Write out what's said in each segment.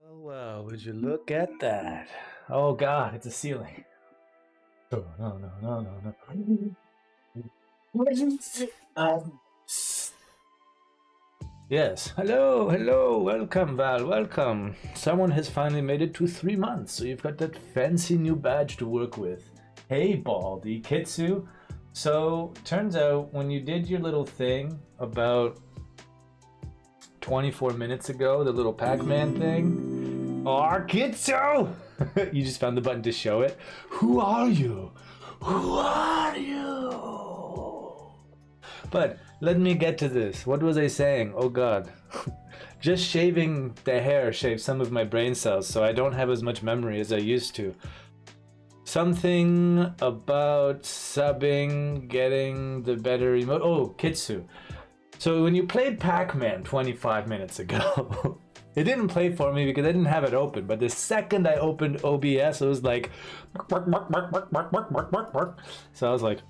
Oh, wow, would you look at that? Oh, God, it's a ceiling. Oh, no, no, no, no, no. Yes. Hello, hello. Welcome, Val. Welcome. Someone has finally made it to 3 months, so you've got that fancy new badge to work with. Hey, Baldy. Kitsu. So, turns out when you did your little thing about 24 minutes ago, the little Pac-Man thing. Oh, Kitsu! You just found the button to show it. Who are you? Who are you? But let me get to this. What was I saying? Oh god. Just shaving the hair shaved some of my brain cells, so I don't have as much memory as I used to. Something about subbing, getting the better emote. Oh, Kitsu. So when you played Pac-Man 25 minutes ago, it didn't play for me because I didn't have it open. But the second I opened OBS, it was like, so I was like,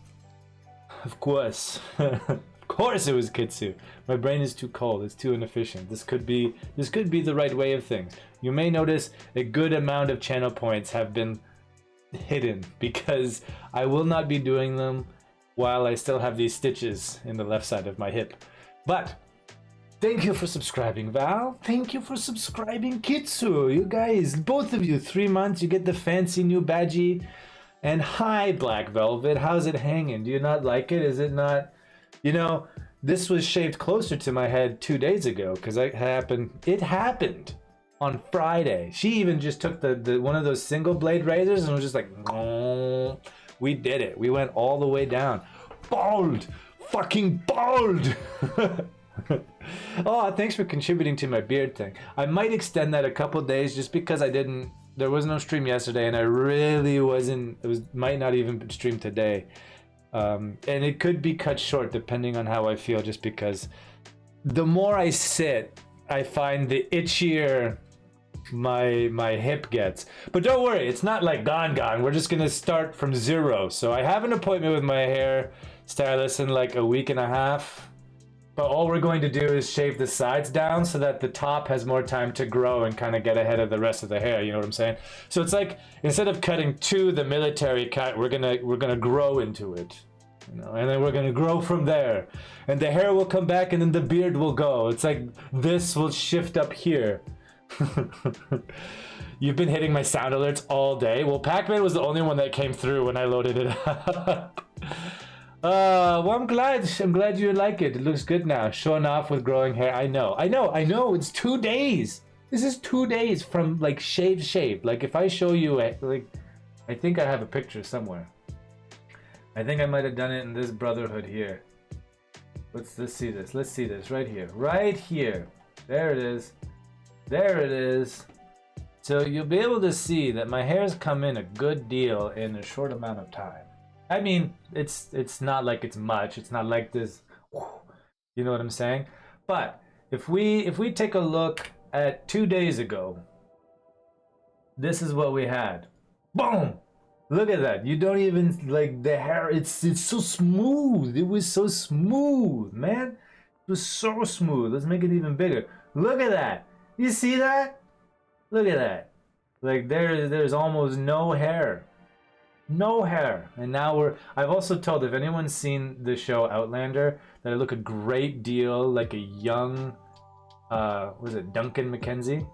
of course, of course it was Kitsu. My brain is too cold. It's too inefficient. This could be the right way of things. You may notice a good amount of channel points have been hidden because I will not be doing them while I still have these stitches in the left side of my hip. But thank you for subscribing, Val. Thank you for subscribing, Kitsu. You guys, both of you, 3 months, you get the fancy new badgie. And hi, Black Velvet. How's it hanging? Do you not like it? Is it not? You know, this was shaved closer to my head 2 days ago because it happened on Friday. She even just took the one of those single blade razors and was just like, no. We did it. We went all the way down. Bald! Fucking bald! Oh, thanks for contributing to my beard thing. I might extend that a couple days just because there was no stream yesterday and I really might not even stream today. And it could be cut short depending on how I feel, just because the more I sit, I find the itchier my hip gets. But don't worry, it's not like gone. We're just gonna start from zero. So I have an appointment with my hair stylist in like a week and a half, but all we're going to do is shave the sides down so that the top has more time to grow and kind of get ahead of the rest of the hair. You know what I'm saying? So it's like, instead of cutting to the military cut, we're gonna grow into it, you know, and then we're gonna grow from there, and the hair will come back and then the beard will go. It's like this will shift up here. You've been hitting my sound alerts all day. Well, Pac-Man was the only one that came through when I loaded it up. Well, I'm glad you like it. It looks good now. Showing off with growing hair. I know. It's 2 days. This is 2 days from like shave. Like if I show you it, like, I think I have a picture somewhere. I think I might have done it in this brotherhood here. Let's see this. Let's see this right here. Right here. There it is. There it is. So you'll be able to see that my hair's come in a good deal in a short amount of time. I mean, it's not like it's much. It's not like this, you know what I'm saying? But if we take a look at 2 days ago, this is what we had. Boom! Look at that. You don't even like the hair. It's so smooth. It was so smooth, man. It was so smooth. Let's make it even bigger. Look at that. You see that? Look at that. Like there's almost no hair. No hair. And now I've also told, if anyone's seen the show Outlander, that I look a great deal like a young, was it Duncan McKenzie?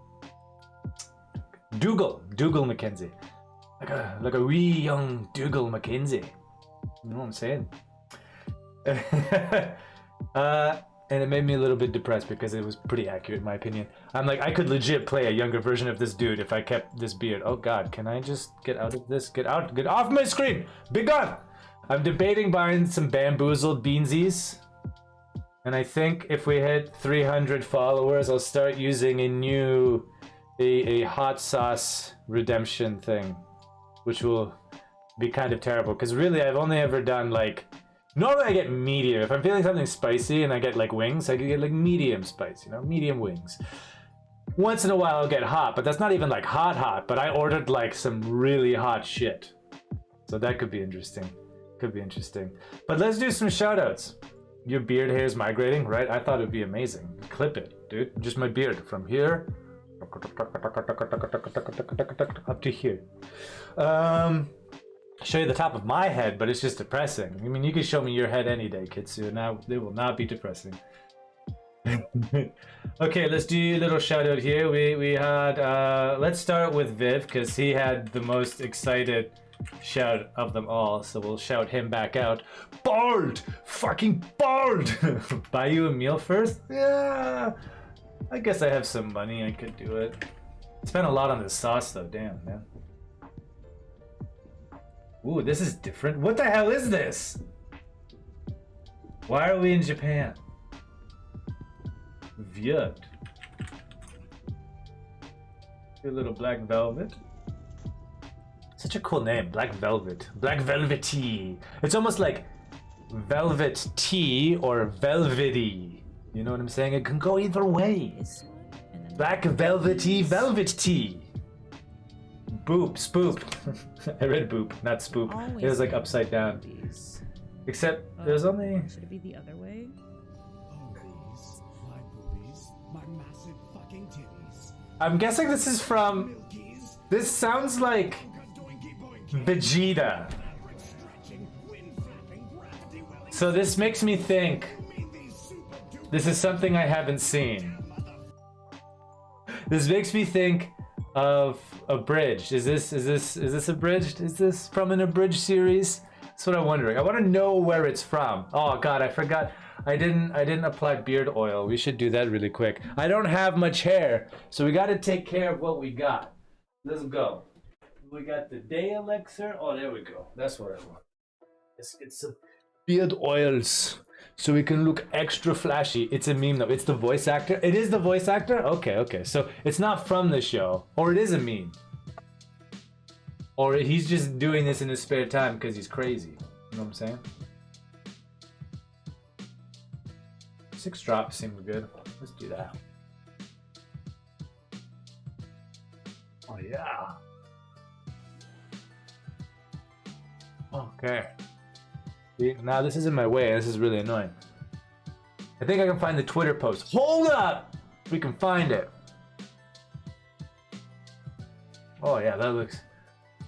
Dougal McKenzie. Like a wee young Dougal McKenzie. You know what I'm saying? And it made me a little bit depressed because it was pretty accurate in my opinion. I'm like, I could legit play a younger version of this dude if I kept this beard. Oh god, can I just get out of this? Get off my screen! Be gone! I'm debating buying some bamboozled beansies. And I think if we hit 300 followers, I'll start using a hot sauce redemption thing. Which will be kind of terrible. Because really, I've only ever done like... Normally I get medium. If I'm feeling something spicy and I get like wings, I could get like medium spice, you know, medium wings. Once in a while I'll get hot, but that's not even like hot, but I ordered like some really hot shit. So that could be interesting. But let's do some shout outs. Your beard hair is migrating, right? I thought it would be amazing. Clip it, dude. Just my beard from here Up to here. Show you the top of my head, but it's just depressing. I mean, you can show me your head any day, Kitsu. Now they will not be depressing. Okay, let's do a little shout out here. We had let's start with Viv because he had the most excited shout of them all, so we'll shout him back out. Bald! Fucking bald! Buy you a meal first? Yeah, I guess I have some money, I could do it. Spent a lot on this sauce though, damn man. Ooh, this is different. What the hell is this? Why are we in Japan? Weird. A little black velvet. Such a cool name, Black Velvet. Black Velvety. It's almost like velvet tea or velvety. You know what I'm saying? It can go either ways. Black velvety velvet tea. Boop, spoop. I read boop, not spoop. It was like upside down. Except there's only. Should it be the other way? Boobies, my boobies, my massive fucking titties. I'm guessing this is from. This sounds like Vegeta. So this makes me think this is something I haven't seen. This makes me think of Abridged. Is this Abridged? Is this from an Abridged series? That's what I'm wondering. I want to know where it's from. Oh god, I forgot. I didn't apply beard oil. We should do that really quick. I don't have much hair, so we got to take care of what we got. Let's go. We got the day elixir. Oh, there we go. That's what I want. Let's get some beard oils so we can look extra flashy. It's a meme though. It's the voice actor. It is the voice actor? Okay. So it's not from the show. Or it is a meme. Or he's just doing this in his spare time because he's crazy. You know what I'm saying? 6 drops seems good. Let's do that. Oh yeah. Okay. See, now this is in my way. This is really annoying. I think I can find the Twitter post. Hold up! We can find it. Oh yeah, that looks...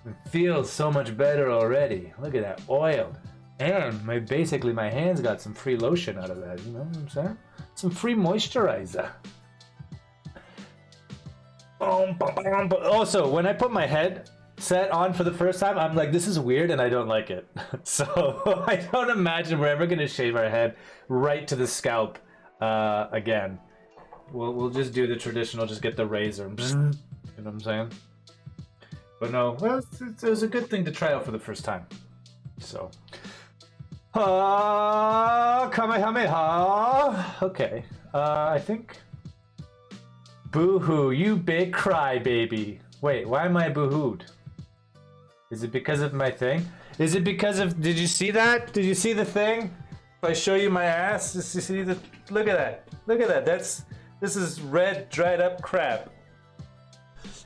It feels so much better already. Look at that, oiled. And basically my hands got some free lotion out of that, you know what I'm saying? Some free moisturizer. Also, when I put my headset on for the first time, I'm like, this is weird and I don't like it. So I don't imagine we're ever gonna shave our head right to the scalp again. We'll just do the traditional, just get the razor. You know what I'm saying? But no, well, it was a good thing to try out for the first time. So. Kamehameha. Okay. I think. Boo-hoo, you big crybaby. Wait, why am I boo-hooed? Is it because of my thing? Is it because of... Did you see that? Did you see the thing? If I show you my ass, just you see the... Look at that. Look at that. This is red, dried up crap.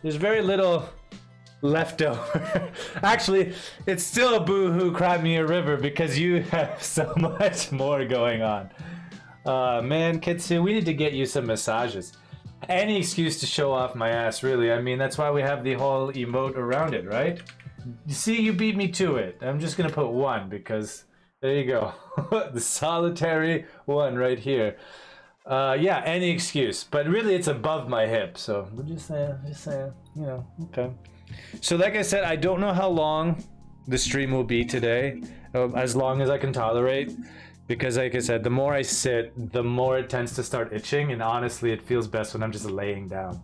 There's very little left over. Actually, it's still a boo-hoo, cry me a river because you have so much more going on. Man, Kitsu, we need to get you some massages. Any excuse to show off my ass, really. I mean, that's why we have the whole emote around it, right? You see, you beat me to it. I'm just gonna put 1 because there you go. The solitary 1 right here. Yeah, any excuse, but really it's above my hip, so we're just saying, you know, okay. So like I said, I don't know how long the stream will be today, as long as I can tolerate, because like I said, the more I sit, the more it tends to start itching, and honestly, it feels best when I'm just laying down.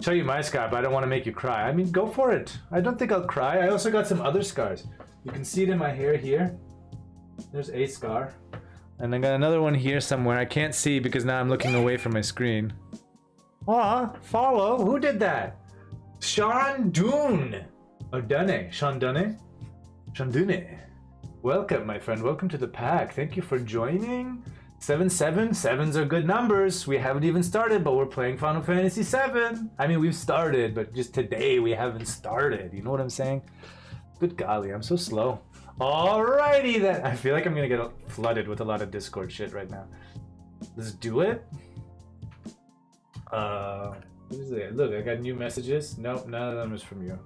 Show you my scar, but I don't want to make you cry. I mean, go for it. I don't think I'll cry. I also got some other scars. You can see it in my hair here. There's a scar. And I got another one here somewhere. I can't see because now I'm looking away from my screen. Aw, follow. Who did that? Sean Dune. Or Dunne. Sean Dunne? Sean Dune. Welcome, my friend. Welcome to the pack. Thank you for joining. 7-7. 7s are good numbers. We haven't even started, but we're playing Final Fantasy VII. I mean, we've started, but just today we haven't started. You know what I'm saying? Good golly, I'm so slow. Alrighty then. I feel like I'm gonna get flooded with a lot of Discord shit right now. Let's do it. What is minute. Look, I got new messages. Nope, none of them is from you.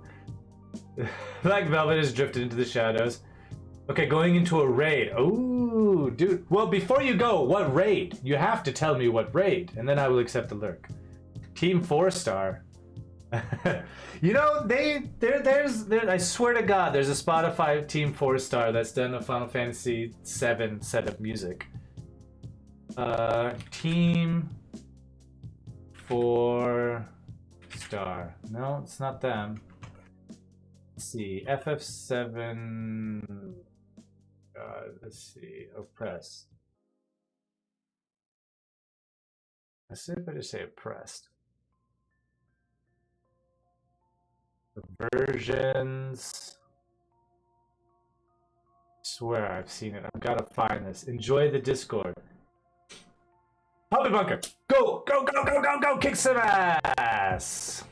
Black Velvet has drifted into the shadows. Okay, going into a raid. Oh, dude. Well, before you go, what raid? You have to tell me what raid, and then I will accept the lurk. Team 4-star. You know, there's I swear to God, there's a Spotify Team 4-star that's done a Final Fantasy VII set of music. Team 4-star. No, it's not them. Let's see. FF7. Let's see. Oppressed. Let's see if I just say oppressed. The versions. I swear I've seen it. I've got to find this. Enjoy the Discord. Puppy Bunker. Go, go, go, go, go, go. Kick some ass.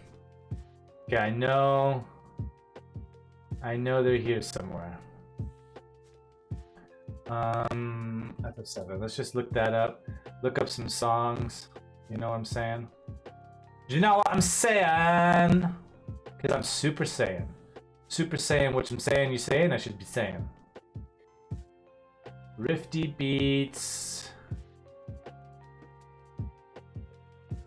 Okay, I know they're here somewhere. FF7. Let's just look that up. Look up some songs. You know what I'm saying? You know what I'm saying? Because I'm Super Saiyan. Super Saiyan, which I'm saying you saying I should be saying. Rifty Beats.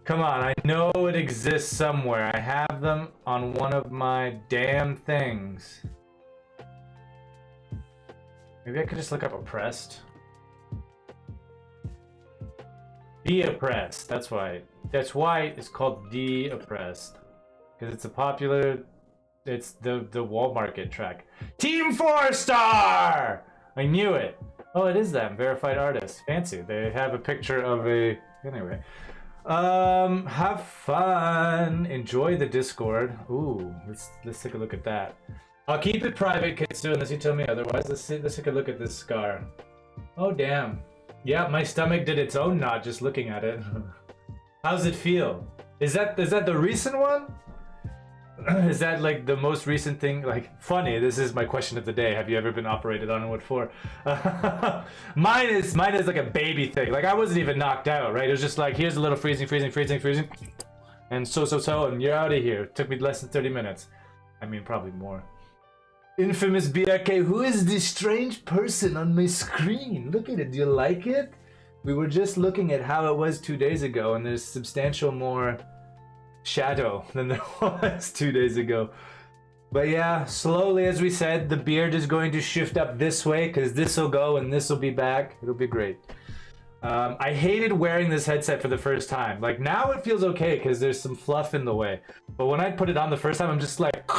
Come on, I know it exists somewhere. I have them on one of my damn things. Maybe I could just look up oppressed. The Oppressed. That's why. That's why it's called The Oppressed. Because it's a popular. It's the Wall Market track. Team 4-star! I knew it. Oh, it is them. Verified artist. Fancy. They have a picture of a. Anyway. Have fun. Enjoy the Discord. Ooh, let's take a look at that. I'll keep it private, Kitsu, unless you tell me otherwise. Let's take a look at this scar. Oh damn. Yeah, my stomach did its own knot just looking at it. How's it feel? Is that the recent one? Is that like the most recent thing? Like, funny, this is my question of the day. Have you ever been operated on and what for? Mine is like a baby thing. Like, I wasn't even knocked out, right? It was just like, here's a little freezing. And so, and you're out of here. It took me less than 30 minutes. I mean, probably more. Infamous BRK, who is this strange person on my screen? Look at it, do you like it? We were just looking at how it was 2 days ago, and there's substantial more shadow than there was 2 days ago. But yeah, slowly, as we said, the beard is going to shift up this way, because this will go and this will be back. It'll be great. I hated wearing this headset for the first time. Like, now it feels okay, because there's some fluff in the way. But when I put it on the first time, I'm just like...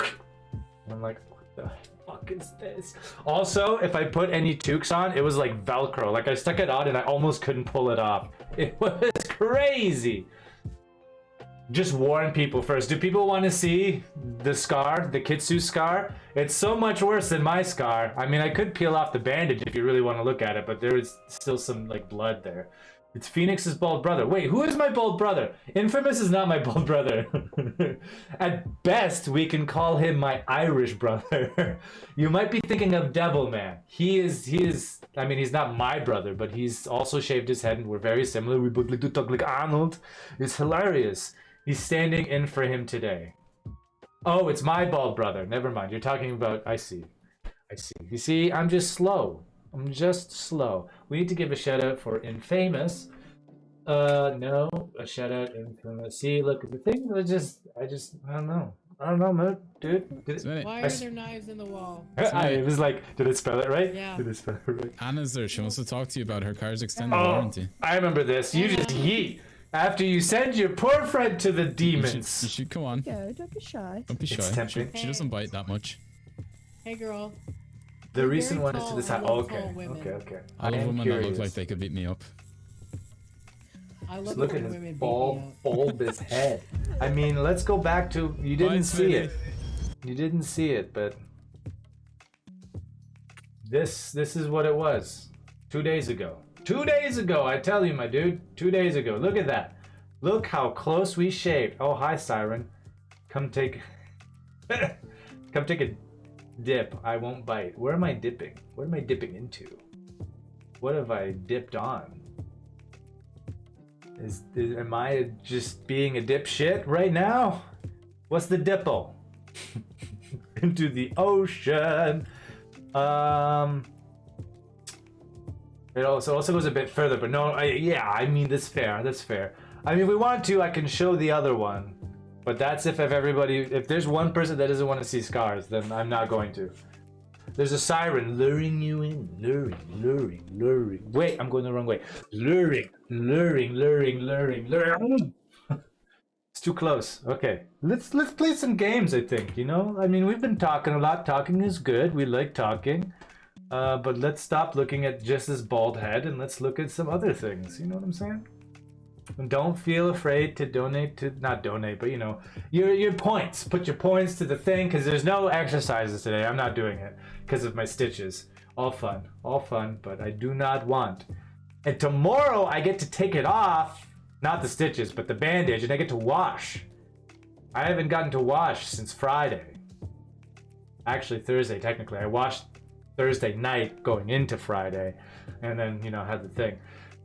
I'm like... the fuck is this? Also, if I put any toques on, it was like Velcro. Like, I stuck it on and I almost couldn't pull it off. It was crazy. Just warn people first. Do people want to see the scar, the Kitsu scar? It's so much worse than my scar. I mean, I could peel off the bandage if you really want to look at it, but there is still some like blood there. It's Phoenix's bald brother. Wait, who is my bald brother? Infamous is not my bald brother. At best, we can call him my Irish brother. You might be thinking of Devilman. He is, I mean, he's not my brother, but he's also shaved his head and we're very similar. We both like to talk like Arnold. It's hilarious. He's standing in for him today. Oh, it's my bald brother. Never mind. You're talking about, I see. You see, I'm just slow. I'm just slow. We need to give a shout out for Infamous. No, a shout out Infamous. See, look, the thing I don't know. I don't know, man, dude. Why are there knives in the wall? I was like, did it spell it right? Yeah. Did it spell it right? Anna's there. She wants to talk to you about her car's extended Oh, warranty. I remember this. You just yeet after you send your poor friend to the demons. You should come on. Go, don't be shy. Don't be shy. It's tempting. She doesn't bite that much. Hey, girl. The You're recent very one is to tall. the side. I love Okay, tall women. okay. I love women that look like they could beat me up. I love Just look it at when his women beat bald, me up. bulbous head. I mean, let's go back to, you didn't Bye, see sweetie. it. You didn't see it, but this is what it was 2 days ago. 2 days ago, I tell you, my dude. 2 days ago. Look at that. Look how close we shaved. Oh, hi, Siren. Come take a dip. I won't bite. Where am I dipping? What am I dipping into? What have I dipped on? Am I just being a dipshit right now? What's the dipple? Into the ocean. It also goes a bit further, but no, I mean, that's fair. That's fair. I mean, if we want to, I can show the other one, but that's if there's one person that doesn't want to see scars, then I'm not going to. There's a siren luring you in, luring. Wait, I'm going the wrong way. Luring. It's too close. Okay, let's play some games. I think, you know. I mean, we've been talking a lot. Talking is good. We like talking. But let's stop looking at just this bald head and let's look at some other things. You know what I'm saying? And don't feel afraid to not donate, but you know, your points. Put your points to the thing, because there's no exercises today. I'm not doing it because of my stitches. All fun, but I do not want. And tomorrow I get to take it off, not the stitches, but the bandage, and I get to wash. I haven't gotten to wash since Friday. Actually, Thursday, technically. I washed Thursday night going into Friday, and then, you know, had the thing.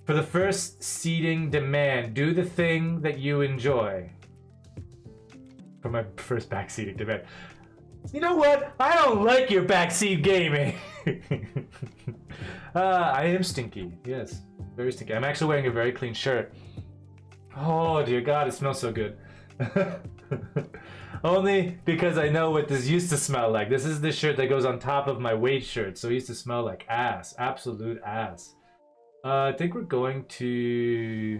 For the first seating demand, do the thing that you enjoy. For my first backseating demand. You know what? I don't like your backseat gaming. I am stinky. Yes, very stinky. I'm actually wearing a very clean shirt. Oh dear God, it smells so good. Only because I know what this used to smell like. This is the shirt that goes on top of my weight shirt, so it used to smell like ass. Absolute ass. I think we're going to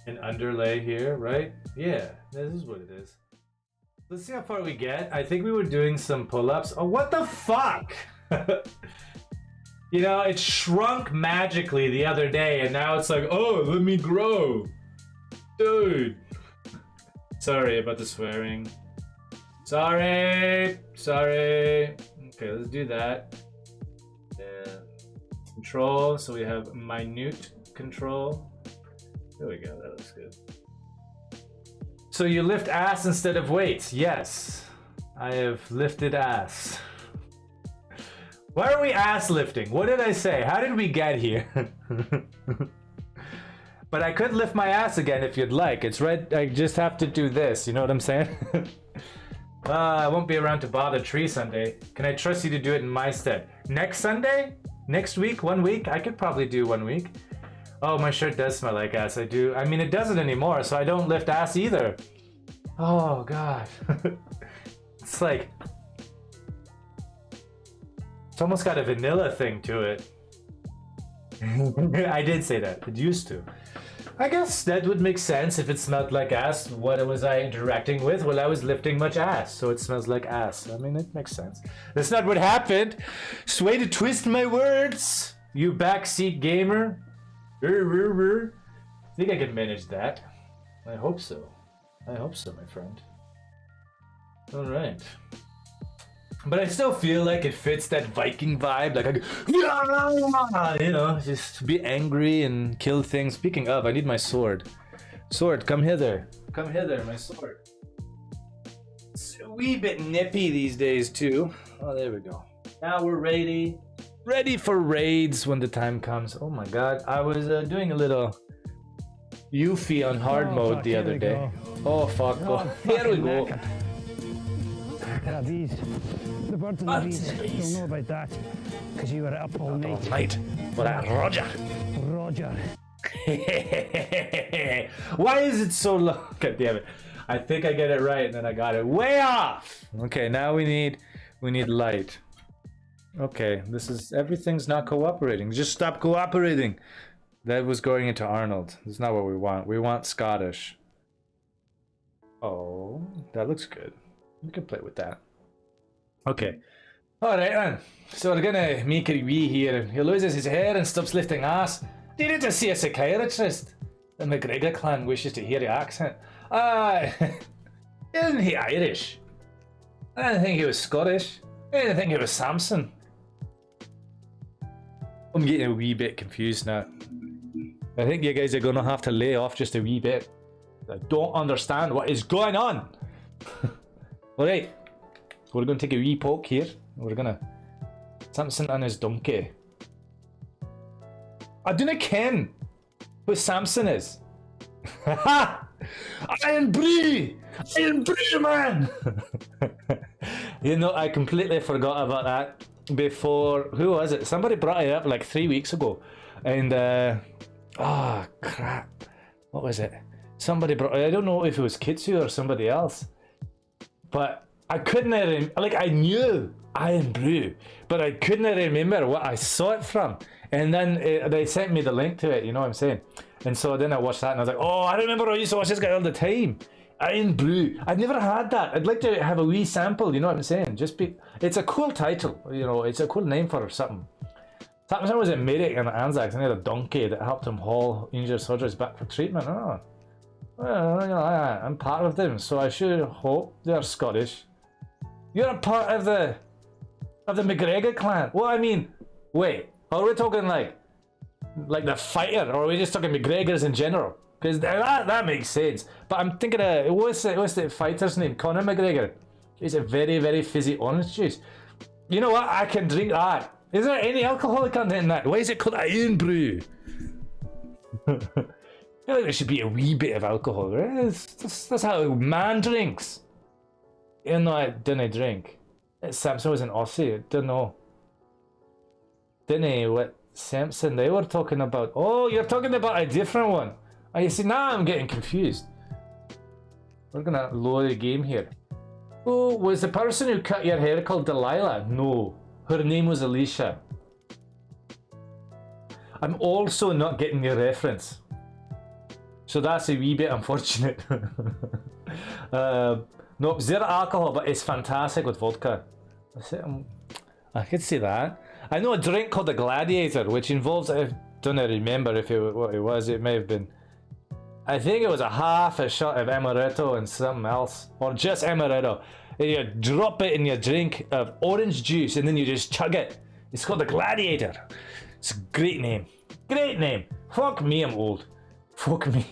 an underlay here, right? Yeah, this is what it is. Let's see how far we get. I think we were doing some pull-ups. Oh, what the fuck? You know, it shrunk magically the other day, and now it's like, oh, let me grow. Dude. Sorry about the swearing. Sorry. Okay, let's do that. Control, so we have minute control. There we go, that looks good. So you lift ass instead of weights. Yes, I have lifted ass. Why are we ass lifting? What did I say? How did we get here? But I could lift my ass again if you'd like. It's right, I just have to do this, you know what I'm saying? I won't be around to bother Tree Sunday. Can I trust you to do it in my stead? Next Sunday? Next week? 1 week? I could probably do 1 week. Oh, my shirt does smell like ass. I do. I mean, it doesn't anymore, so I don't lift ass either. Oh, God. It's like... It's almost got a vanilla thing to it. I did say that. It used to. I guess that would make sense if it smelled like ass. What was I interacting with? Well, I was lifting much ass, so it smells like ass. I mean, it makes sense. That's not what happened. Just way to twist my words, you backseat gamer. I think I can manage that. I hope so. I hope so, my friend. All right. But I still feel like it fits that Viking vibe, like, you know, just be angry and kill things. Speaking of, I need my sword. Sword, come hither. Come hither, my sword. It's a wee bit nippy these days, too. Oh, there we go. Now we're ready. Ready for raids when the time comes. Oh my God, I was doing a little Yuffie on hard mode the other day. Oh, fuck. Oh, here we go. There are bees. The birds and the bees. You'll know about that, because you were up all night. Right. Well, Roger. Roger. Why is it so low? God damn it. I think I get it right, and then I got it way off. Okay, now we need light. Okay, everything's not cooperating. Just stop cooperating. That was going into Arnold. That's not what we want. We want Scottish. Oh, that looks good. We can play with that. Okay. Alright then. So we're gonna make a wee here. He loses his hair and stops lifting ass. Do you need to see a psychiatrist? The McGregor clan wishes to hear the accent. Isn't he Irish? I didn't think he was Scottish. I didn't think he was Samson. I'm getting a wee bit confused now. I think you guys are gonna have to lay off just a wee bit. I don't understand what is going on. Alright, we're going to take a wee poke here. We're gonna... Samson and his donkey. I dunno ken. Who Samson is. Iron Brew! Iron Brew, man! You know, I completely forgot about that before. Who was it? Somebody brought it up like 3 weeks ago. And, oh, crap. What was it? Somebody brought, I don't know if it was Kitsu or somebody else. But I couldn't, like, I knew Iron Brew, but I couldn't remember what I saw it from. And then they sent me the link to it, you know what I'm saying? And so then I watched that and I was like, oh, I remember I used to watch this guy all the time. Iron Brew. I've never had that. I'd like to have a wee sample, you know what I'm saying? It's a cool title, you know, it's a cool name for something. Samson was a medic in Anzac and he had a donkey that helped him haul injured soldiers back for treatment. Oh. Well, you know, I'm part of them, so I should hope they're Scottish. You're a part of the McGregor clan. Well, I mean, wait, are we talking like the fighter, or are we just talking McGregors in general? Because that makes sense. But I'm thinking of what's the fighter's name? Conor McGregor. He's a very, very fizzy orange juice. You know what? I can drink that. Is there any alcoholic content in that? Why is it called Iron Brew? I feel like there should be a wee bit of alcohol, right? That's how a man drinks. Even though I didn't drink. Samson was an Aussie, I don't know. Didn't he? What Samson they were talking about? Oh, you're talking about a different one. Oh, you see, now I'm getting confused. We're gonna lower the game here. Oh, was the person who cut your hair called Delilah? No, her name was Alicia. I'm also not getting your reference. So that's a wee bit unfortunate. No, zero alcohol, but it's fantastic with vodka. I could see that. I know a drink called the Gladiator, which involves, I don't remember if what it was, it may have been, I think it was a half a shot of amaretto and something else, or just amaretto. And you drop it in your drink of orange juice and then you just chug it. It's called the Gladiator. It's a great name. Great name. Fuck me, I'm old. Fuck me.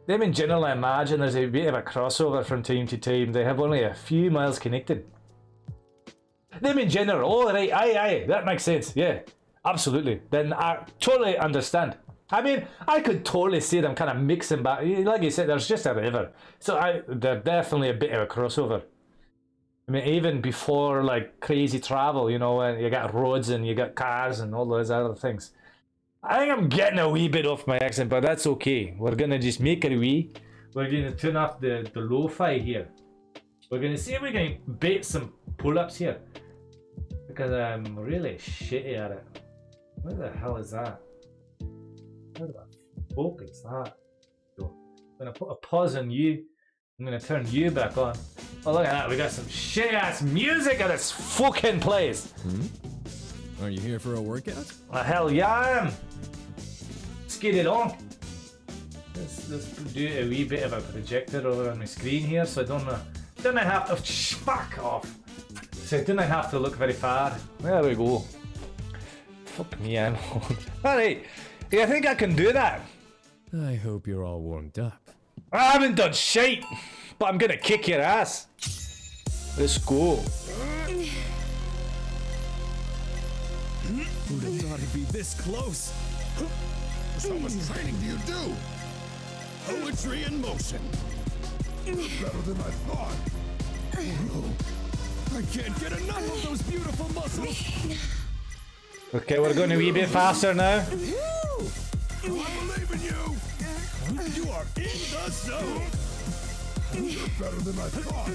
Them in general, I imagine there's a bit of a crossover from time to time. They have only a few miles connected. Them in general, oh right, aye, that makes sense, yeah, absolutely. Then I totally understand. I mean, I could totally see them kind of mixing back. Like you said, there's just a river. So they're definitely a bit of a crossover. I mean, even before like crazy travel, you know, you got roads and you got cars and all those other things. I think I'm getting a wee bit off my accent, but that's okay. We're gonna just make it a wee. We're gonna turn off the lo-fi here. We're gonna see if we can bait some pull-ups here. Because I'm really shitty at it. What the hell is that? How the fuck is that? So, I'm gonna put a pause on you. I'm gonna turn you back on. Oh, look at that. We got some shit ass music at this fucking place. Are you here for a workout? Hell yeah, I am. Let's get it on. Let's do a wee bit of a projector over on my screen here so I don't have to fuck off. So I didn't have to look very far. There we go. Fuck me, I'm old. Alright, yeah, I think I can do that. I hope you're all warmed up. I haven't done shit, but I'm gonna kick your ass. Let's go. Who'd have thought it'd be this close? So much training do you do? Poetry in motion. Better than I thought. I can't get enough of those beautiful muscles. Okay, we're going a wee bit faster now. I believe in you. You are in the zone. You're better than I thought.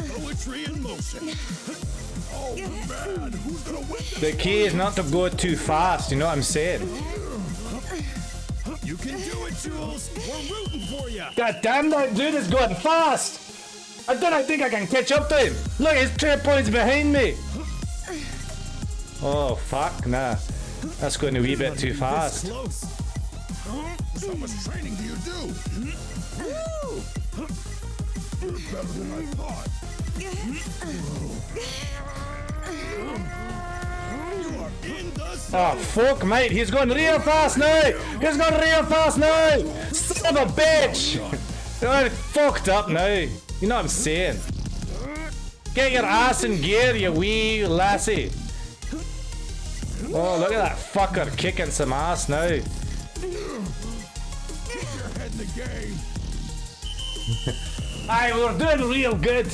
Poetry in motion. Oh man, who's gonna win this? The key is not to go too fast, you know what I'm saying? You can do it, Jules. We're rooting for you. God damn, that dude is going fast! I don't think I can catch up to him! Look, he's 2 points behind me! Oh, fuck, nah. That's going a wee bit too fast. Close. So much training do you do? You're better than I thought. You are in the zone. Oh, fuck, mate, he's going real fast now! He's going real fast now! Son of a bitch! You're fucked up now. You know what I'm saying? Get your ass in gear, you wee lassie. Oh, look at that fucker kicking some ass now. game. Aye, we were doing real good.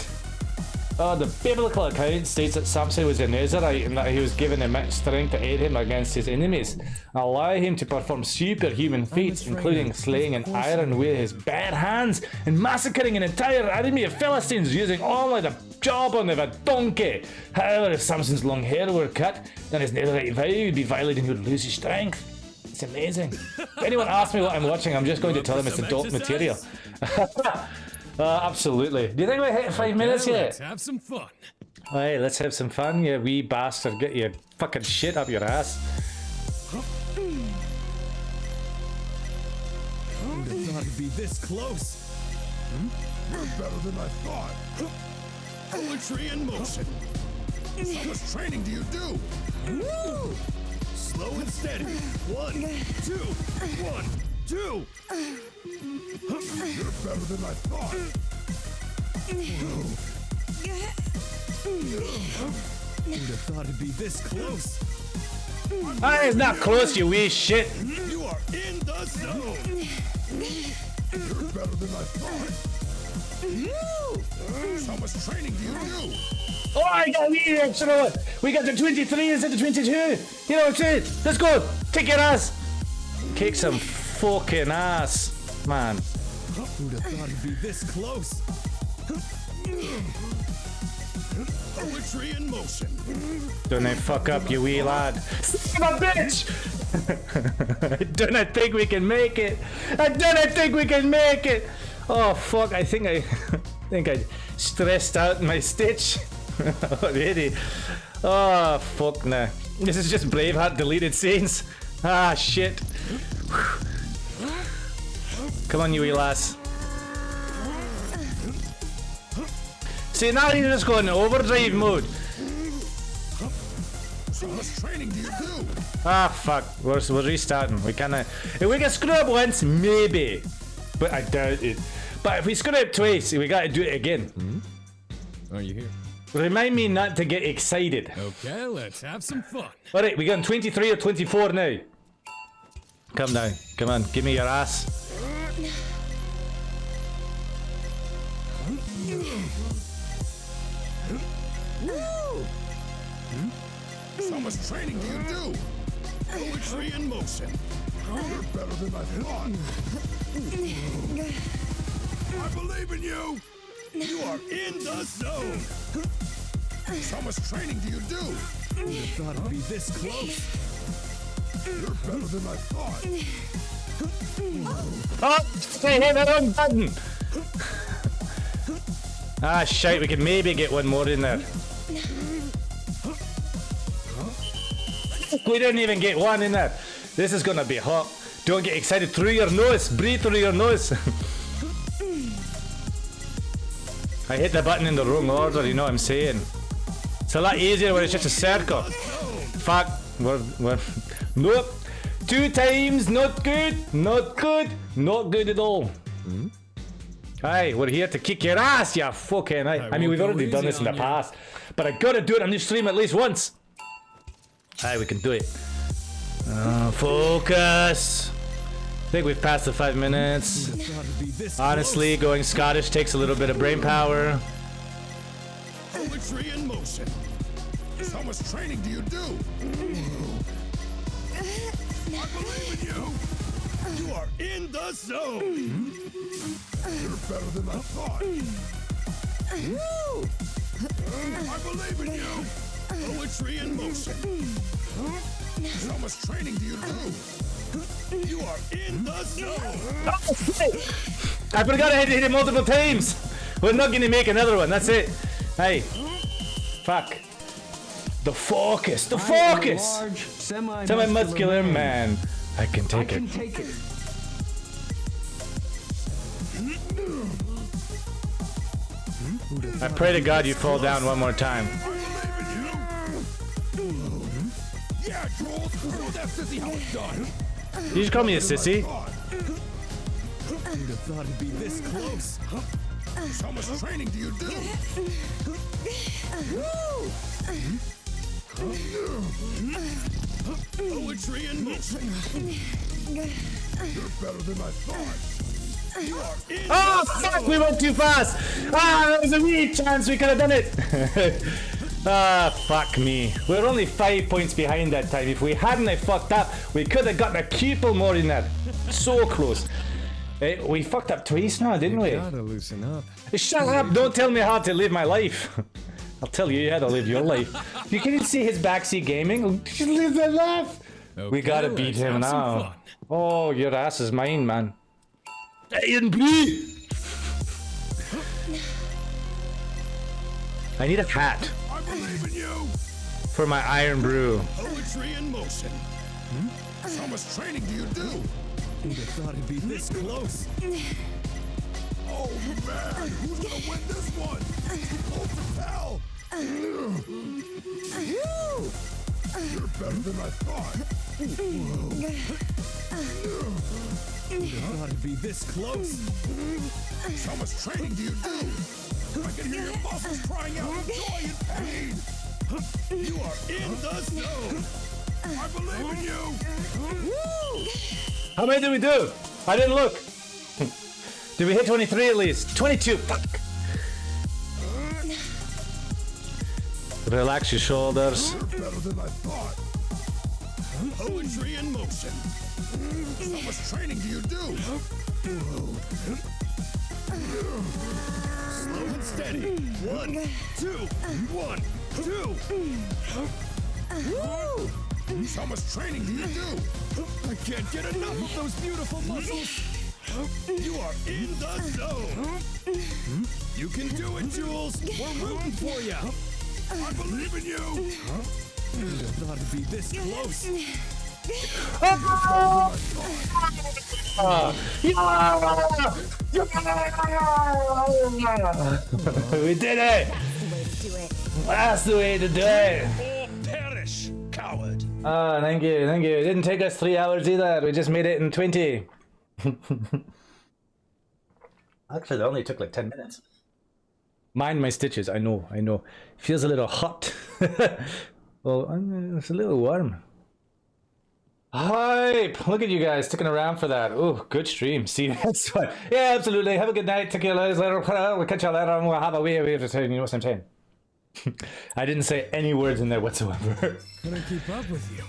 The biblical account states that Samson was a Nazarite and that he was given immense strength to aid him against his enemies, and allow him to perform superhuman feats, including slaying an iron with his bare hands and massacring an entire army of Philistines using only the jawbone of a donkey. However, if Samson's long hair were cut, then his Nazarite vow would be violated and he would lose his strength. It's amazing. If anyone asks me what I'm watching, I'm just going to tell them it's adult material. Absolutely. Do you think we hit 5 minutes yet? Let's have some fun. Hey, let's have some fun, you wee bastard. Get your fucking shit up your ass. Who'd have thought it'd be this close? You're better than I thought. Poetry in motion. How much training do you do? Slow and steady. 1, 2, 1, 2. You're better than I thought. Who'd have thought it'd be this close? Ah, it's not close, you wee shit. You are in the zone. You're better than I thought. How much training do you do? Oh, I got the extra one. We got the 23 instead of 22. You know what I'm saying? Let's go. Kick your ass. Kick some fucking ass, man. Who'd have thought it'd be this close? Poetry in motion. Don't I fuck up, you wee lad. Son of a bitch! I don't think we can make it. I don't think we can make it. Oh fuck! I think I stressed out my stitch already. Oh fuck nah. This is just Braveheart deleted scenes. Ah shit. Come on, you wee lass. See, now you're just going overdrive mode. How much training do you do? Ah fuck, we're restarting. We can't. If we can screw up once, maybe, but I doubt it. But if we screw up twice, we gotta do it again. Are you here? Remind me not to get excited. Okay, let's have some fun. Alright, we got 23 or 24 now. Come down. Come on, give me your ass. How much training do you do? Poetry in motion. You're better than I thought. I believe in you. You are in the zone. How much training do you do? Who'd have thought it'd be this close? You're better than I thought. Oh, I hit the wrong button. Ah shite, we can maybe get one more in there. We didn't even get one in there. This is gonna be hot. Don't get excited through your nose. Breathe through your nose. I hit the button in the wrong order, you know what I'm saying? It's a lot easier when it's just a circle. Fuck. We're nope. 2 times, not good. Not good. Not good at all. Aye, we're here to kick your ass, you fucking aye. I mean, we've already done this in the past. But I gotta do it on this stream at least once. Aye, we can do it. Focus. I think we've passed the 5 minutes. Honestly, going Scottish takes a little bit of brain power. Poetry in motion. How much training do you do? I believe in you. You are in the zone. You're better than I thought. I believe in you. Poetry in motion. How much training do you do? You are in the zone. I forgot I had to hit it multiple times. We're not gonna make another one. That's it. Hey, fuck. The focus. The focus. Semi-muscular man. I can take it. I pray to God you fall down one more time. Yeah, trolls. Show that sissy how it's done. You just call me a sissy? Who'd have thought it'd be this close? How much training do you do? Poetry in motion. You're better than I thought. Oh, fuck, we went too fast. Ah, that was a wee chance we could have done it. Ah, fuck me. We're only 5 points behind that time. If we hadn't fucked up, we could have gotten a couple more in that. So close. Hey, we fucked up twice now, didn't we? Gotta loosen up. Shut up! Don't tell me how to live my life. I'll tell you how to live your life. You can't see his backseat gaming. Just live that life. Okay, We gotta beat let's him have some now. fun. Oh, your ass is mine, man. Iron Blue! I need a hat I believe in you. for my Iron Brew. Poetry in motion. How much training do you do? Who'd have thought it'd be this close? Oh man, who's gonna win this one? Close as hell. You're better than I thought. Who'd have thought it'd be this close? How much training do you do? I can hear your muscles crying out in joy and pain. You are in the zone. I believe in you. How many did we do? I didn't look. Did we hit 23 at least? 22. Fuck. Relax your shoulders. You're better than I thought. Poetry in motion. How much training do you do? Slow and steady. 1, 2, 1, 2. How much training do you do? I can't get enough of those beautiful muscles. You are in the zone. You can do it, Jules. We're rooting for you. I believe in you. Who'd have thought it'd be this close? We did it! That's the way to do it! Perish, coward. Oh, thank you, thank you. It didn't take us 3 hours either. We just made it in 20. Actually, it only took like 10 minutes. Mind my stitches, I know, I know. Feels a little hot. Well, it's a little warm. Hype! Look at you guys sticking around for that. Oh, good stream. See you next one. Yeah, absolutely. Have a good night. Take care later. We'll catch you later. We'll have a wee. You know what I'm saying? I didn't say any words in there whatsoever. Couldn't keep up with you.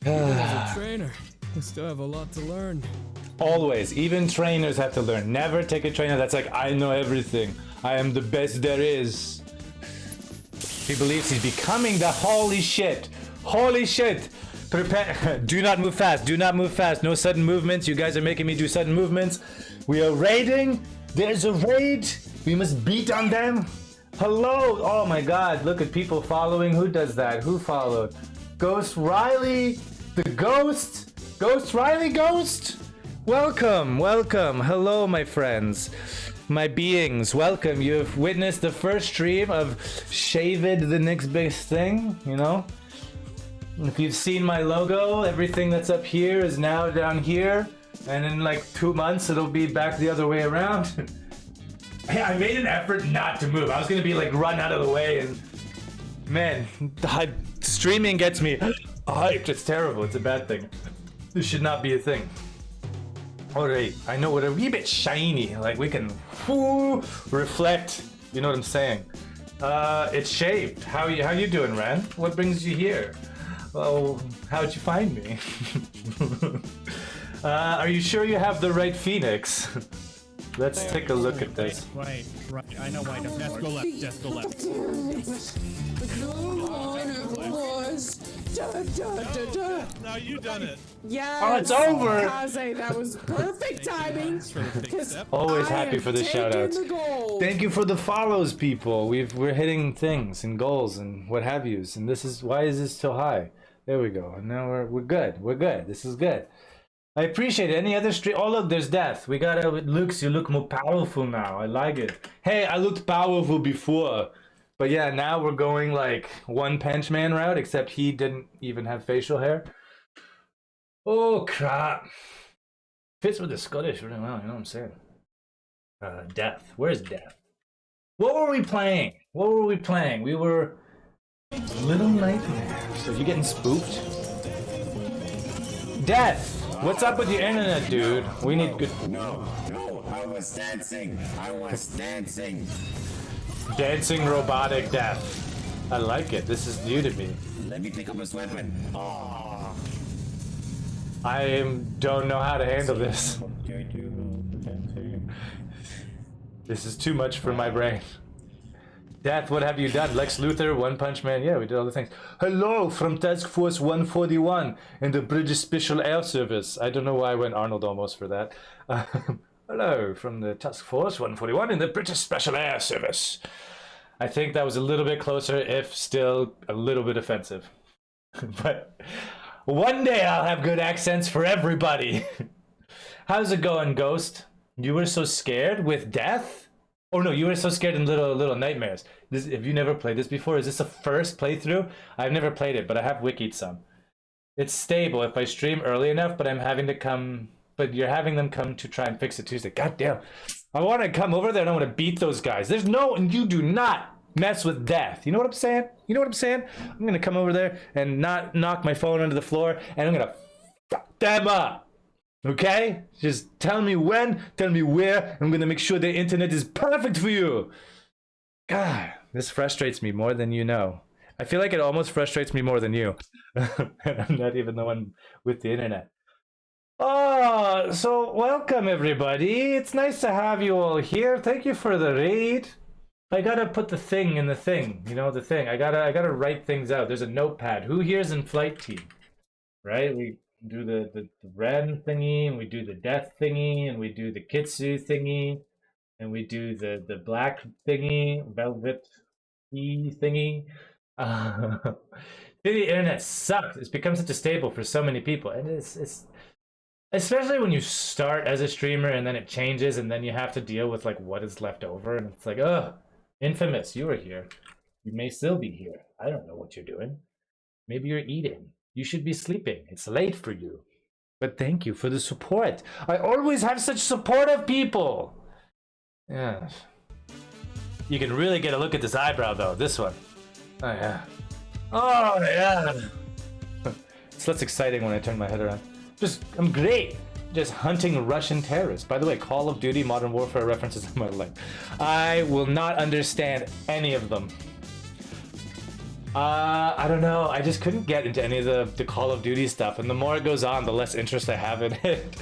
Even as a trainer, I still have a lot to learn. Always. Even trainers have to learn. Never take a trainer that's like, I know everything. I am the best there is. He believes he's becoming the holy shit. Holy shit. Prepare. Do not move fast. Do not move fast. No sudden movements. You guys are making me do sudden movements. We are raiding. There's a raid. We must beat on them. Hello. Oh my god. Look at people following. Who does that? Who followed? Ghost Riley. The ghost. Ghost Riley Ghost. Welcome. Welcome. Hello, my friends. My beings. Welcome. You've witnessed the first stream of Shaved, the next biggest thing. You know? If you've seen my logo, everything that's up here is now down here, and in like 2 months it'll be back the other way around. I made an effort not to move. I was gonna be like run out of the way, and man, streaming gets me hyped. It's terrible. It's a bad thing. This should not be a thing. Alright, I know we're a wee bit shiny. Like we can reflect. You know what I'm saying? It's shaved. How you doing, Ren? What brings you here? Oh, how'd you find me? Are you sure you have the right Phoenix? Let's take a look at this. Right. I know why. Just go left. Just go left. Now you done it. Yes. Oh, it's over. Kaze, that was perfect timing. Always happy for the shout outs. Thank you for the follows, people. We're hitting things and goals and what have yous. And this is why is this so high? There we go. And now we're good. We're good. This is good. I appreciate it. Any other stream? Oh look, there's Death. We got Lux. You look more powerful now. I like it. Hey, I looked powerful before, but yeah, now we're going like One Punch Man route. Except he didn't even have facial hair. Oh crap! Fits with the Scottish really well. You know what I'm saying? Death. Where's Death? What were we playing? What were we playing? We were Little Nightmare. So you getting spooked? Death. What's up with your internet, dude? We need good. I was dancing. I was dancing. Dancing robotic death. I like it. This is new to me. Let me pick up this weapon. Oh. I don't know how to handle this. This is too much for my brain. Death, what have you done? Lex Luthor, One Punch Man. Yeah, we did all the things. Hello from Task Force 141 in the British Special Air Service. I don't know why I went Arnold almost for that. Hello from the Task Force 141 in the British Special Air Service. I think that was a little bit closer, if still a little bit offensive. But one day I'll have good accents for everybody. How's it going, Ghost? You were so scared with death? Oh no, you were so scared in Little Nightmares. Have you never played this before? Is this a first playthrough? I've never played it, but I have wikied some. It's stable if I stream early enough, but you're having them come to try and fix it Tuesday. God damn. I want to come over there and I want to beat those guys. You do not mess with death. You know what I'm saying? I'm going to come over there and not knock my phone onto the floor, and I'm going to fuck them up. Okay? Just tell me when, tell me where. I'm gonna make sure the internet is perfect for you. God, this frustrates me more than you know. I feel like it almost frustrates me more than you. I'm not even the one with the internet. Oh, so welcome everybody. It's nice to have you all here. Thank you for the raid. I gotta put the thing in the thing. You know, the thing. I gotta write things out. There's a notepad. Who here's in flight team? Right? We do the Ren thingy, and we do the death thingy, and we do the Kitsu thingy, and we do the black thingy, velvet thingy. The internet sucks. It's become such a staple for so many people, and it's especially when you start as a streamer and then it changes, and then you have to deal with like what is left over, and it's like, ugh, Infamous, you were here. You may still be here. I don't know what you're doing. Maybe you're eating. You should be sleeping. It's late for you. But thank you for the support. I always have such supportive people. Yeah. You can really get a look at this eyebrow though. This one. Oh yeah. Oh yeah. It's less exciting when I turn my head around. I'm great. Just hunting Russian terrorists. By the way, Call of Duty Modern Warfare references in my life. I will not understand any of them. I don't know. I just couldn't get into any of the Call of Duty stuff, and the more it goes on, the less interest I have in it.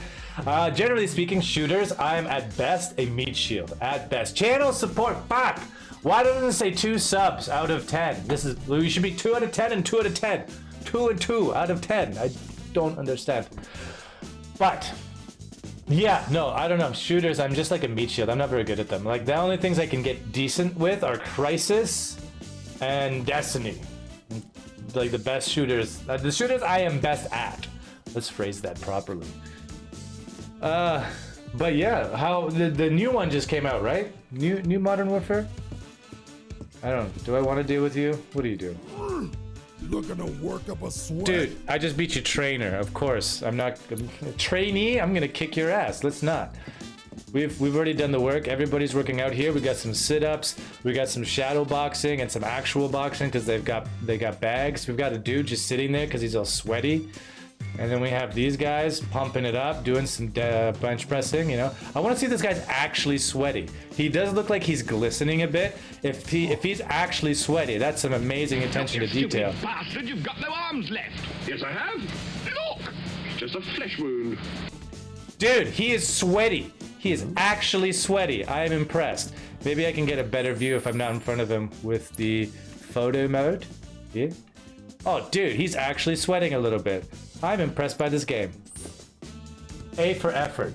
Generally speaking, shooters, I'm at best a meat shield. At best. Channel support, fuck! Why doesn't it say 2 subs out of 10? We should be 2 out of 10 and 2 out of 10. 2 and 2 out of 10. I don't understand. But yeah, no, I don't know. Shooters, I'm just like a meat shield. I'm not very good at them. Like the only things I can get decent with are Crisis and Destiny. Like the best shooters, the shooters I am best at. Let's phrase that properly. But yeah, how the new one just came out, right? New Modern Warfare. I don't know. Do I want to deal with you? What do you do? Looking to work up a sweat. Dude, I just beat you, trainer. Of course, I'm not trainee. I'm gonna kick your ass. Let's not. We've already done the work. Everybody's working out here. We got some sit-ups. We got some shadow boxing and some actual boxing because they got bags. We've got a dude just sitting there because he's all sweaty. And then we have these guys pumping it up, doing some bench pressing, you know. I want to see this guy's actually sweaty. He does look like he's glistening a bit. If he's actually sweaty, that's some amazing attention to detail. Bastard, you've got no arms left. Yes, I have. Look, just a flesh wound. Dude, he is sweaty. He is actually sweaty. I am impressed. Maybe I can get a better view if I'm not in front of him with the photo mode. Yeah. Oh, dude, he's actually sweating a little bit. I'm impressed by this game. A for effort.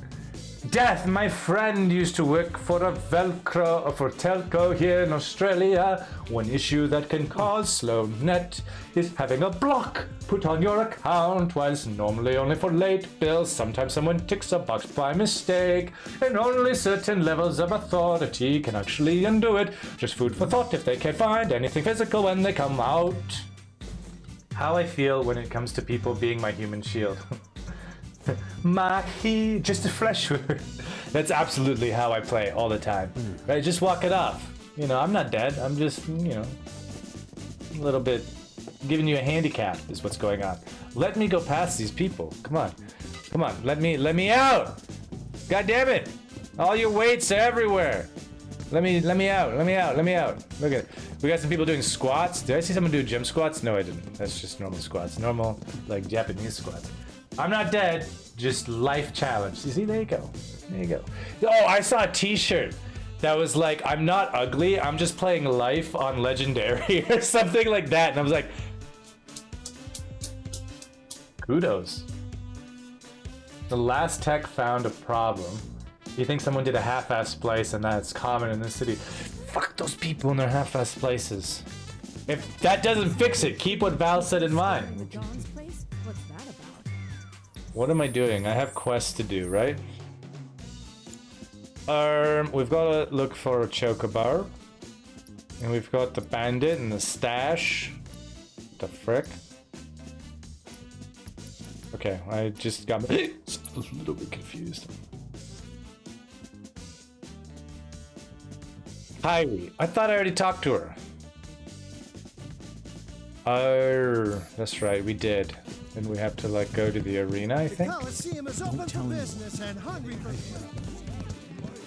Death, my friend used to work for telco here in Australia. One issue that can cause slow net is having a block put on your account, while it's normally only for late bills. Sometimes someone ticks a box by mistake, and only certain levels of authority can actually undo it. Just food for thought if they can't find anything physical when they come out. How I feel when it comes to people being my human shield. Just a flesh wound. That's absolutely how I play all the time. Right? Just walk it off. You know, I'm not dead. I'm just, you know, a little bit giving you a handicap is what's going on. Let me go past these people. Come on. Come on. Let me out. God damn it. All your weights are everywhere. Let me out. Look at it. We got some people doing squats. Did I see someone do gym squats? No, I didn't. That's just normal squats. Normal, like Japanese squats. I'm not dead. Just life challenge. You see, there you go. There you go. Oh, I saw a t-shirt that was like, I'm not ugly. I'm just playing life on Legendary or something like that. And I was like, kudos. The last tech found a problem. You think someone did a half-ass splice and that's common in this city. Fuck those people in their half-ass splices. If that doesn't fix it, keep what Val said in mind. John's place? What's that about? What am I doing? I have quests to do, right? We've got to look for a chocobar. And we've got the bandit and the stash. The frick? Okay, I just got a little bit confused. Kyrie. I thought I already talked to her. Oh, that's right, we did. And we have to like go to the arena, I think. Coliseum is open for business and hungry for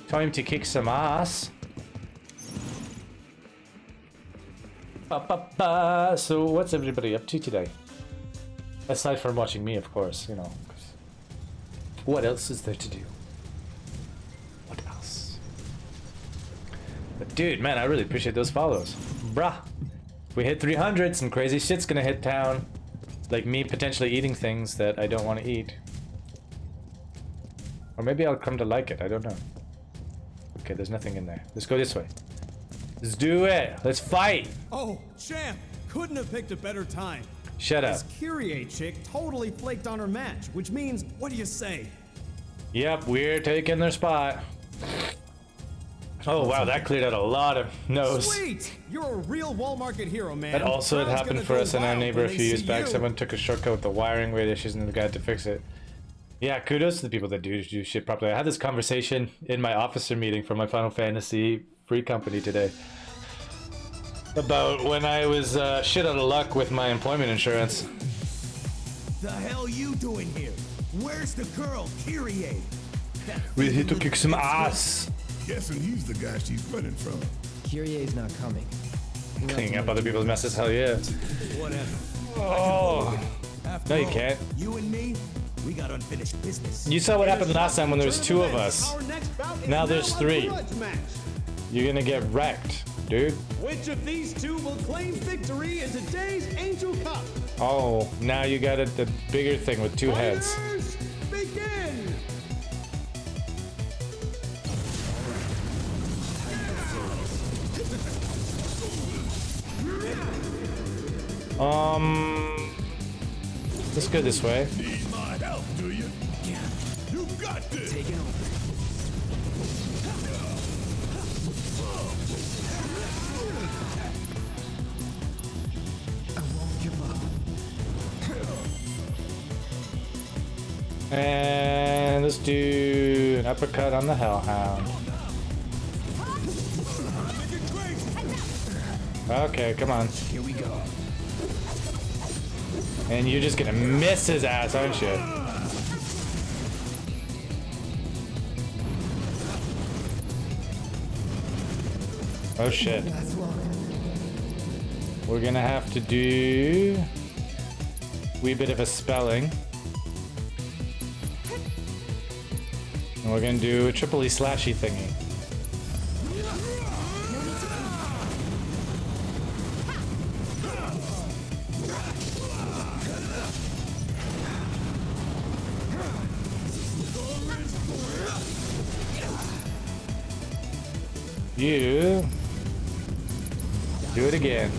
Time to kick some ass. So what's everybody up to today? Aside from watching me, of course, you know. What else is there to do? What else? But dude, man, I really appreciate those follows. Bruh. If we hit 300, some crazy shit's gonna hit town. Like me potentially eating things that I don't want to eat. Or maybe I'll come to like it, I don't know. Okay, there's nothing in there. Let's go this way. Let's do it. Let's fight. Oh, champ! Couldn't have picked a better time. Shut up. This Kyrie chick totally flaked on her match, which means, what do you say? Yep, we're taking their spot. Oh wow, that cleared out a lot of no's. Sweet! You're a real wall market hero, man. That also had Crowd's happened gonna for go us in our wild neighbor a when they few years see back. you. Someone took a shortcut with the wiring weight issues and the guy had to fix it. Yeah, kudos to the people that do shit properly. I had this conversation in my officer meeting for my Final Fantasy free company today. About when I was shit out of luck with my employment insurance. The hell you doing here? Where's the girl, Kyrie? We're here to kick some ass. Guessing he's the guy she's running from. Kyrie's not coming. Cleaning up other people's messes, hell yeah. Whatever. Oh. After No, you all, can't. You and me, we got unfinished business. You saw what happened last time when there was two of us. Our next bout is Now there's a three. grudge match. You're gonna get wrecked, dude. Which of these two will claim victory in today's Angel Cup? Oh, now you got it, the bigger thing with two heads. Fighters, begin! Let's go this way. Need my help, do you? Yeah. You got this. Take it over. I won't give up. And let's do an uppercut on the Hellhound. Okay, come on. Here we go. And you're just gonna miss his ass, aren't you? Oh shit. We're gonna have to do a wee bit of a spelling. And we're gonna do a triple E slashy thingy. You do it again.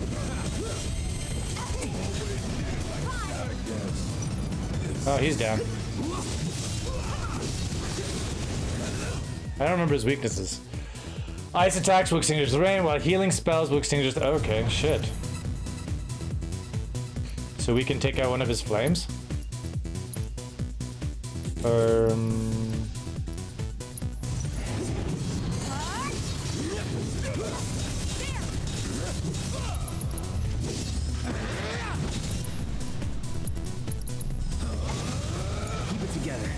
Oh, he's down. I don't remember his weaknesses. Ice attacks will extinguish the rain, while healing spells will extinguish the... Okay, shit. So we can take out one of his flames?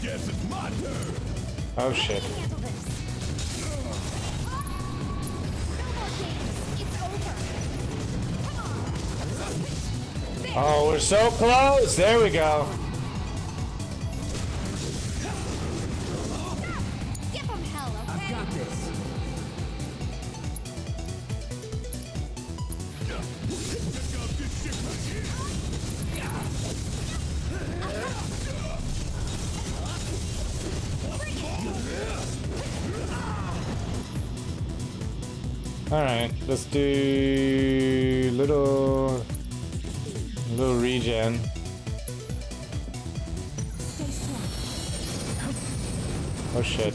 Guess it's my turn. Oh shit. Oh, we're so close. There we go. Give him hell, okay? I've got this. All right, let's do little regen. Oh shit.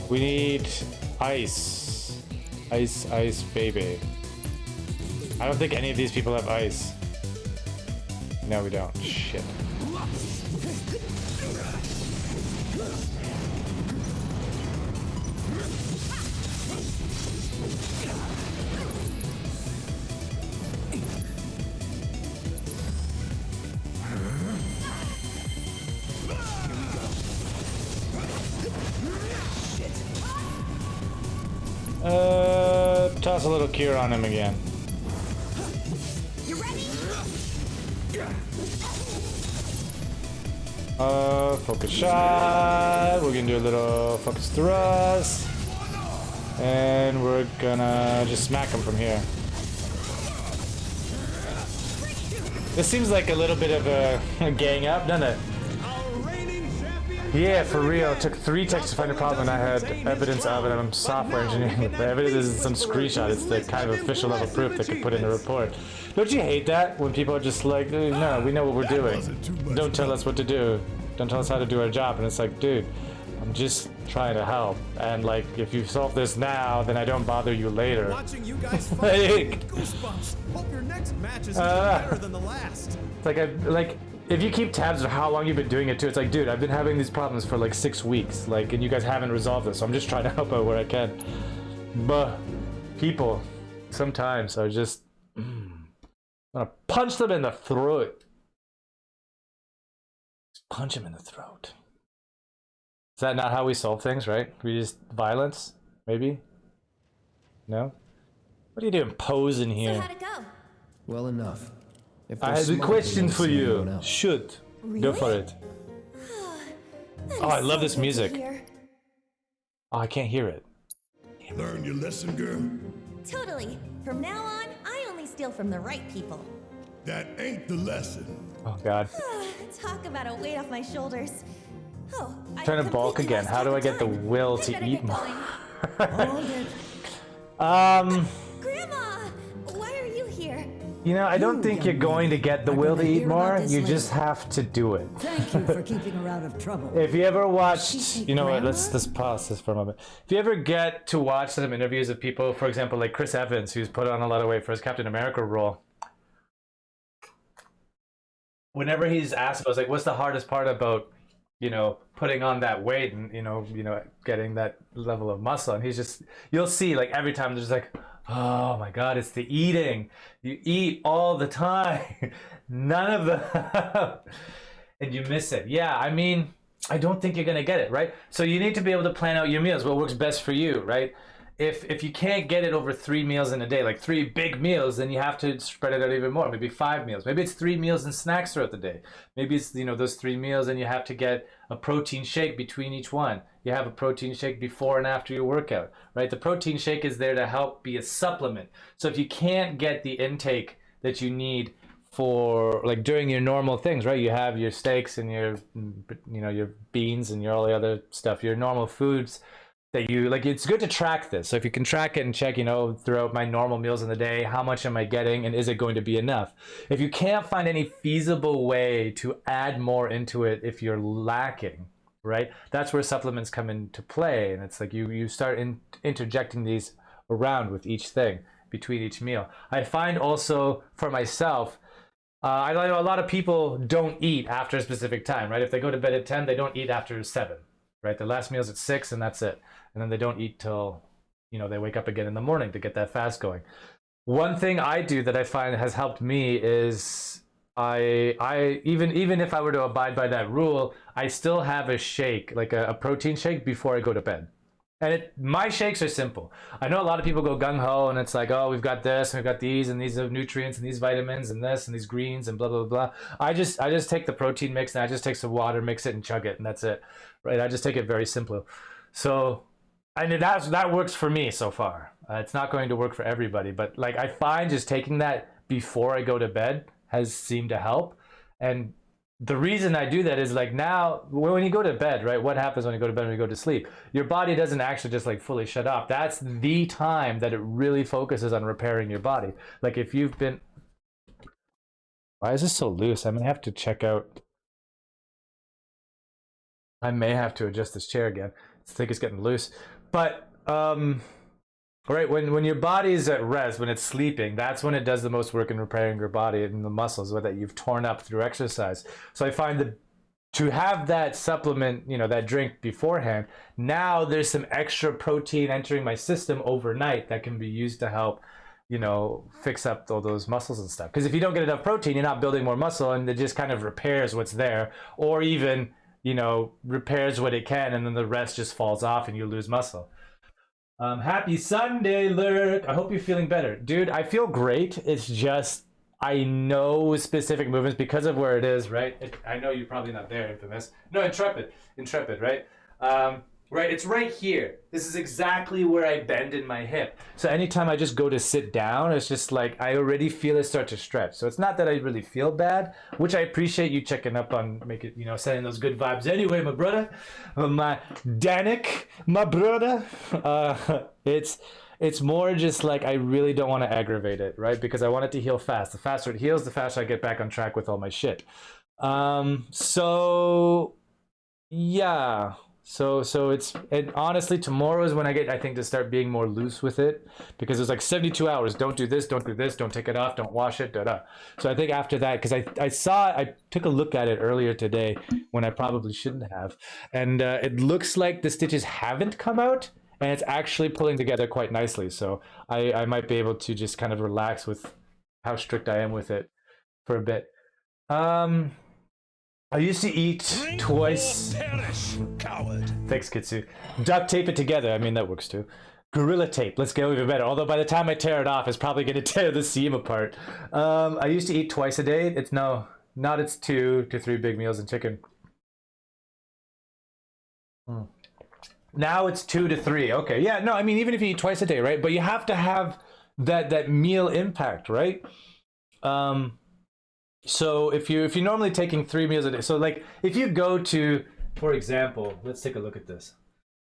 We need ice. Ice, baby. I don't think any of these people have ice. No, we don't. Shit. Toss a little cure on him again. You ready? Focus shot. We're gonna do a little focus thrust. And we're gonna just smack him from here. This seems like a little bit of a gang up, doesn't it? Yeah, for real. It took 3 texts to find a problem, and I had evidence of it. I'm software engineering. The evidence isn't some screenshot. It's the kind of official level proof that could put in a report. Don't you hate that when people are just like, no, we know what we're doing. Don't tell us what to do. Don't tell us how to do our job. And it's like, dude, I'm just trying to help. And like, if you solve this now, then I don't bother you later. Watching you guys fight with goosebumps. Hope your next match is better than the last. It's like if you keep tabs of how long you've been doing it too, it's like, dude, I've been having these problems for like 6 weeks, like, and you guys haven't resolved this, so I'm just trying to help out where I can. But people sometimes are just gonna punch them in the throat. Just punch them in the throat. Is that not how we solve things, right? We just violence, maybe? No? What are you doing posing here? So how'd it go? Well enough. If I have a question for you. Shoot. Go for it. Oh, I love this music. Oh, I can't hear it. Learn your lesson, girl? Totally. From now on, I only steal from the right people. That ain't the lesson. Oh, God. Talk about a weight off my shoulders. Oh, Trying to bulk again. How do I get the will to eat more? Grandma, why are you here? You know, I don't think you're going to get the will to eat more. You just have to do it. Thank you for keeping her out of trouble. If you ever watched, you know what, let's pause this for a moment. If you ever get to watch some interviews of people, for example, like Chris Evans, who's put on a lot of weight for his Captain America role. Whenever he's asked about, like, what's the hardest part about, you know, putting on that weight and, you know, getting that level of muscle, and he's just, you'll see, like, every time there's like, oh my God, it's the eating. You eat all the time. None of the and you miss it. Yeah, I mean, I don't think you're gonna get it, right? So you need to be able to plan out your meals, what works best for you, right? If you can't get it over 3 meals in a day, like 3 big meals, then you have to spread it out even more. Maybe 5 meals. Maybe it's 3 meals and snacks throughout the day. Maybe it's, you know, those 3 meals, and you have to get a protein shake between each one. You have a protein shake before and after your workout, right? The protein shake is there to help be a supplement. So if you can't get the intake that you need for, like, during your normal things, right? You have your steaks and your, you know, your beans and your all the other stuff, your normal foods that you like. It's good to track this. So if you can track it and check, you know, throughout my normal meals in the day, how much am I getting and is it going to be enough? If you can't find any feasible way to add more into it if you're lacking, right, that's where supplements come into play. And it's like you start interjecting these around with each thing between each meal. I find also for myself, I know a lot of people don't eat after a specific time, right? If they go to bed at 10, they don't eat after 7, right? Their last meal's at 6 and that's it. And then they don't eat till, you know, they wake up again in the morning to get that fast going. One thing I do that I find has helped me is I even if I were to abide by that rule, I still have a shake, like a protein shake before I go to bed. And my shakes are simple. I know a lot of people go gung ho, and it's like, oh, we've got this, and we've got these, and these are nutrients, and these vitamins, and this, and these greens, and blah blah blah. I just take the protein mix, and I just take some water, mix it, and chug it, and that's it, right? I just take it very simple. So, I mean, that works for me so far. It's not going to work for everybody, but like I find just taking that before I go to bed has seemed to help, and the reason I do that is like now when you go to bed, right? What happens when you go to bed, when you go to sleep? Your body doesn't actually just like fully shut off. That's the time that it really focuses on repairing your body. Like if you've been, why is this so loose? I'm gonna have to check out. I may have to adjust this chair again. I think it's getting loose. But right, when your body is at rest, when it's sleeping, that's when it does the most work in repairing your body and the muscles that you've torn up through exercise. So I find that to have that supplement, you know, that drink beforehand, now there's some extra protein entering my system overnight that can be used to help, you know, fix up all those muscles and stuff. Because if you don't get enough protein, you're not building more muscle, and it just kind of repairs what's there, or even, you know, repairs what it can, and then the rest just falls off and you lose muscle. Happy Sunday, Lurk. I hope you're feeling better. Dude, I feel great. It's just, I know specific movements because of where it is, right? I know you're probably not there, Infamous. No, Intrepid, right? Right, it's right here. This is exactly where I bend in my hip. So anytime I just go to sit down, it's just like I already feel it start to stretch. So it's not that I really feel bad, which I appreciate you checking up on, sending those good vibes anyway, my brother. My Danik, my brother. It's more just like I really don't want to aggravate it, right? Because I want it to heal fast. The faster it heals, the faster I get back on track with all my shit. Yeah. So and honestly, tomorrow is when I think to start being more loose with it, because it's like 72 hours. Don't do this, don't do this, don't take it off, don't wash it, da. So I think after that, because I took a look at it earlier today when I probably shouldn't have, and it looks like the stitches haven't come out, and it's actually pulling together quite nicely. So I might be able to just kind of relax with how strict I am with it for a bit. I used to eat twice. Perish, coward. Thanks, Kitsu. Duct tape it together. I mean, that works too. Gorilla tape. Let's go even better. Although by the time I tear it off, it's probably going to tear the seam apart. I used to eat twice a day. It's 2 to 3 big meals and chicken. Now it's 2 to 3. Okay. Yeah. No. I mean, even if you eat twice a day, right? But you have to have that meal impact, right? So if you're normally taking 3 meals a day, so like if you go to, for example, let's take a look at this.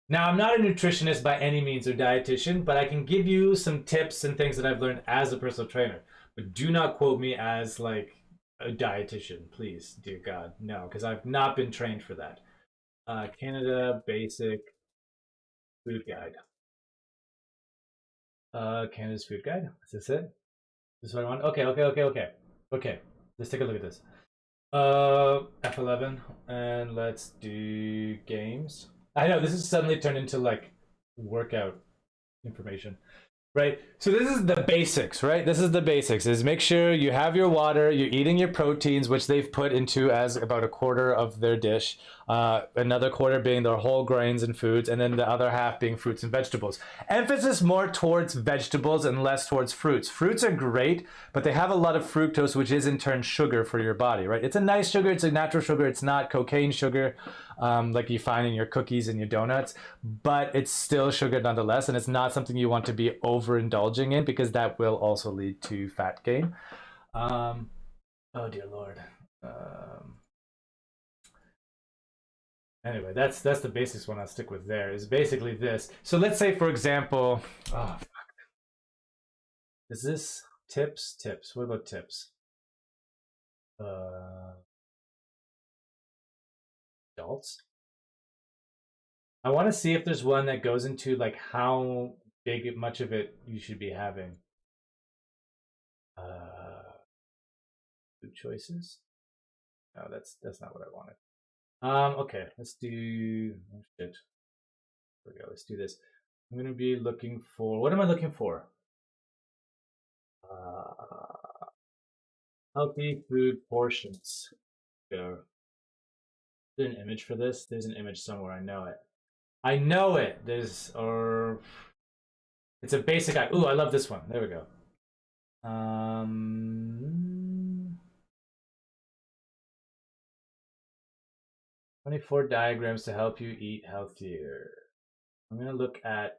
Now, I'm not a nutritionist by any means or dietitian, but I can give you some tips and things that I've learned as a personal trainer. But do not quote me as like a dietitian, please, dear God, no, because I've not been trained for that. Canada Basic Food Guide. Canada's Food Guide. Is this it? This is what I want. Okay. Let's take a look at this. F11, and let's do games. I know this has suddenly turned into like workout information, right? So this is the basics, right? This is the basics, is make sure you have your water, you're eating your proteins, which they've put into as about a quarter of their dish, another quarter being their whole grains and foods, and then the other half being fruits and vegetables. Emphasis more towards vegetables and less towards fruits. Fruits are great, but they have a lot of fructose, which is in turn sugar for your body, right? It's a nice sugar, it's a natural sugar, it's not cocaine sugar, like you find in your cookies and your donuts, but it's still sugar nonetheless, and it's not something you want to be overindulging in, because that will also lead to fat gain. Oh dear Lord. Anyway, that's the basics one I'll stick with there, is basically this. So let's say, for example, oh fuck. Is this tips? What about tips? Adults? I want to see if there's one that goes into like how much of it you should be having. Food choices? No, that's not what I wanted. Okay, let's do, oh shit. There we go, let's do this. I'm gonna be looking for, what am I looking for? Healthy food portions. Go. Is there an image for this? There's an image somewhere, I know it. I know it. There's, or it's a basic. Ooh, I love this one. There we go. 24 diagrams to help you eat healthier. I'm gonna look at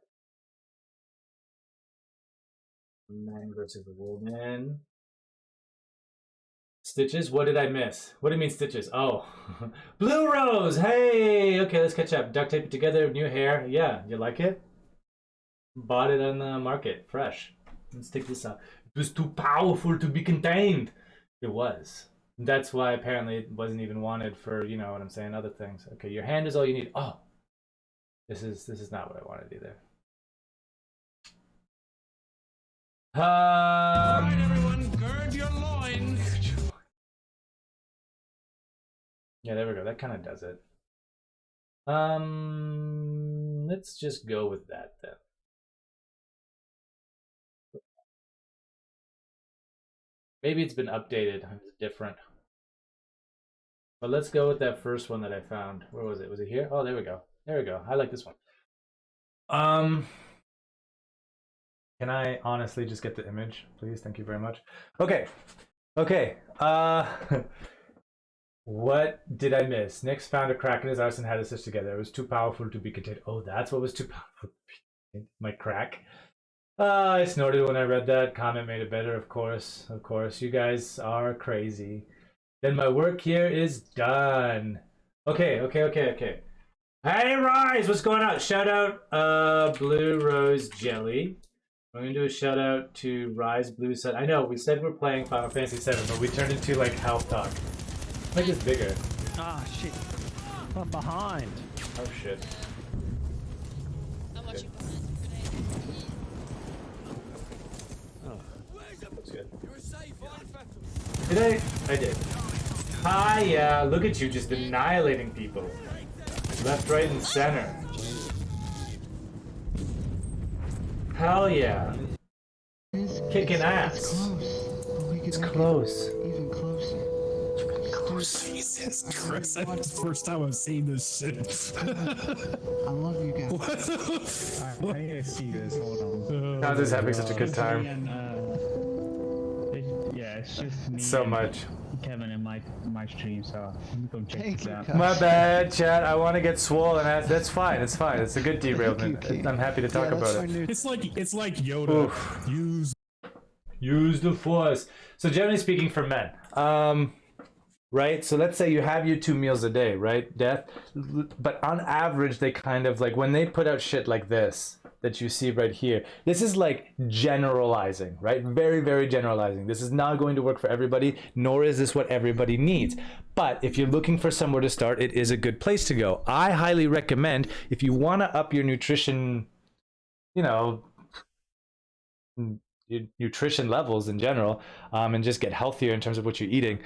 man versus the woman. Stitches? What did I miss? What do you mean stitches? Oh, Blue Rose. Hey, okay, let's catch up. Duct tape it together. New hair. Yeah, you like it? Bought it on the market, fresh. Let's take this out. It was too powerful to be contained. It was. That's why apparently it wasn't even wanted for, you know what I'm saying, other things. Okay, your hand is all you need. Oh, this is not what I wanted either. All right, everyone, gird your loins. Yeah, there we go. That kind of does it. Let's just go with that then. Maybe it's been updated. It's different. But let's go with that first one that I found. Where was it? Was it here? Oh, there we go. There we go. I like this one. Can I honestly just get the image, please? Thank you very much. Okay. Okay. What did I miss? Nyx found a crack in his arse and had it stitched together. It was too powerful to be contained. Oh, that's what was too powerful to be contained. My crack. I snorted when I read that. Comment made it better, of course. Of course. You guys are crazy. Then my work here is done. Okay. Hey, Rise! What's going on? Shout out Blue Rose Jelly. I'm gonna do a shout out to Rise Blue Sun. I know, we said we're playing Final Fantasy VII, but we turned into like health talk. Make this bigger. Ah, shit. I'm behind. Oh, shit. I'm watching That's good. Did I did. Hi, yeah, look at you just annihilating people. Left, right, and center. Hell yeah. Kicking ass. It's close. Even closer. Jesus Christ, that's the first time I've seen this shit. I love you guys. I need to see this. Hold on. How's this having such a good time? Yeah, it's just me. So and much. Kevin and my stream, so I'm gonna check this out. My bad, chat. I want to get swollen. That's fine. It's fine. It's a good derailment. I'm happy to talk about it. It's like Yoda. Oof. Use the force. So generally speaking, for men, right? So let's say you have your 2 meals a day, right? Death. But on average, they kind of like when they put out shit like this that you see right here. This is like generalizing, right? Very, very generalizing. This is not going to work for everybody, nor is this what everybody needs. But if you're looking for somewhere to start, it is a good place to go. I highly recommend if you want to up your nutrition, you know, your nutrition levels in general, and just get healthier in terms of what you're eating.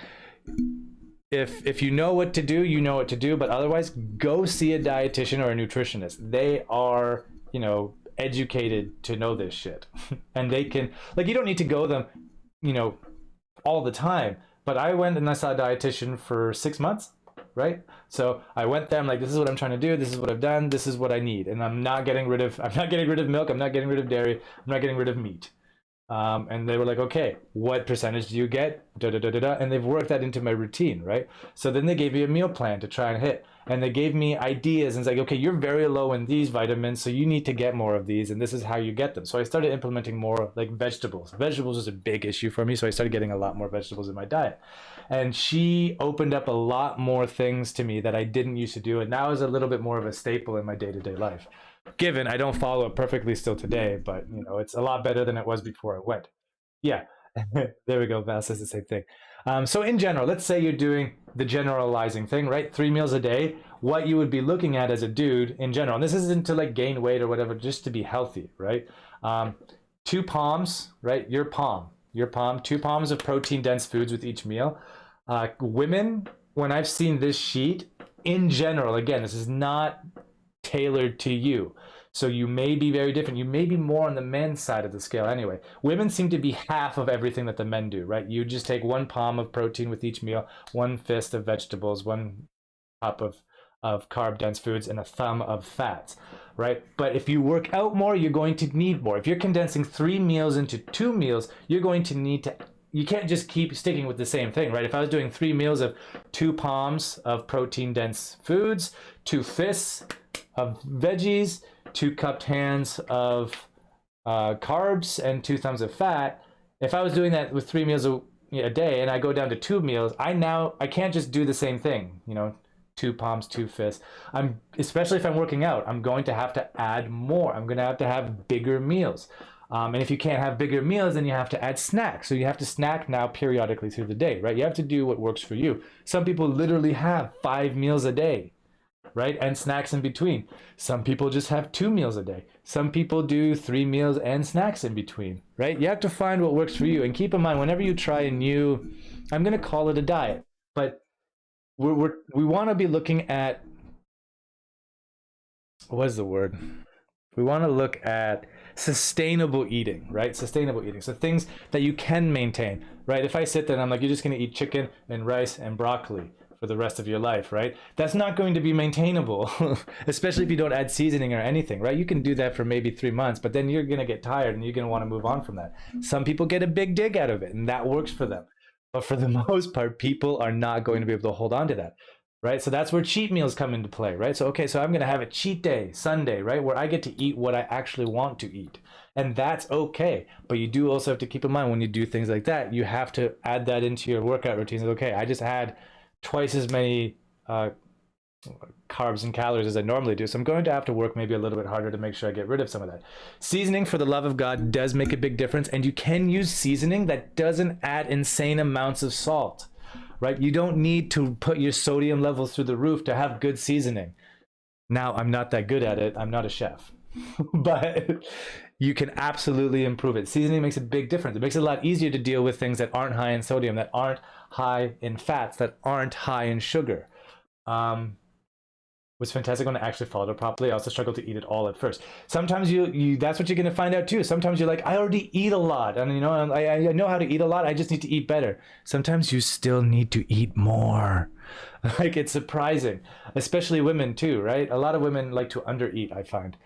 If you know what to do, you know what to do. But otherwise, go see a dietitian or a nutritionist. They are, you know, educated to know this shit. And they can, like, you don't need to go them, you know, all the time. But I went and I saw a dietitian for 6 months, right? So I went there, I'm like, this is what I'm trying to do, this is what I've done, this is what I need. And I'm not getting rid of milk, I'm not getting rid of dairy, I'm not getting rid of meat. And they were like, okay, what percentage do you get? And they've worked that into my routine, right? So then they gave me a meal plan to try and hit. And they gave me ideas and it's like, okay, you're very low in these vitamins, so you need to get more of these, and this is how you get them. So I started implementing more like vegetables. Vegetables is a big issue for me, so I started getting a lot more vegetables in my diet. And she opened up a lot more things to me that I didn't used to do, and now is a little bit more of a staple in my day-to-day life. Given I don't follow it perfectly still today, but you know, it's a lot better than it was before I went. Yeah, there we go. Val says the same thing. So in general, let's say you're doing the generalizing thing, right? 3 meals a day. What you would be looking at as a dude in general, and this isn't to like gain weight or whatever, just to be healthy, right? 2 palms, right? Your palm, 2 palms of protein dense foods with each meal. Women, when I've seen this sheet, in general, again, this is not tailored to you. So you may be very different. You may be more on the men's side of the scale anyway. Women seem to be half of everything that the men do, right? You just take 1 palm of protein with each meal, 1 fist of vegetables, 1 cup of of carb dense foods and a thumb of fats, right? But if you work out more, you're going to need more. If you're condensing 3 meals into 2 meals, you're going to need to, you can't just keep sticking with the same thing, right? If I was doing 3 meals of 2 palms of protein dense foods, 2 fists of veggies, 2 cupped hands of carbs, and 2 thumbs of fat, if I was doing that with 3 meals a day and I go down to 2 meals, I can't just do the same thing, 2 palms, 2 fists. Especially if I'm working out, I'm going to have to add more. I'm going to have bigger meals. And if you can't have bigger meals, then you have to add snacks. So you have to snack now periodically through the day, right? You have to do what works for you. Some people literally have 5 meals a day, right? And snacks in between. Some people just have 2 meals a day. Some people do 3 meals and snacks in between, right? You have to find what works for you. And keep in mind, whenever you try a new, I'm going to call it a diet, but we want to be looking at, what is the word? We want to look at sustainable eating, right? Sustainable eating. So things that you can maintain, right? If I sit there and I'm like, you're just going to eat chicken and rice and broccoli for the rest of your life, right? That's not going to be maintainable, especially if you don't add seasoning or anything, right? You can do that for maybe 3 months, but then you're going to get tired and you're going to want to move on from that. Some people get a big dig out of it and that works for them. But for the most part, people are not going to be able to hold on to that, right? So that's where cheat meals come into play, right? So, okay, so I'm going to have a cheat day, Sunday, right? Where I get to eat what I actually want to eat. And that's okay. But you do also have to keep in mind when you do things like that, you have to add that into your workout routines. Okay, I just had twice as many carbs and calories as I normally do. So I'm going to have to work maybe a little bit harder to make sure I get rid of some of that. Seasoning, for the love of God, does make a big difference. And you can use seasoning that doesn't add insane amounts of salt, right? You don't need to put your sodium levels through the roof to have good seasoning. Now, I'm not that good at it. I'm not a chef. But you can absolutely improve it. Seasoning makes a big difference. It makes it a lot easier to deal with things that aren't high in sodium, that aren't high in fats, that aren't high in sugar. Was Fantastic when I actually followed it properly. I also struggled to eat it all at first. Sometimes you that's what you're going to find out too. Sometimes you're like, I already eat a lot. And I know how to eat a lot. I just need to eat better. Sometimes you still need to eat more. Like, it's surprising, especially women too, right? A lot of women like to undereat, I find.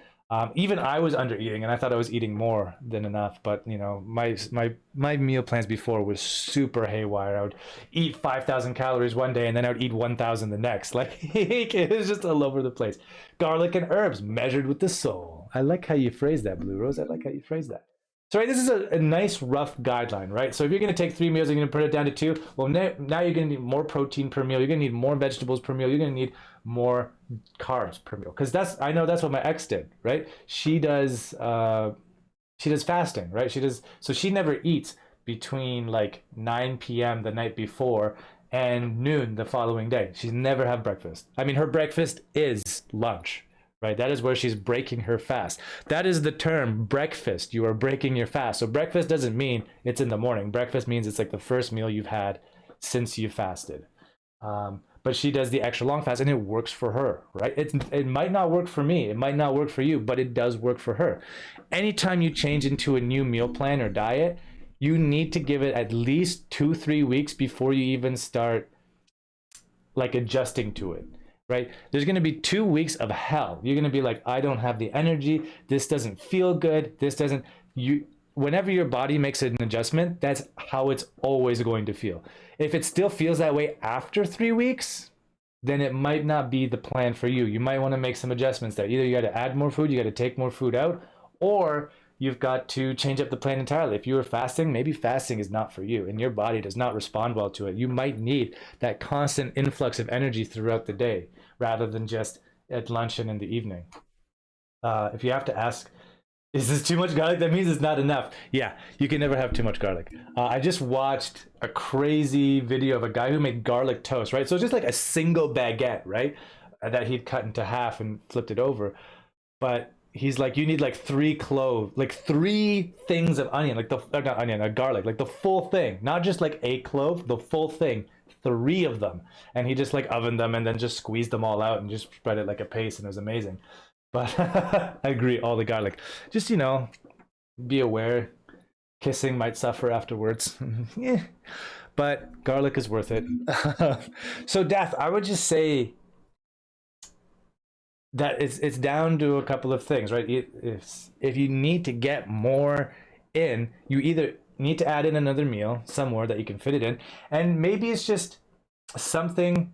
Even I was under eating and I thought I was eating more than enough, but my meal plans before was super haywire. I would eat 5,000 calories one day and then I would eat 1,000 the next. Like, it was just all over the place. Garlic and herbs measured with the soul. I like how you phrase that, Blue Rose. I like how you phrase that. So, right, this is a nice rough guideline, right? So if you're going to take 3 meals, you're going to put it down to 2. Well, now you're going to need more protein per meal. You're going to need more vegetables per meal. You're going to need more carbs per meal. Because I know that's what my ex did, right? She does fasting, right? So she never eats between like 9 p.m. the night before and noon the following day. She's never have breakfast. I mean, her breakfast is lunch. Right, that is where she's breaking her fast. That is the term, breakfast. You are breaking your fast. So breakfast doesn't mean it's in the morning. Breakfast means it's like the first meal you've had since you fasted. But she does the extra long fast and it works for her, right? It might not work for me. It might not work for you, but it does work for her. Anytime you change into a new meal plan or diet, you need to give it at least 2-3 weeks before you even start like adjusting to it. Right? There's going to be 2 weeks of hell. You're going to be like, I don't have the energy. This doesn't feel good. Whenever your body makes an adjustment, that's how it's always going to feel. If it still feels that way after 3 weeks, then it might not be the plan for you. You might want to make some adjustments there. Either you got to add more food, you got to take more food out, or you've got to change up the plan entirely. If you were fasting, maybe fasting is not for you and your body does not respond well to it. You might need that constant influx of energy throughout the day rather than just at lunch and in the evening. If you have to ask, is this too much garlic? That means it's not enough. Yeah, you can never have too much garlic. I just watched a crazy video of a guy who made garlic toast, right? So it's just like a single baguette, right? That he'd cut into half and flipped it over. But he's like, you need like 3 cloves, like 3 things of onion, like garlic, like the full thing, not just like a clove, the full thing, 3 of them. And he just like ovened them and then just squeezed them all out and just spread it like a paste, and it was amazing. But I agree, all the garlic. Just, be aware, kissing might suffer afterwards. Yeah. But garlic is worth it. So Death, I would just say, that it's down to a couple of things, right? If you need to get more in, you either need to add in another meal somewhere that you can fit it in, and maybe it's just something.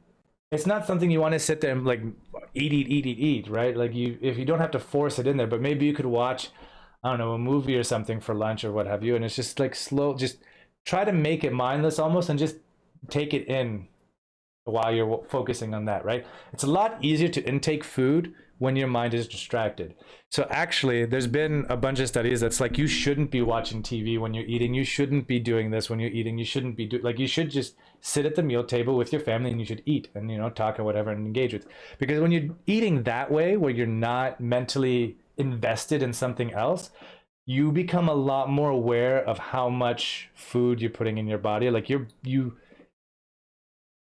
It's not something you want to sit there and like eat, right? Like if you don't have to force it in there, but maybe you could watch, I don't know, a movie or something for lunch or what have you, and it's just like slow. Just try to make it mindless almost, and just take it in while you're focusing on that, right? It's a lot easier to intake food when your mind is distracted. So actually, there's been a bunch of studies that's like, you shouldn't be watching TV when you're eating. You shouldn't be doing this when you're eating. You shouldn't be like, you should just sit at the meal table with your family and you should eat and, you know, talk or whatever and engage with. Because when you're eating that way, where you're not mentally invested in something else, you become a lot more aware of how much food you're putting in your body. Like you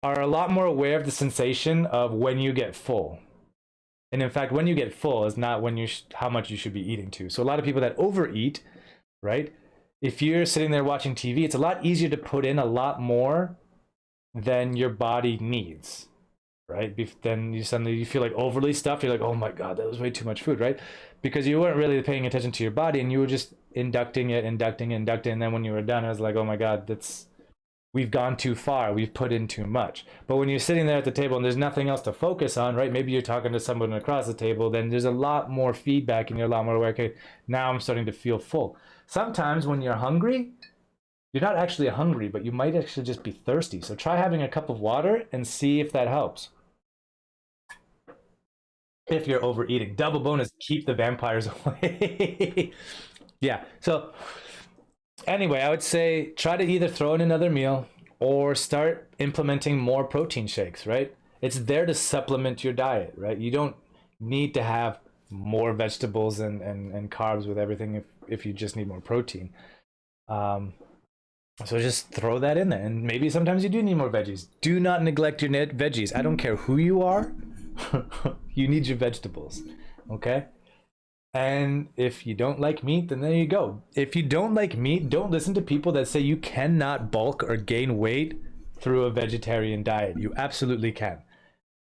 are a lot more aware of the sensation of when you get full. And in fact, when you get full is not when how much you should be eating to. So a lot of people that overeat, right? If you're sitting there watching TV, it's a lot easier to put in a lot more than your body needs, right? Then you suddenly feel like overly stuffed. You're like, oh my God, that was way too much food, right? Because you weren't really paying attention to your body and you were just inducting. And then when you were done, I was like, oh my God, we've gone too far. We've put in too much. But when you're sitting there at the table and there's nothing else to focus on, right? Maybe you're talking to someone across the table, then there's a lot more feedback and you're a lot more aware, okay, now I'm starting to feel full. Sometimes when you're hungry, you're not actually hungry, but you might actually just be thirsty. So try having a cup of water and see if that helps. If you're overeating. Double bonus, keep the vampires away. Yeah, so anyway, I would say try to either throw in another meal or start implementing more protein shakes, right? It's there to supplement your diet, right? You don't need to have more vegetables and carbs with everything if you just need more protein. So just throw that in there. And maybe sometimes you do need more veggies. Do not neglect your veggies. I don't care who you are. You need your vegetables, okay? And if you don't like meat, then there you go. If you don't like meat, don't listen to people that say you cannot bulk or gain weight through a vegetarian diet. You absolutely can.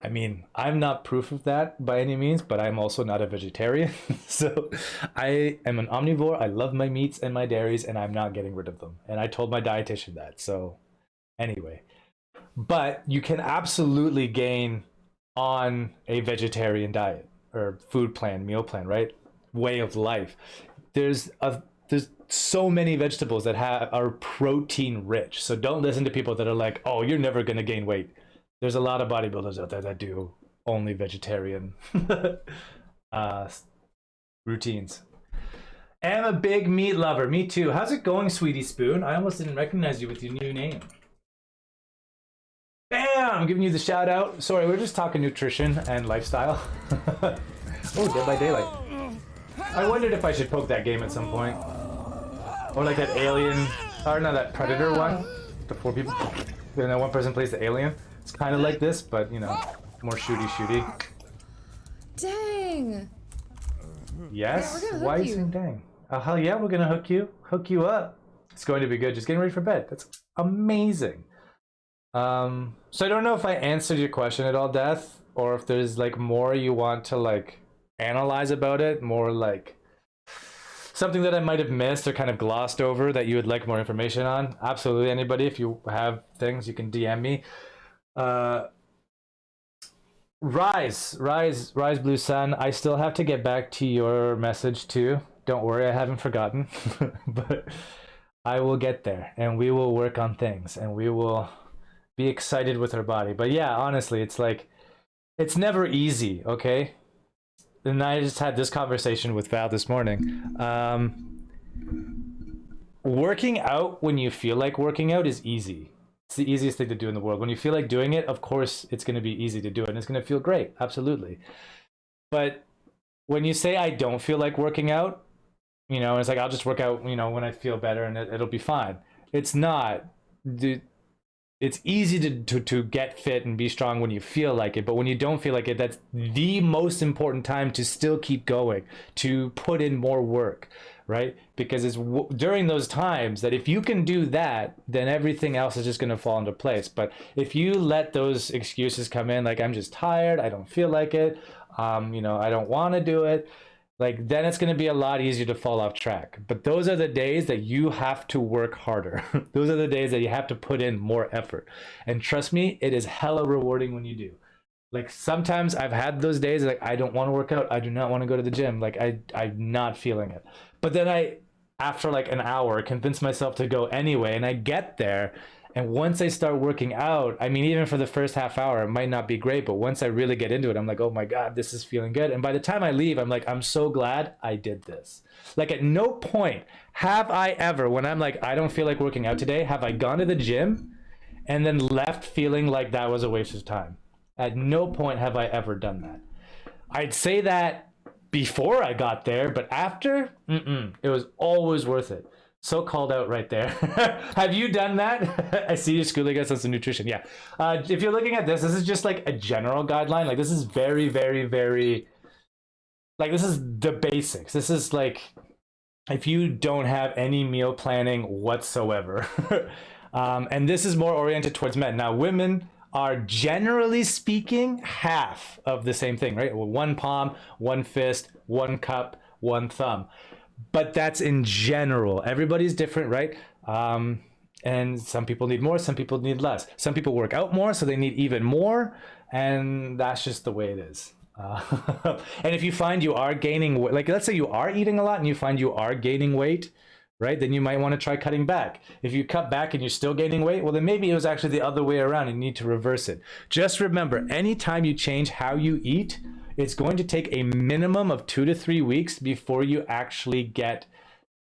I mean, I'm not proof of that by any means, but I'm also not a vegetarian. So I am an omnivore. I love my meats and my dairies, and I'm not getting rid of them. And I told my dietitian that. So anyway, but you can absolutely gain on a vegetarian diet or food plan, meal plan, right? Way of life. There's so many vegetables that are protein rich. So don't listen to people that are like, oh, you're never going to gain weight. There's a lot of bodybuilders out there that do only vegetarian routines. I'm a big meat lover. Me too. How's it going, Sweetie Spoon? I almost didn't recognize you with your new name. Bam! I'm giving you the shout out. Sorry, we're just talking nutrition and lifestyle. Oh, Dead by Daylight. I wondered if I should poke that game at some point. Or like that Alien, or no, that Predator one. The 4 people. And then one person plays the alien. It's kind of like this, but you know, more shooty. Dang! Yes? Yeah, Why are you saying dang? Oh, hell yeah, we're gonna hook you up. It's going to be good. Just getting ready for bed. That's amazing. So I don't know if I answered your question at all, Death, or if there's like more you want to like analyze about it, more like something that I might have missed or kind of glossed over that you would like more information on. Absolutely, anybody, if you have things, you can DM me. Rise Blue Sun, I still have to get back to your message too. Don't worry, I haven't forgotten. But I will get there and we will work on things and we will be excited with her body. But yeah, honestly, it's like, it's never easy, okay? And I just had this conversation with Val this morning. Working out when you feel like working out is easy. It's the easiest thing to do in the world. When you feel like doing it, of course, it's going to be easy to do it. And it's going to feel great. Absolutely. But when you say, I don't feel like working out, you know, it's like, I'll just work out, you know, when I feel better and it'll be fine. It's not. It's easy to get fit and be strong when you feel like it, but when you don't feel like it, that's the most important time to still keep going, to put in more work, right? Because it's during those times that if you can do that, then everything else is just going to fall into place. But if you let those excuses come in, like, I'm just tired, I don't feel like it, you know, I don't want to do it, like then it's going to be a lot easier to fall off track. But those are the days that you have to work harder. Those are the days that you have to put in more effort. And trust me, it is hella rewarding when you do. Like sometimes I've had those days like I don't want to work out. I do not want to go to the gym. Like I'm not feeling it. But then I, after like an hour, convince myself to go anyway. And I get there. And once I start working out, I mean, even for the first half hour, it might not be great. But once I really get into it, I'm like, oh my God, this is feeling good. And by the time I leave, I'm like, I'm so glad I did this. Like at no point have I ever, when I'm like, I don't feel like working out today, have I gone to the gym and then left feeling like that was a waste of time. At no point have I ever done that. I'd say that before I got there, but after, it was always worth it. So called out right there. Have you done that? I see you schooling us on some nutrition. Yeah. If you're looking at this, this is just like a general guideline. Like this is very, very, very, like this is the basics. This is like, if you don't have any meal planning whatsoever. And this is more oriented towards men. Now, women are generally speaking half of the same thing, right? One palm, one fist, one cup, one thumb. But that's in general. Everybody's different, right? And some people need more, some people need less. Some people work out more, so they need even more. And that's just the way it is. And if you find you are gaining, like let's say you are eating a lot and you find you are gaining weight, right? Then you might want to try cutting back. If you cut back and you're still gaining weight, well, then maybe it was actually the other way around and you need to reverse it. Just remember, anytime you change how you eat, it's going to take a minimum of 2 to 3 weeks before you actually get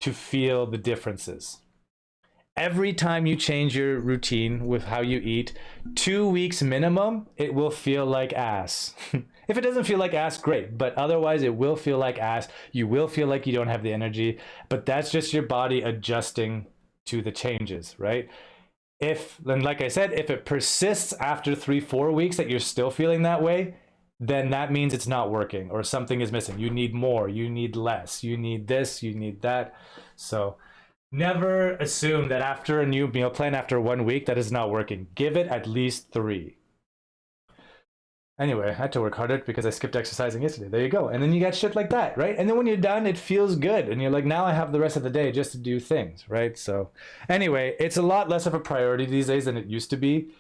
to feel the differences. Every time you change your routine with how you eat, 2 weeks minimum, it will feel like ass. If it doesn't feel like ass, great. But otherwise, it will feel like ass. You will feel like you don't have the energy. But that's just your body adjusting to the changes, right? Then like I said, if it persists after 3-4 weeks that you're still feeling that way, then that means it's not working or something is missing. You need more, you need less, you need this, you need that. So never assume that after a new meal plan, after 1 week, that is not working. Give it at least 3. Anyway, I had to work harder because I skipped exercising yesterday. There you go. And then you got shit like that, right? And then when you're done, it feels good. And you're like, now I have the rest of the day just to do things, right? So anyway, it's a lot less of a priority these days than it used to be.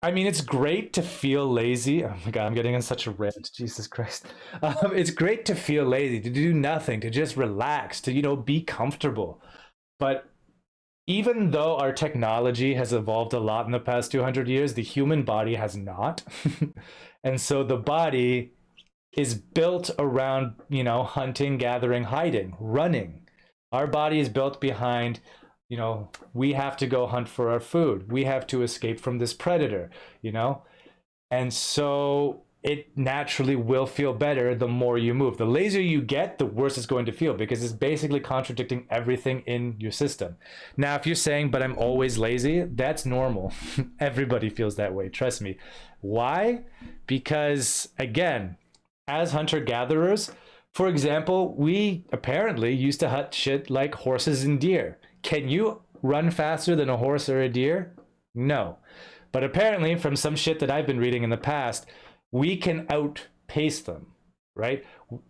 I mean, it's great to feel lazy. Oh my God, I'm getting in such a rant. Jesus Christ. It's great to feel lazy, to do nothing, to just relax, to, you know, be comfortable. But even though our technology has evolved a lot in the past 200 years, the human body has not. And so the body is built around, you know, hunting, gathering, hiding, running. Our body is built behind, you know, we have to go hunt for our food. We have to escape from this predator, you know? And so it naturally will feel better the more you move. The lazier you get, the worse it's going to feel because it's basically contradicting everything in your system. Now, if you're saying, but I'm always lazy, that's normal. Everybody feels that way, trust me. Why? Because, again, as hunter-gatherers, for example, we apparently used to hunt shit like horses and deer. Can you run faster than a horse or a deer? No. But apparently, from some shit that I've been reading in the past, we can outpace them, right?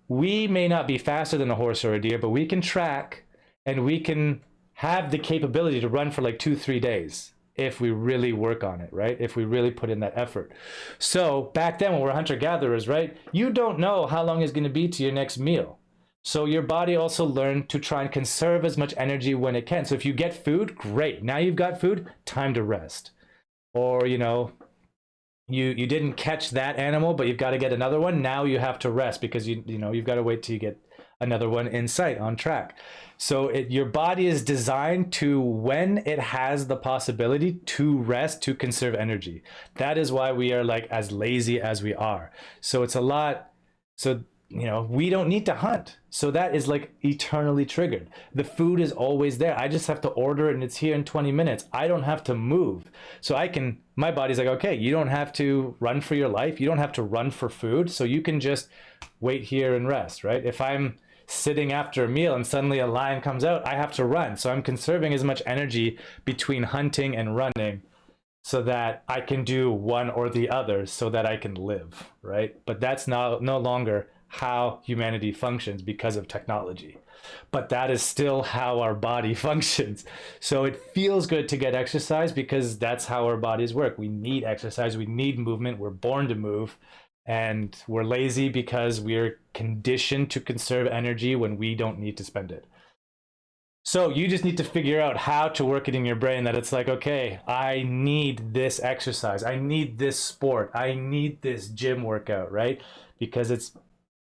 We may not be faster than a horse or a deer, but we can track and we can have the capability to run for like 2-3 days if we really work on it, right? If we really put in that effort. So back then when we're hunter-gatherers, right? You don't know how long it's going to be to your next meal. So your body also learned to try and conserve as much energy when it can. So if you get food, great. Now you've got food, time to rest. Or, you know, you didn't catch that animal, but you've got to get another one. Now you have to rest because you know you've got to wait till you get another one in sight on track. So your body is designed to, when it has the possibility to rest, to conserve energy. That is why we are like as lazy as we are. So it's a lot. So, you know, we don't need to hunt. So that is like eternally triggered. The food is always there. I just have to order it and it's here in 20 minutes. I don't have to move. So my body's like, okay, you don't have to run for your life. You don't have to run for food. So you can just wait here and rest, right? If I'm sitting after a meal and suddenly a lion comes out, I have to run. So I'm conserving as much energy between hunting and running so that I can do one or the other so that I can live, right? But that's no longer how humanity functions because of technology. But that is still how our body functions. So it feels good to get exercise because that's how our bodies work. We need exercise, we need movement, we're born to move. And we're lazy because we're conditioned to conserve energy when we don't need to spend it. So you just need to figure out how to work it in your brain that it's like, okay, I need this exercise. I need this sport. I need this gym workout, right? Because it's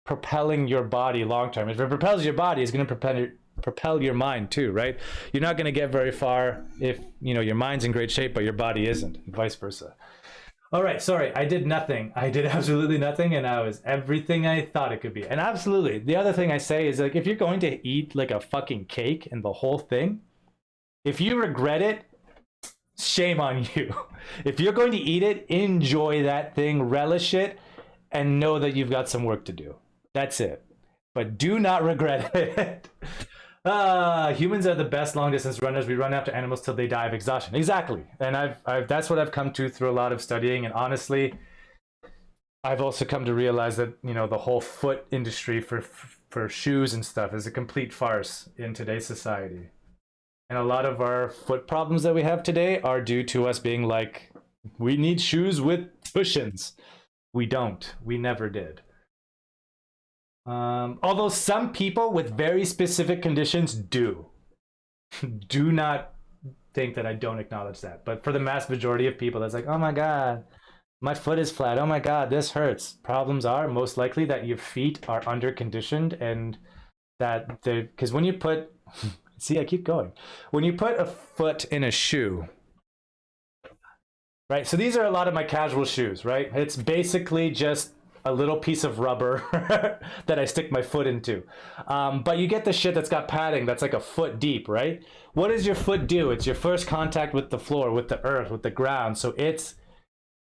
propelling your body long term. If it propels your body, it's going to propel your mind too, right? You're not going to get very far if, you know, your mind's in great shape, but your body isn't, and vice versa. All right, sorry, I did nothing. I did absolutely nothing, and I was everything I thought it could be. And absolutely, the other thing I say is, like, if you're going to eat like a fucking cake and the whole thing, if you regret it, shame on you. If you're going to eat it, enjoy that thing, relish it, and know that you've got some work to do. That's it. But do not regret it. Humans are the best long distance runners. We run after animals till they die of exhaustion. Exactly. And I've that's what I've come to through a lot of studying. And honestly, I've also come to realize that, you know, the whole foot industry for shoes and stuff is a complete farce in today's society. And a lot of our foot problems that we have today are due to us being like, we need shoes with cushions. We don't. We never did. Although some people with very specific conditions do. Do not think that I don't acknowledge that. But for the mass majority of people, that's like, oh my God, my foot is flat. Oh my God, this hurts. Problems are most likely that your feet are under conditioned, and that because when you put, see, I keep going. When you put a foot in a shoe, right? So these are a lot of my casual shoes, right? It's basically just a little piece of rubber that I stick my foot into. But you get the shit that's got padding that's like a foot deep, right? What does your foot do? It's your first contact with the floor, with the earth, with the ground. So it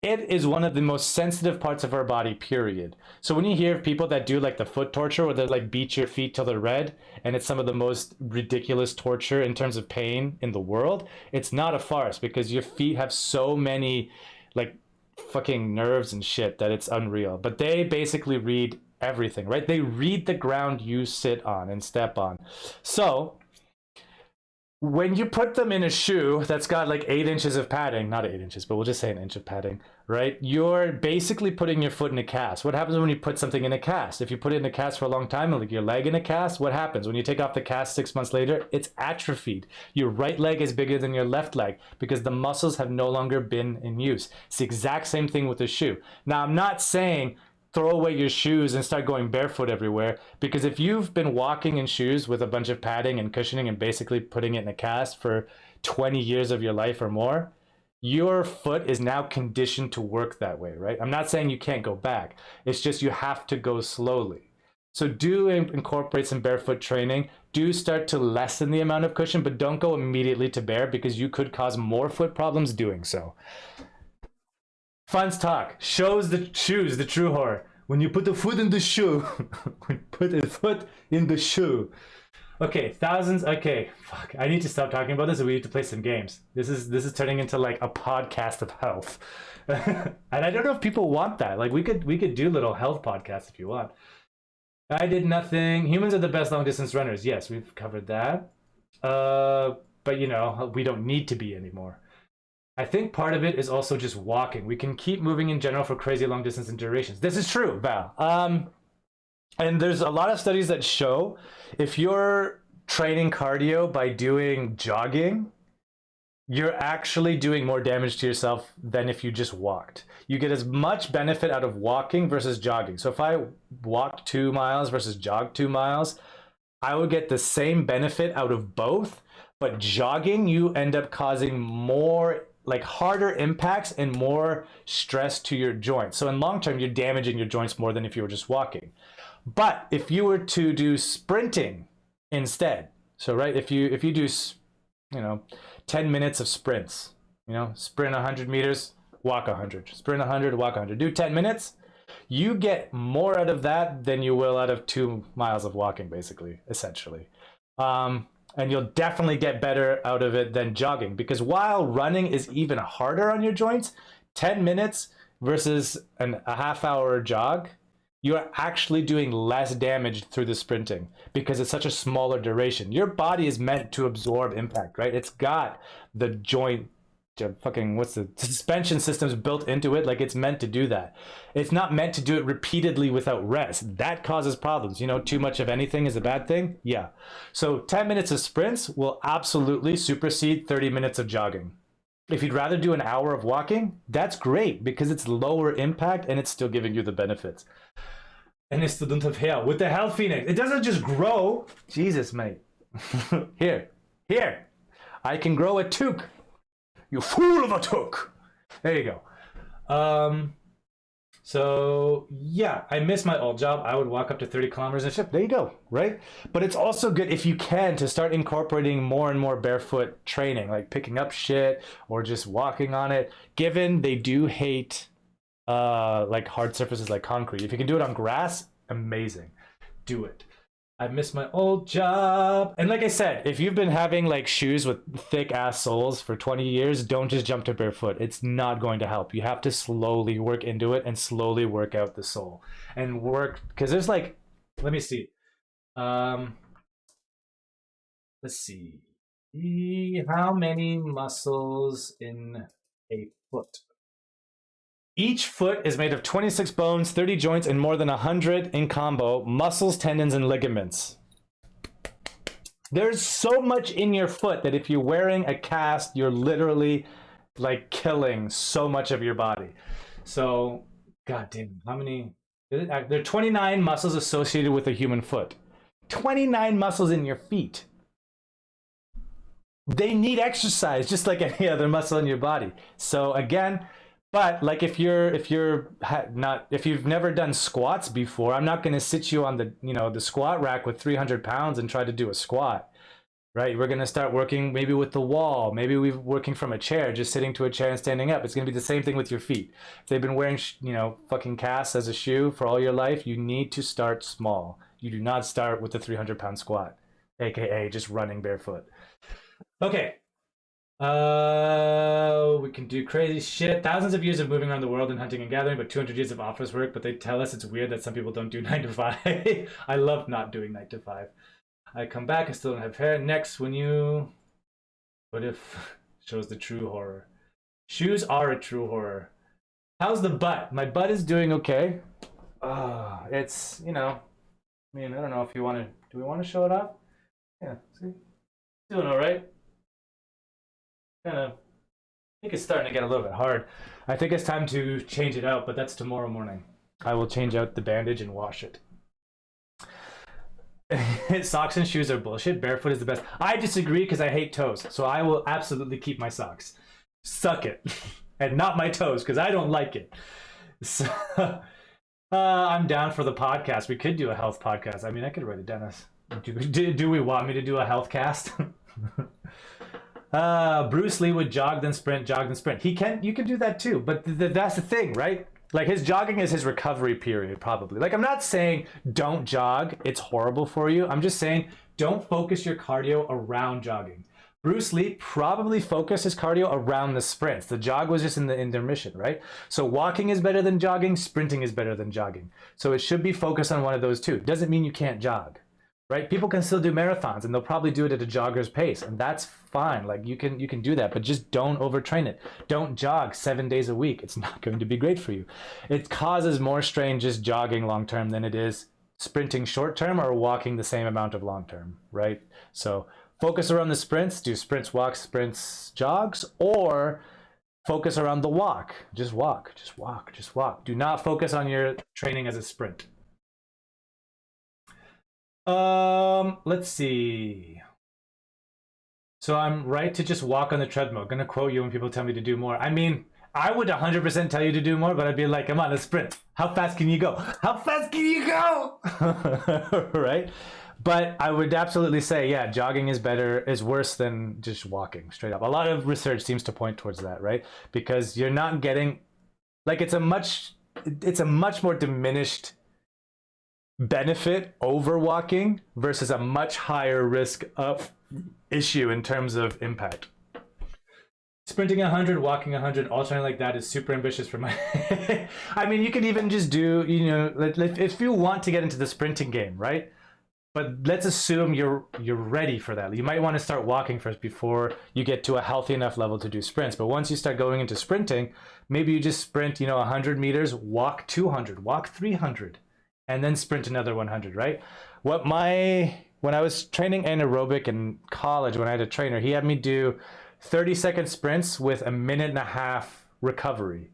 is one of the most sensitive parts of our body, period. So when you hear people that do like the foot torture, where they like beat your feet till they're red, and it's some of the most ridiculous torture in terms of pain in the world, it's not a farce, because your feet have so many like fucking nerves and shit that it's unreal. But they basically read everything, right? They read the ground you sit on and step on. So when you put them in a shoe that's got like 8 inches of padding, not 8 inches, but we'll just say an inch of padding, right? You're basically putting your foot in a cast. What happens when you put something in a cast? If you put it in a cast for a long time, like your leg in a cast, what happens? When you take off the cast 6 months later, it's atrophied. Your right leg is bigger than your left leg because the muscles have no longer been in use. It's the exact same thing with the shoe. Now, I'm not saying throw away your shoes and start going barefoot everywhere, because if you've been walking in shoes with a bunch of padding and cushioning and basically putting it in a cast for 20 years of your life or more, your foot is now conditioned to work that way, right? I'm not saying you can't go back. It's just you have to go slowly. So do incorporate some barefoot training. Do start to lessen the amount of cushion, but don't go immediately to bare, because you could cause more foot problems doing so. Fun's talk shows the shoes, the true horror. When you put the foot in the shoe, when you put a foot in the shoe. Okay, thousands. Okay, fuck. I need to stop talking about this, and we need to play some games. This is turning into like a podcast of health, and I don't know if people want that. Like we could do little health podcasts if you want. I did nothing. Humans are the best long distance runners. Yes, we've covered that. But you know, we don't need to be anymore. I think part of it is also just walking. We can keep moving in general for crazy long distance and durations. This is true, Val. And there's a lot of studies that show if you're training cardio by doing jogging, you're actually doing more damage to yourself than if you just walked. You get as much benefit out of walking versus jogging. So if I walked 2 miles versus jogged 2 miles, I would get the same benefit out of both. But jogging, you end up causing more, like harder impacts and more stress to your joints. So in long term, you're damaging your joints more than if you were just walking. But if you were to do sprinting instead, so right, if you do, 10 minutes of sprints, sprint 100 meters, walk 100, sprint 100, walk 100, do 10 minutes, you get more out of that than you will out of 2 miles of walking, basically, essentially. And you'll definitely get better out of it than jogging, because while running is even harder on your joints, 10 minutes versus a half-hour jog, you're actually doing less damage through the sprinting because it's such a smaller duration. Your body is meant to absorb impact, right? It's got the joint suspension systems built into it. Like, it's meant to do that. It's not meant to do it repeatedly without rest. That causes problems. You know, too much of anything is a bad thing. Yeah. So 10 minutes of sprints will absolutely supersede 30 minutes of jogging. If you'd rather do an hour of walking, that's great because it's lower impact and it's still giving you the benefits. And it's student of hell with the hell phoenix. It doesn't just grow. Jesus, mate. Here. I can grow a toque. You fool of a toque. There you go. So yeah, I miss my old job. I would walk up to 30 kilometers a shift. There you go, right? But it's also good if you can to start incorporating more and more barefoot training, like picking up shit or just walking on it, given they do hate like hard surfaces like concrete. If you can do it on grass, amazing. Do it. I miss my old job. And like I said, if you've been having like shoes with thick ass soles for 20 years, don't just jump to barefoot. It's not going to help. You have to slowly work into it and slowly work out the sole and work, because there's like, let me see. Let's see. How many muscles in a foot? Each foot is made of 26 bones, 30 joints, and more than 100 in combo, muscles, tendons, and ligaments. There's so much in your foot that if you're wearing a cast, you're literally like killing so much of your body. So, goddamn, how many? There are 29 muscles associated with a human foot. 29 muscles in your feet. They need exercise just like any other muscle in your body. So again, but like if you've never done squats before, I'm not going to sit you on the squat rack with 300 pounds and try to do a squat, right? We're going to start working maybe with the wall, maybe we're working from a chair, just sitting to a chair and standing up. It's going to be the same thing with your feet. If they've been wearing fucking casts as a shoe for all your life, you need to start small. You do not start with the 300-pound squat, aka just running barefoot. Okay. We can do crazy shit. Thousands of years of moving around the world and hunting and gathering, but 200 years of office work. But they tell us it's weird that some people don't do 9 to 5. I love not doing 9 to 5. I come back, I still don't have hair. Next, what if shows the true horror? Shoes are a true horror. How's the butt? My butt is doing okay. It's, I don't know if you want to, do we want to show it off? Yeah, see? Doing all right. I think it's starting to get a little bit hard. I think it's time to change it out, but that's tomorrow morning. I will change out the bandage and wash it. Socks and shoes are bullshit. Barefoot is the best. I disagree because I hate toes, so I will absolutely keep my socks. Suck it. And not my toes because I don't like it. So, I'm down for the podcast. We could do a health podcast. I mean, I could write it down as... Do we want me to do a health cast? Bruce Lee would jog then sprint. You can do that too, but that's the thing, right? Like, his jogging is his recovery period, probably. Like, I'm not saying don't jog, it's horrible for you. I'm just saying don't focus your cardio around jogging. Bruce Lee probably focused his cardio around the sprints. The jog was just in the intermission, right? So walking is better than jogging, sprinting is better than jogging. So it should be focused on one of those two. Doesn't mean you can't jog. Right? People can still do marathons and they'll probably do it at a jogger's pace, and that's fine. Like, you can do that, but just don't overtrain it. Don't jog 7 days a week. It's not going to be great for you. It causes more strain just jogging long term than it is sprinting short term or walking the same amount of long term, right? So focus around the sprints, do sprints, walks, sprints, jogs, or focus around the walk. Just walk. Do not focus on your training as a sprint. Let's see. So I'm right to just walk on the treadmill. Gonna quote you when people tell me to do more. I mean, I would 100% tell you to do more, but I'd be like, come on, let's sprint. How fast can you go? Right? But I would absolutely say, yeah, jogging is worse than just walking straight up. A lot of research seems to point towards that, right? Because you're not getting, like, it's a much more diminished benefit over walking versus a much higher risk of issue in terms of impact. Sprinting 100, walking 100, alternating like that is super ambitious for my... I mean, you can even just do, you know, if you want to get into the sprinting game, right? But let's assume you're ready for that. You might want to start walking first before you get to a healthy enough level to do sprints. But once you start going into sprinting, maybe you just sprint, you know, 100 meters, walk 200, walk 300, and then sprint another 100, right? When I was training anaerobic in college, when I had a trainer, he had me do 30-second sprints with a minute and a half recovery.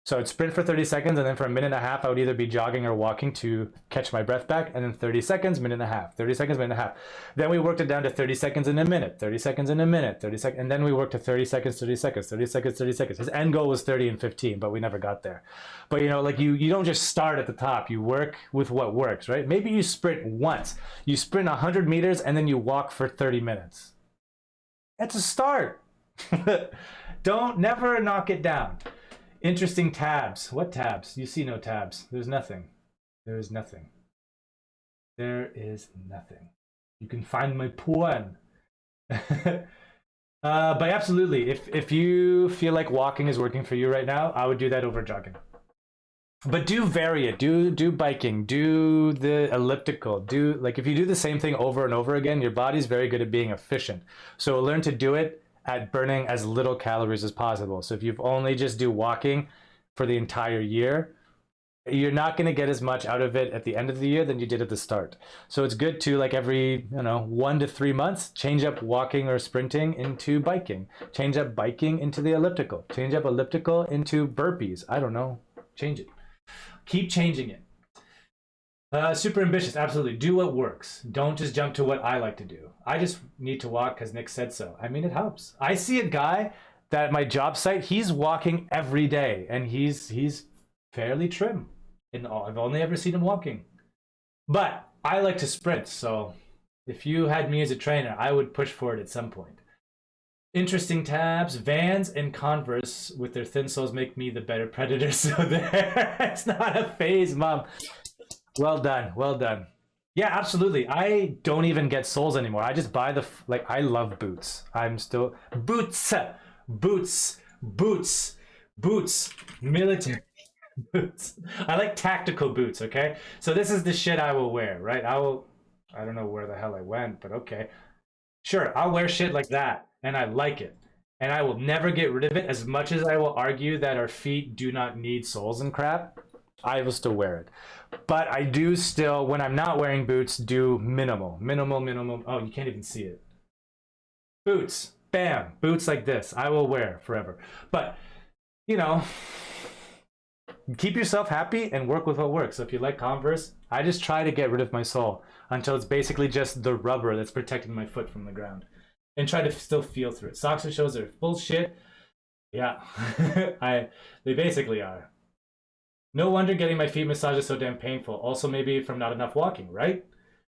So I'd sprint for 30 seconds, and then for a minute and a half, I would either be jogging or walking to catch my breath back, and then 30 seconds, minute and a half, 30 seconds, minute and a half. Then we worked it down to 30 seconds in a minute, 30 seconds in a minute, 30 seconds, and then we worked to 30 seconds, 30 seconds, 30 seconds, 30 seconds. His end goal was 30 and 15, but we never got there. But you know, like you don't just start at the top, you work with what works, right? Maybe you sprint once, you sprint 100 meters, and then you walk for 30 minutes. That's a start. Never knock it down. Interesting tabs. What tabs? You see no tabs. There's nothing. There is nothing. There is nothing. You can find my porn. But absolutely, if you feel like walking is working for you right now, I would do that over jogging. But do vary it. Do biking. Do the elliptical. Like if you do the same thing over and over again, your body's very good at being efficient. So learn to do it at burning as little calories as possible. So if you've only just do walking for the entire year, you're not going to get as much out of it at the end of the year than you did at the start. So it's good to, like, every 1 to 3 months, change up walking or sprinting into biking, change up biking into the elliptical, change up elliptical into burpees. I don't know, change it, keep changing it. Super ambitious, absolutely. Do what works. Don't just jump to what I like to do. I just need to walk because Nick said so. I mean, it helps. I see a guy that at my job site, he's walking every day, and he's fairly trim. I've only ever seen him walking. But I like to sprint, so if you had me as a trainer, I would push for it at some point. Interesting tabs. Vans and Converse with their thin soles make me the better predator. So there, it's not a phase, Mom. Well done, well done. Yeah, absolutely. I don't even get soles anymore. I just buy I love boots. I'm still boots, military boots. I like tactical boots. Okay, so this is the shit I will wear, right? I don't know where the hell I went, but okay, sure. I'll wear shit like that, and I like it, and I will never get rid of it. As much as I will argue that our feet do not need soles and crap, I will still wear it. But I do still, when I'm not wearing boots, do minimal. Oh, you can't even see it. Boots, bam, boots like this. I will wear forever. But, keep yourself happy and work with what works. So if you like Converse, I just try to get rid of my sole until it's basically just the rubber that's protecting my foot from the ground, and try to still feel through it. Socks and shoes are bullshit. Yeah, they basically are. No wonder getting my feet massaged is so damn painful. Also, maybe from not enough walking, right?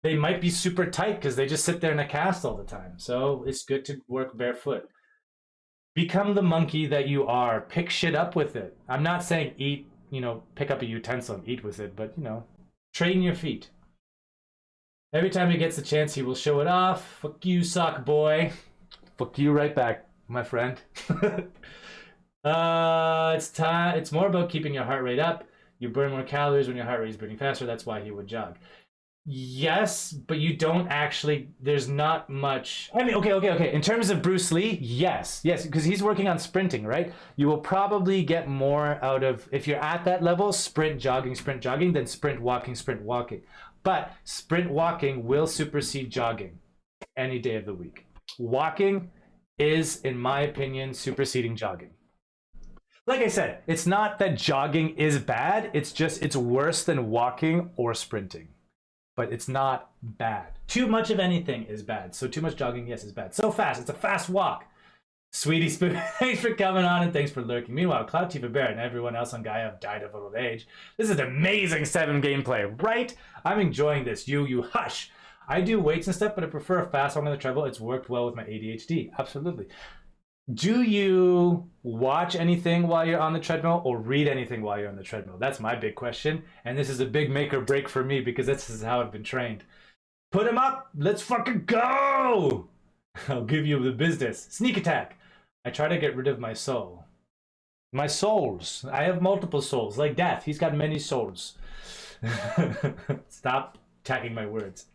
They might be super tight because they just sit there in a cast all the time. So it's good to work barefoot. Become the monkey that you are. Pick shit up with it. I'm not saying eat, pick up a utensil and eat with it, but, train your feet. Every time he gets the chance, he will show it off. Fuck you, sock boy. Fuck you right back, my friend. It's more about keeping your heart rate up. You burn more calories when your heart rate is burning faster. That's why he would jog. Yes, but you don't actually, there's not much. I mean, okay. In terms of Bruce Lee, yes, because he's working on sprinting, right? You will probably get more out of, if you're at that level, sprint jogging, than sprint walking. But sprint walking will supersede jogging any day of the week. Walking is, in my opinion, superseding jogging. Like I said, it's not that jogging is bad, it's worse than walking or sprinting. But it's not bad. Too much of anything is bad. So too much jogging, yes, is bad. So fast, it's a fast walk. Sweetie Spoon, thanks for coming on and thanks for lurking. Meanwhile, Cloud Tifa Bear and everyone else on Gaia have died of old age. This is amazing 7 gameplay, right? I'm enjoying this. You hush. I do weights and stuff, but I prefer a fast walk on the treadmill. It's worked well with my ADHD. Absolutely. Do you watch anything while you're on the treadmill or read anything while you're on the treadmill? That's my big question. And this is a big make or break for me because this is how I've been trained. Put him up. Let's fucking go. I'll give you the business. Sneak attack. I try to get rid of my soul. My souls. I have multiple souls. Like Death. He's got many souls. Stop attacking my words.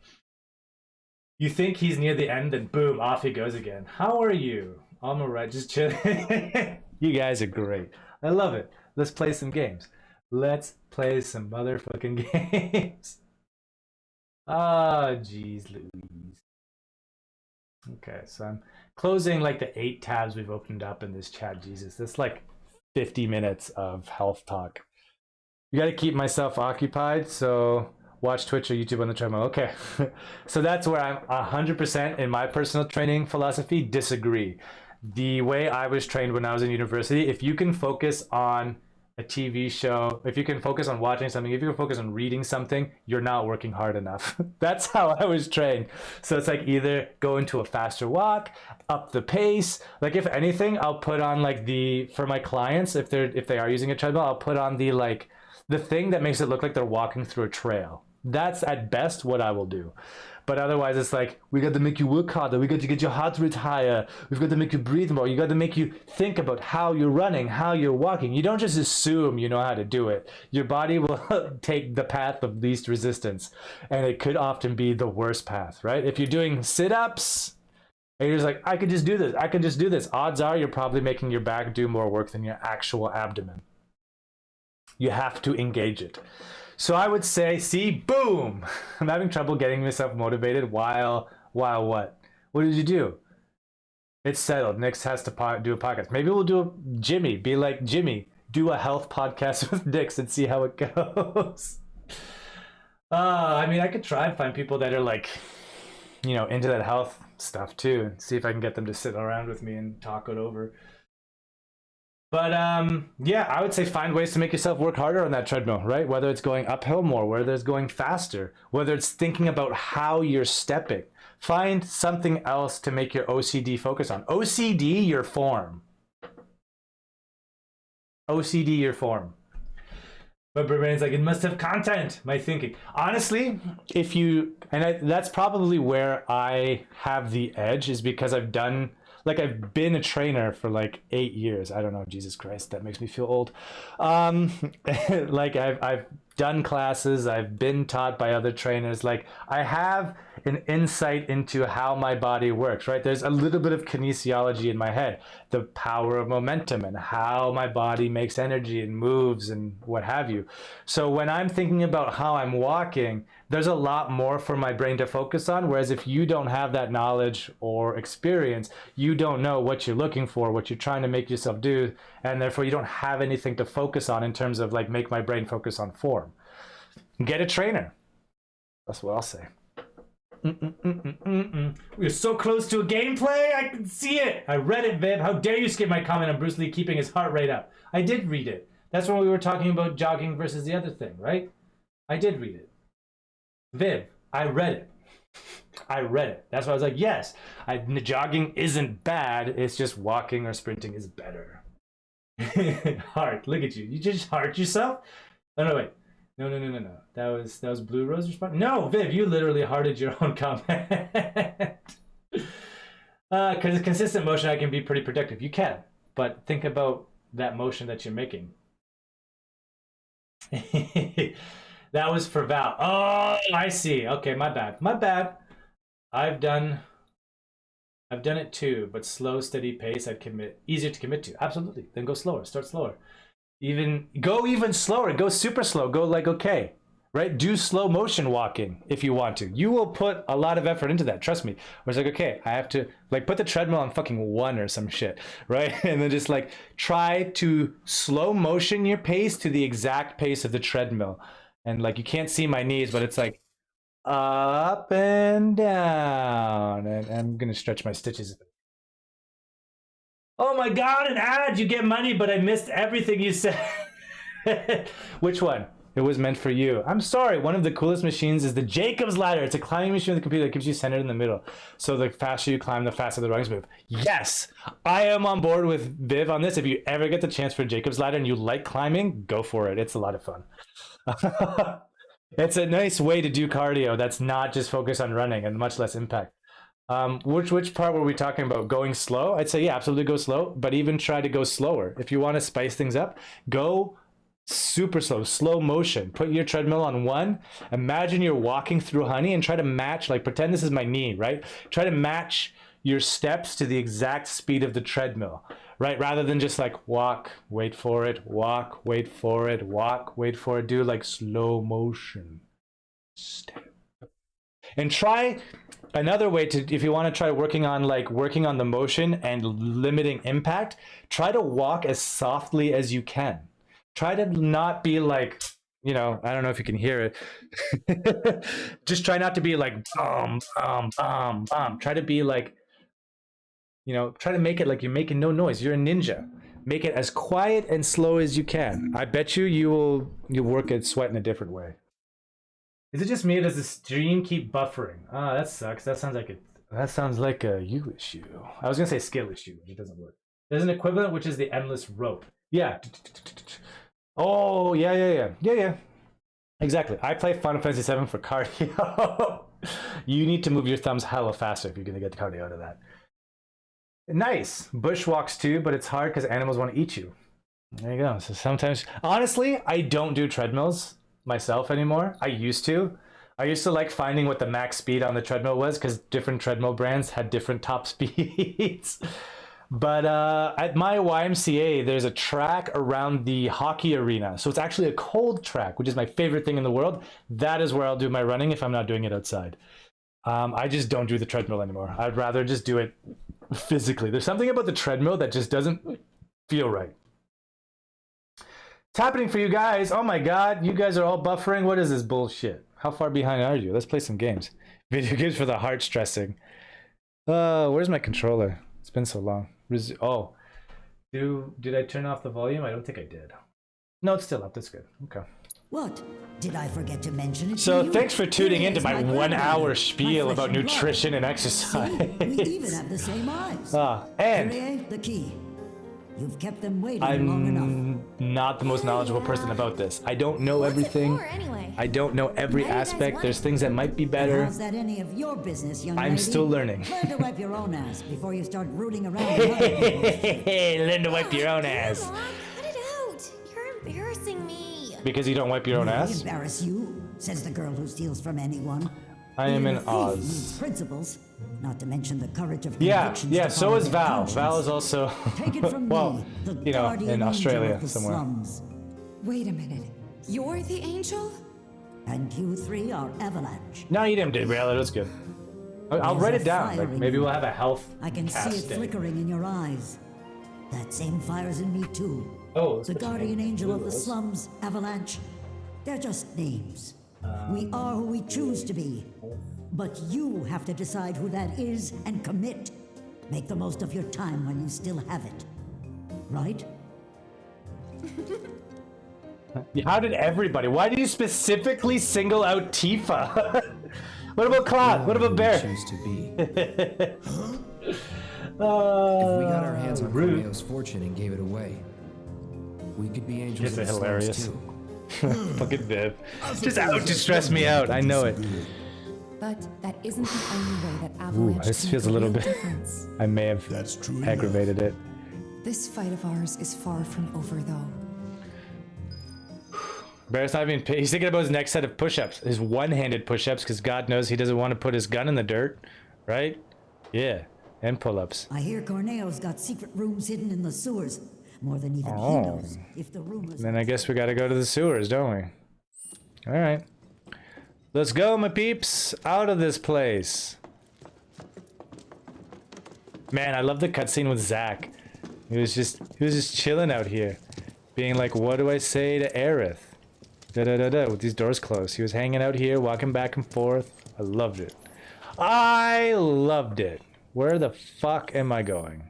You think he's near the end, then boom, off he goes again. How are you? I'm alright, just chilling. You guys are great. I love it. Let's play some games. Let's play some motherfucking games. Ah, jeez Louise. Okay, so I'm closing like the 8 tabs we've opened up in this chat. Jesus, that's like 50 minutes of health talk. You gotta keep myself occupied, so watch Twitch or YouTube on the treadmill. Okay, so that's where I'm 100% in my personal training philosophy disagree. The way I was trained when I was in university, if you can focus on a TV show, if you can focus on watching something, if you can focus on reading something, you're not working hard enough. That's how I was trained. So it's like either go into a faster walk, up the pace. Like if anything, I'll put on like for my clients, if they are using a treadmill, I'll put on the thing that makes it look like they're walking through a trail. That's at best what I will do. But otherwise, it's like, we got to make you work harder. We got to get your heart rate higher. We've got to make you breathe more. You got to make you think about how you're running, how you're walking. You don't just assume you know how to do it. Your body will take the path of least resistance. And it could often be the worst path, right? If you're doing sit-ups, and you're just like, I could just do this. I can just do this. Odds are you're probably making your back do more work than your actual abdomen. You have to engage it. So I would say, see, boom! I'm having trouble getting myself motivated while what? What did you do? It's settled. Nix has to do a podcast. Maybe we'll do Jimmy. Be like, Jimmy, do a health podcast with Nix and see how it goes. I mean, I could try and find people that are like, you know, into that health stuff too, and see if I can get them to sit around with me and talk it over. But yeah, I would say find ways to make yourself work harder on that treadmill, right? Whether it's going uphill more, whether it's going faster, whether it's thinking about how you're stepping. Find something else to make your OCD focus on. OCD your form. OCD your form. But Brain's like, it must have content, my thinking. Honestly, that's probably where I have the edge, is because I've been a trainer for like 8 years. I don't know, Jesus Christ, that makes me feel old. Like I've done classes, I've been taught by other trainers. Like I have an insight into how my body works, right? There's a little bit of kinesiology in my head, the power of momentum and how my body makes energy and moves and what have you. So when I'm thinking about how I'm walking, there's a lot more for my brain to focus on. Whereas if you don't have that knowledge or experience, you don't know what you're looking for, what you're trying to make yourself do, and therefore you don't have anything to focus on in terms of like make my brain focus on form. Get a trainer. That's what I'll say. We're so close to a gameplay. I can see it. I read it, Viv. How dare you skip my comment on Bruce Lee keeping his heart rate up? I did read it. That's when we were talking about jogging versus the other thing, right? I did read it. Viv, I read it. I read it. That's why I was like, yes, jogging isn't bad. It's just walking or sprinting is better. Heart. Look at you. You just heart yourself? Oh, no, wait. No. That was Blue Rose response. No, Viv, you literally hearted your own comment. Because a consistent motion, I can be pretty productive. You can, but think about that motion that you're making. That was for Val. Oh, I see. Okay, my bad. I've done it too, but slow, steady pace. Easier to commit to. Absolutely. Then go slower. Start slower. Go even slower. Go super slow. Go like, okay, right? Do slow motion walking if you want to. You will put a lot of effort into that. Trust me. Where it's like, okay, I have to like put the treadmill on fucking 1 or some shit, right? And then just like try to slow motion your pace to the exact pace of the treadmill. And like, you can't see my knees, but it's like up and down. And I'm going to stretch my stitches. Oh my God, an ad! You get money, but I missed everything you said. Which one? It was meant for you. I'm sorry. One of the coolest machines is the Jacob's Ladder. It's a climbing machine with a computer that keeps you centered in the middle. So the faster you climb, the faster the rungs move. Yes! I am on board with Viv on this. If you ever get the chance for Jacob's Ladder and you like climbing, go for it. It's a lot of fun. It's a nice way to do cardio that's not just focused on running and much less impact. Which part were we talking about? Going slow? I'd say yeah, absolutely go slow, but even try to go slower. If you want to spice things up, go super slow, slow motion. Put your treadmill on 1. Imagine you're walking through honey and try to match, like pretend this is my knee, right? Try to match your steps to the exact speed of the treadmill, right? Rather than just like walk, wait for it, walk, wait for it, walk, wait for it. Do like slow motion. Step. And try another way to, if you want to try working on the motion and limiting impact, try to walk as softly as you can. Try to not be like, you know, I don't know if you can hear it. Just try not to be like, Try to be like, you know, try to make it like you're making no noise. You're a ninja. Make it as quiet and slow as you can. I bet you'll work at sweat in a different way. Is it just me or does the stream keep buffering? Ah, that sucks. That sounds like a you issue. I was gonna say skill issue, but it doesn't work. There's an equivalent, which is the endless rope. Yeah. Oh, yeah. Exactly. I play Final Fantasy VII for cardio. You need to move your thumbs hella faster if you're gonna get the cardio out of that. Nice. Bushwalks too, but it's hard because animals want to eat you. There you go. So sometimes, honestly, I don't do treadmills myself anymore. I used to like finding what the max speed on the treadmill was because different treadmill brands had different top speeds. But at my YMCA, there's a track around the hockey arena. So it's actually a cold track, which is my favorite thing in the world. That is where I'll do my running if I'm not doing it outside. I just don't do the treadmill anymore. I'd rather just do it physically. There's something about the treadmill that just doesn't feel right. It's happening for you guys. Oh my god, you guys are all buffering. What is this bullshit? How far behind are you? Let's play some games. Video games for the heart stressing. Where's my controller? It's been so long. Oh, did I turn off the volume? I don't think I did. No, it's still up. That's good. Okay. What? Did I forget to mention it? So to you? thanks for tuning Here into is my 1 hour spiel my about flesh and blood. nutrition and exercise. See, we even have the same eyes. And Kyrie, the key. You've kept them waiting long enough. I'm not the most knowledgeable person about this. I don't know What's it everything. for, anyway? I don't know every Why do you guys aspect. want There's it? things that might be better. How's that any of your business, young lady? I'm still learning. Learn to wipe your own ass before you start rooting around in other people's shit. Hey, learn to wipe your own Come ass. on, cut it out. You're embarrassing me. Because you don't wipe your own I ass? embarrass you, says the girl who steals from anyone. I am Being in a thief needs Oz. principles, not to mention the courage of Yeah, convictions yeah, to so follow is their Val. conscience. Val is also, Take it from well, me, the you know, guardian in angel Australia of the somewhere. slums. Wait a minute. You're the angel? And you three are Avalanche. No, you didn't derail it. That's good. I'll There's write a it down. fire Like in maybe you. we'll have a health I can see cast it day. flickering in your eyes. That same fire's in me too. Oh, The guardian angel of the slums, Avalanche. They're just names. We are who we choose to be. But you have to decide who that is and commit. Make the most of your time when you still have it. Right? How did everybody? Why did you specifically single out Tifa? What about Claude? What about Bear? Choose to be. If we got our hands on rude. Romeo's fortune and gave it away, we could be angels Yes, of the hilarious. slums too. Fucking Viv. Just out to stress me out. I know it. But that isn't the only way that Avalanche this can feels a make little real bit- difference. I may have That's true aggravated it. This fight of ours is far from over, though. Bear's not even. He's thinking about his next set of push-ups. His one-handed push-ups, because God knows he doesn't want to put his gun in the dirt, right? Yeah, and pull-ups. I hear Corneo's got secret rooms hidden in the sewers. More than even he knows. If the rumors. Then I guess we got to go to the sewers, don't we? All right, let's go, my peeps, out of this place. Man, I love the cutscene with Zack. He was just chilling out here, being like, "What do I say to Aerith?" Da da da da. With these doors closed, he was hanging out here, walking back and forth. I loved it. I loved it. Where the fuck am I going?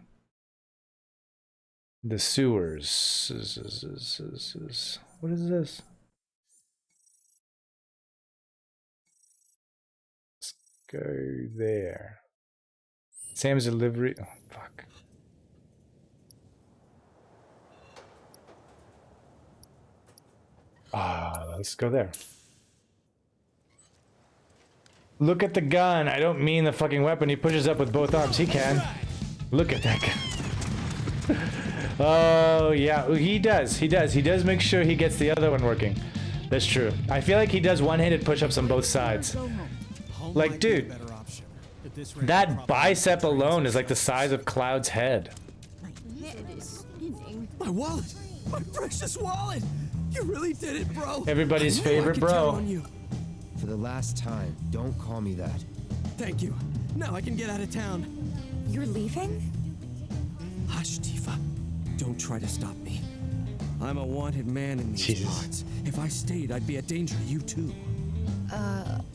The sewers. What is this? Let's go there. Sam's delivery. Oh, fuck. Let's go there. Look at the gun. I don't mean the fucking weapon. He pushes up with both arms. He can. Look at that gun. Oh, yeah. He does. He does. He does make sure he gets the other one working. That's true. I feel like he does one-handed push-ups on both sides. Like, dude, that bicep alone is like the size of Cloud's head. My wallet! My precious wallet! You really did it, bro! Everybody's favorite bro. For the last time, don't call me that. Thank you. Now I can get out of town. You're leaving? Hush, Tifa. Don't try to stop me. I'm a wanted man in these parts. If I stayed, I'd be a danger to you too.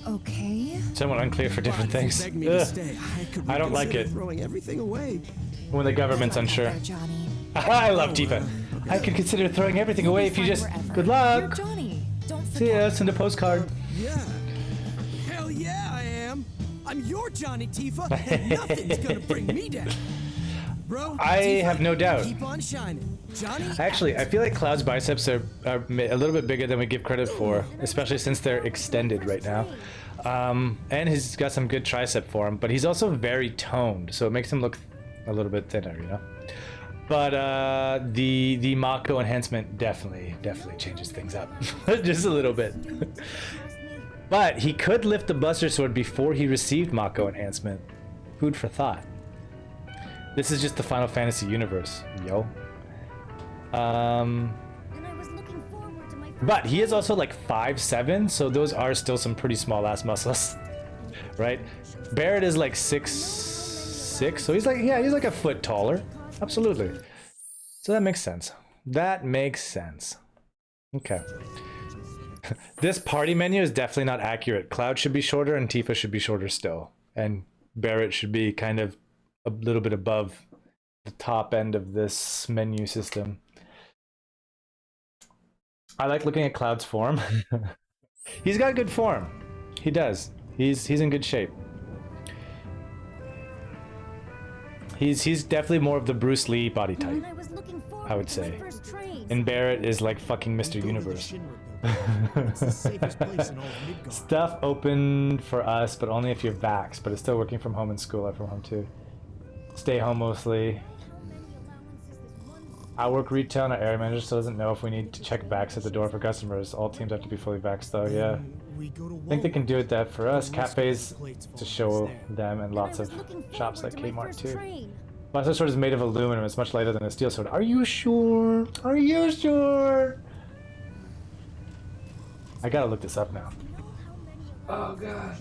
Okay. Somewhat unclear for different things. I don't like it. Throwing everything away. When the government's unsure. I love Tifa. I could consider throwing everything away if you just... Good luck! You're Johnny. Don't See ya, send a postcard. Yeah. Hell yeah, I am. I'm your Johnny, Tifa, and nothing's gonna bring me down. Bro, I Tifa, have no doubt. Keep on shining. Johnny. Actually, I feel like Cloud's biceps are a little bit bigger than we give credit for, especially since they're extended right now. And he's got some good tricep for him, but he's also very toned, so it makes him look a little bit thinner, you know? But the Mako enhancement definitely changes things up. Just a little bit. But he could lift the Buster Sword before he received Mako enhancement. Food for thought. This is just the Final Fantasy universe, yo. But he is also like 5'7", so those are still some pretty small ass muscles, right? Barrett is like 6'6", so he's like a foot taller. Absolutely. So that makes sense. That makes sense. Okay. This party menu is definitely not accurate. Cloud should be shorter and Tifa should be shorter still. And Barrett should be kind of a little bit above the top end of this menu system. I like looking at Cloud's form. He's got good form. He does. He's in good shape. He's definitely more of the Bruce Lee body type, I would say. And Barrett is like fucking Mr. Universe. Stuff open for us, but only if you're vaxxed, but it's still working from home in school. I'm from home too. Stay home mostly. I work retail and our area manager still doesn't know if we need to check vax at the door for customers. All teams have to be fully vaxxed though, yeah. I think they can do it that for us. Cafes to show them and lots of shops like Kmart too. Buster Sword is made of aluminum. It's much lighter than a steel sword. Are you sure? Are you sure? I gotta look this up now. Oh gosh.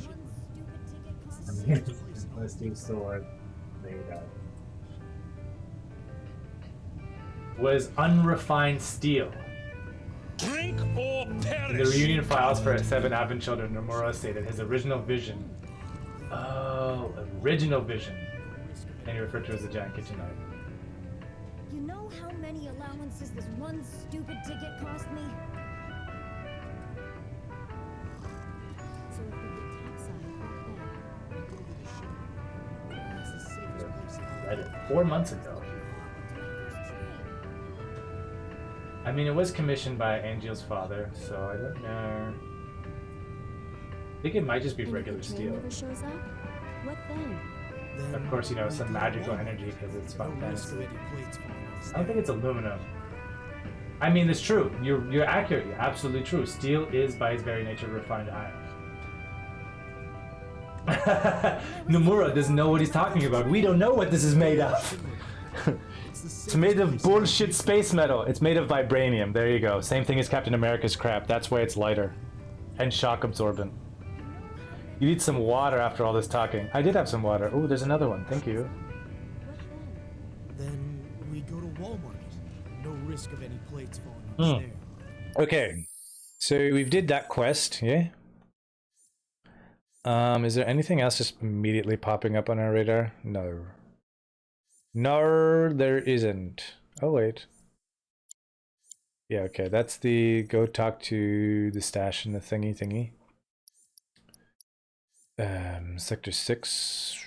Steel sword made of was unrefined steel. Drink or perish. In the reunion files for 7 Advent Children, Nomura stated his original vision. Oh, original vision. And he referred to it as a giant kitchen knife. You know how many allowances this one stupid ticket cost me? So if we get topside, what then? This is the safest place in all. Read it 4 months ago. I mean, it was commissioned by Angel's father, so I don't know. I think it might just be regular steel. Shows up? What then? Of course, you know, some magical energy because it's Final Fantasy. I don't think it's aluminum. I mean, it's true. You're accurate. You're absolutely true. Steel is, by its very nature, refined iron. Nomura doesn't know what he's talking about. We don't know what this is made of. It's made of bullshit space metal. It's made of vibranium. There you go. Same thing as Captain America's crap. That's why it's lighter. And shock absorbent. You need some water after all this talking. I did have some water. Oh, there's another one. Thank you. Then we go to Walmart. No risk of any plates falling off there. Okay. So we've did that quest, yeah? Is there anything else just immediately popping up on our radar? No. No, there isn't. Oh, wait. Yeah, okay. That's the go talk to the stash and the thingy. Sector 6.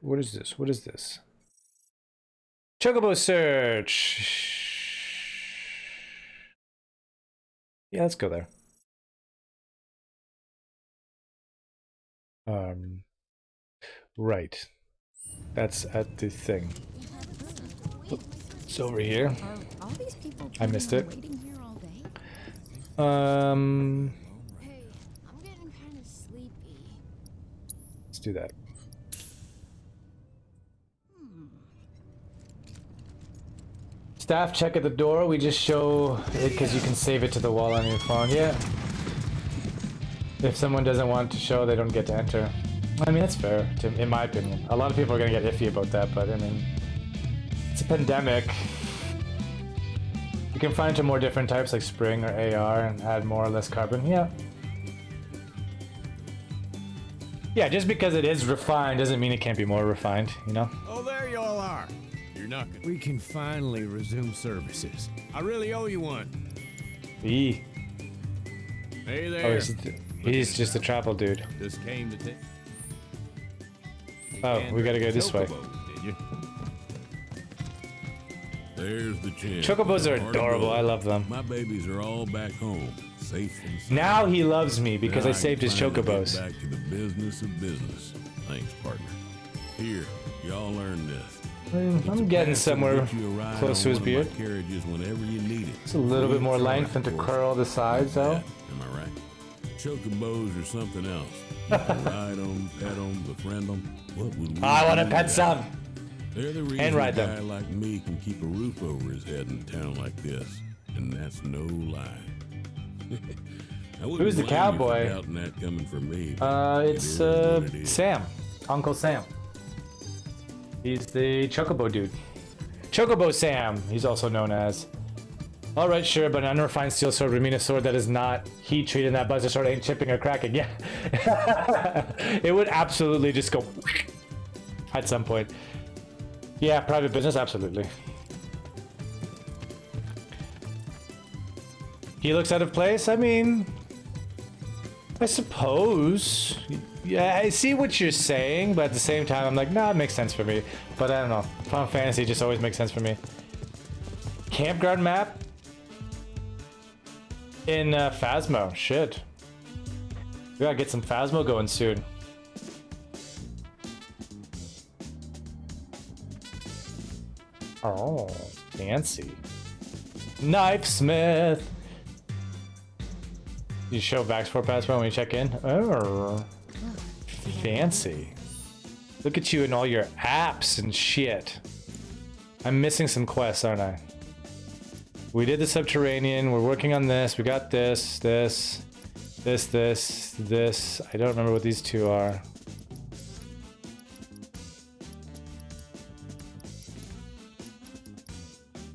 What is this? What is this? Chocobo search. Yeah, let's go there. Right. That's at the thing. It's over here. All these people I missed it. waiting here all day? Hey, I'm getting kind of sleepy. let's do that. Staff check at the door. We just show it because you can save it to the wall on your phone. Yeah. If someone doesn't want to show, they don't get to enter. I mean, that's fair, in my opinion. A lot of people are going to get iffy about that, but I mean, it's a pandemic. You can find two more different types like spring or AR and add more or less carbon. Yeah. Yeah, just because it is refined doesn't mean it can't be more refined, you know? Oh, there you all are. You're not gonna... We can finally resume services. I really owe you one. Hey there. Oh, he's just a travel dude. Just came to take... Oh, we gotta go this way. Did you? There's the chance. Chocobos are adorable. I love them. My babies are all back home, safe and sound. Now he loves me because I saved his chocobos. Back to the business of business. Thanks, partner. Here, y'all learn this. I'm getting somewhere close to his beard. Carriages whenever you need it. It's a little bit more length than to curl the sides, though. Am I right? Chocobos or something else. You can ride them, pet them, befriend them. What would we I want to do pet without some. They're the reason And ride a guy them. like me can keep a roof over his head in a town like this, and that's no lie. I wouldn't Who's the blame you for cowboy? doubting that coming from me, but It's it is what it is. Sam, Uncle Sam. He's the Chocobo dude. Chocobo Sam, he's also known as. All right, sure, but an unrefined steel sword would mean a sword that is not heat treated. That buzzer sword ain't chipping or cracking. Yeah, it would absolutely just go at some point. Yeah, private business, absolutely. He looks out of place. I mean, I suppose. Yeah, I see what you're saying, but at the same time, I'm like, nah, it makes sense for me. But I don't know. Final Fantasy just always makes sense for me. Campground map in Phasmo. Shit. We gotta get some Phasmo going soon. Oh, fancy. Knifesmith. You show Vax for Phasmo when you check in. Oh, fancy. Look at you and all your apps and shit. I'm missing some quests, aren't I? We did the subterranean. We're working on this. We got this. I don't remember what these two are.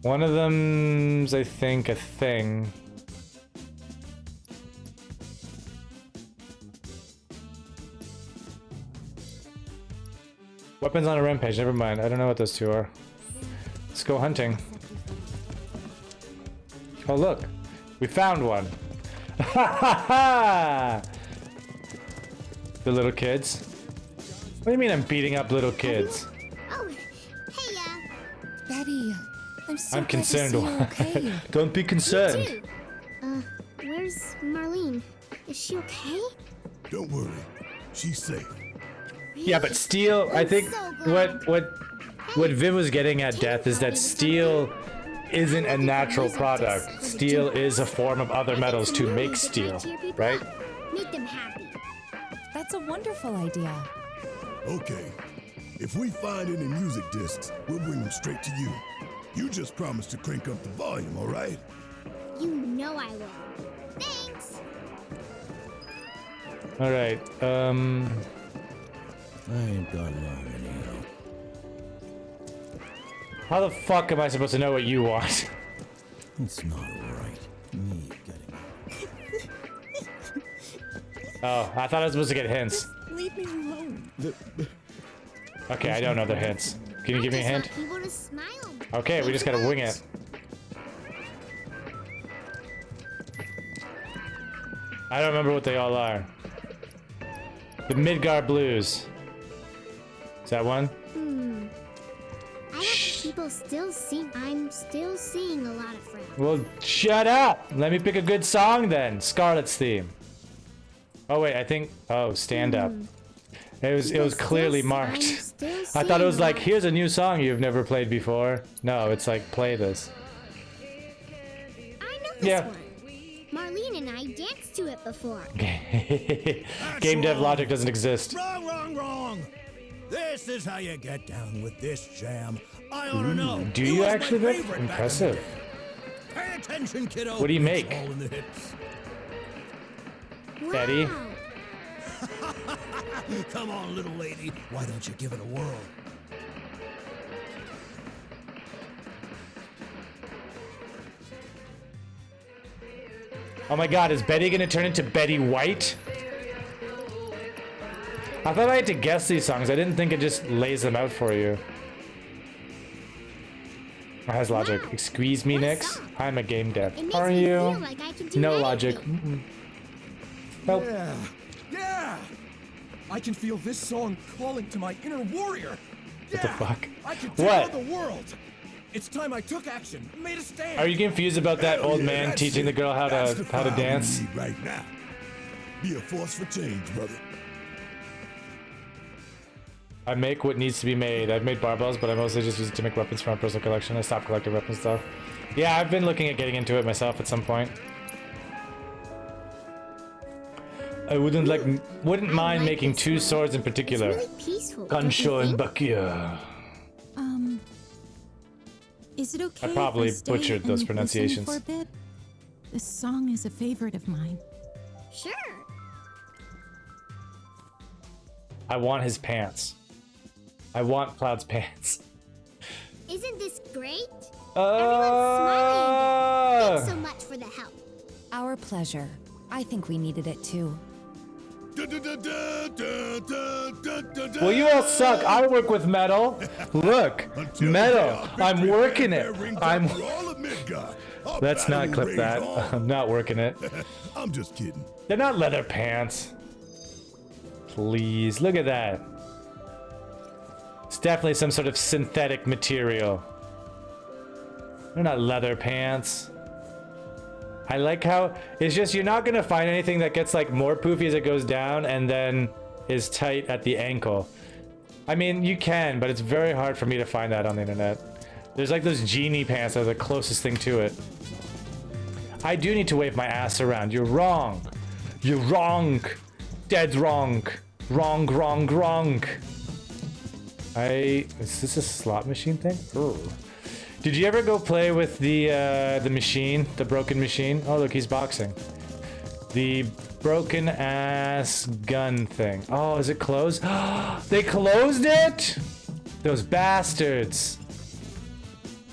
One of them's, I think, a thing. Weapons on a rampage. Never mind. I don't know what those two are. Let's go hunting. Oh, look. We found one. The little kids. What do you mean I'm beating up little kids? Oh, hey, Betty, I'm so I'm glad to see concerned. you're okay. Don't be concerned. too. Where's Marlene? Is she okay? Don't worry. She's safe. Yeah, but steel, I think what Viv was getting at, Death, is that steel isn't a natural product. Steel is a form of other metals to make steel, right? Make them happy. That's a wonderful idea. Okay. If we find any music discs, we'll bring them straight to you. You just promise to crank up the volume, all right? You know I will. Thanks. All right. I ain't got long anyhow. How the fuck am I supposed to know what you want? It's not right. Me getting... Oh, I thought I was supposed to get hints. Leave me alone. Okay, I don't know the hints. Can you give me a hint? People to smile. Okay, we just gotta wing it. I don't remember what they all are. The Midgar Blues. Is that one? I bet people still sing. I'm still seeing a lot of friends. Well, shut up! Let me pick a good song then. Scarlet's theme. Oh wait, I think... Oh, Stand Up. It was clearly marked. I thought it was like, here's a new song you've never played before. No, it's like, play this. I know this one. Marlene and I danced to it before. Game dev logic doesn't exist. Wrong, wrong, wrong. This is how you get down with this jam. I ought to know. Do you actually, Vic? Impressive. Pay attention, kiddo. What do you make? It's all in the hits. Betty? Come on, little lady. Why don't you give it a whirl? Oh my god, is Betty gonna turn into Betty White? I thought I had to guess these songs. I didn't think it just lays them out for you. It has logic. Excuse me, Nix. I'm a game dev. Are you? Like I can do No anything. logic. Nope. Yeah! I can feel this song calling to my inner warrior. What the fuck? I can What? tell the world. It's time I took action, made a stand. Are you confused about that old man that's teaching the it. girl how That's to the how to fire we dance? need right now. Be a force for change, brother. I make what needs to be made. I've made barbells, but I mostly just use it to make weapons for my personal collection. I stopped collecting weapons stuff. Yeah, I've been looking at getting into it myself at some point. I wouldn't mind making two swords in particular. It's really peaceful. Gansho and Bakia. Is it okay? I probably if I stay butchered those and pronunciations. listen for a bit? This song is a favorite of mine. Sure. I want his pants. I want Cloud's pants. Isn't this great? Everyone's smiling. Thanks so much for the help. Our pleasure. I think we needed it too. Well, you all suck. I work with metal. Look, metal. I'm working it. Let's not clip that. I'm not working it. I'm just kidding. They're not leather pants. Please, look at that. It's definitely some sort of synthetic material. They're not leather pants. I like how it's just you're not gonna find anything that gets like more poofy as it goes down and then is tight at the ankle. I mean, you can, but it's very hard for me to find that on the internet. There's like those genie pants that are the closest thing to it. I do need to wave my ass around. You're wrong. You're wrong. Dead wrong. Wrong, wrong, wrong. Is this a slot machine thing? Ooh. Did you ever go play with the machine, the broken machine? Oh, look, he's boxing. The broken ass gun thing. Oh, is it closed? They closed it? Those bastards.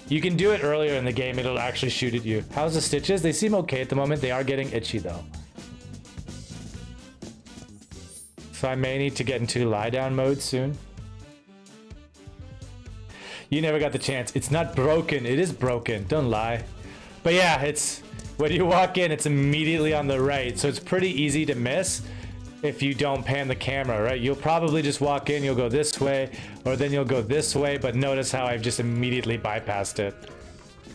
You can do it earlier in the game. It'll actually shoot at you. How's the stitches? They seem okay at the moment. They are getting itchy though. So I may need to get into lie down mode soon. You never got the chance. It's not broken. It is broken. Don't lie. But yeah, it's when you walk in, it's immediately on the right. So it's pretty easy to miss if you don't pan the camera, right? You'll probably just walk in, you'll go this way, or then you'll go this way. But notice how I've just immediately bypassed it.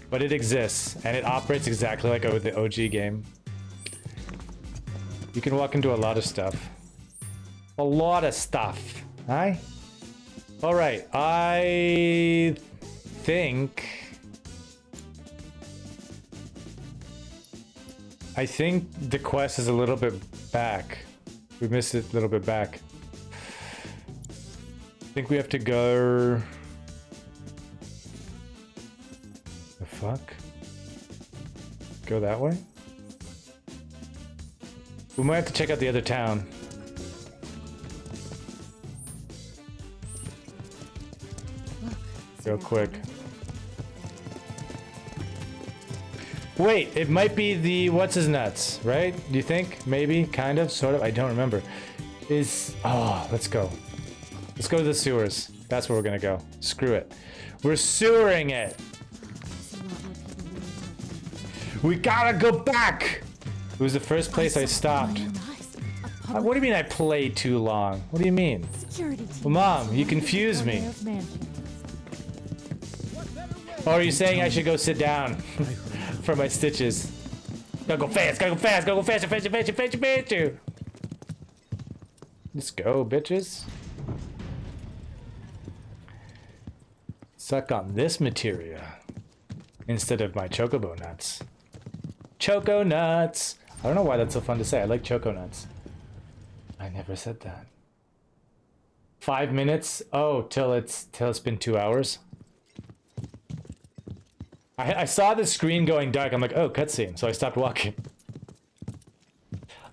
But it exists, and it operates exactly like the OG game. You can walk into a lot of stuff. A lot of stuff. Hi? Alright, I think the quest is a little bit back. We missed it a little bit back. I think we have to go... The fuck? Go that way? We might have to check out the other town. Real quick. Wait, it might be the what's his nuts, right? Do you think? Maybe, kind of, sort of. I don't remember. Oh, let's go. Let's go to the sewers. That's where we're gonna go. Screw it. We're sewering it. We gotta go back. It was the first place I stopped. What do you mean I played too long? What do you mean? Well, Mom, you confuse me. Or are you saying I should go sit down for my stitches? Gotta go fast, gotta go fast, gotta go faster, faster, faster, faster, faster. Let's go, bitches. suck on this materia instead of my chocobo nuts. Choco nuts! I don't know why that's so fun to say. I like choco nuts. I never said that. 5 minutes? Oh, till it's been 2 hours. I saw the screen going dark. I'm like, oh, cutscene. So I stopped walking.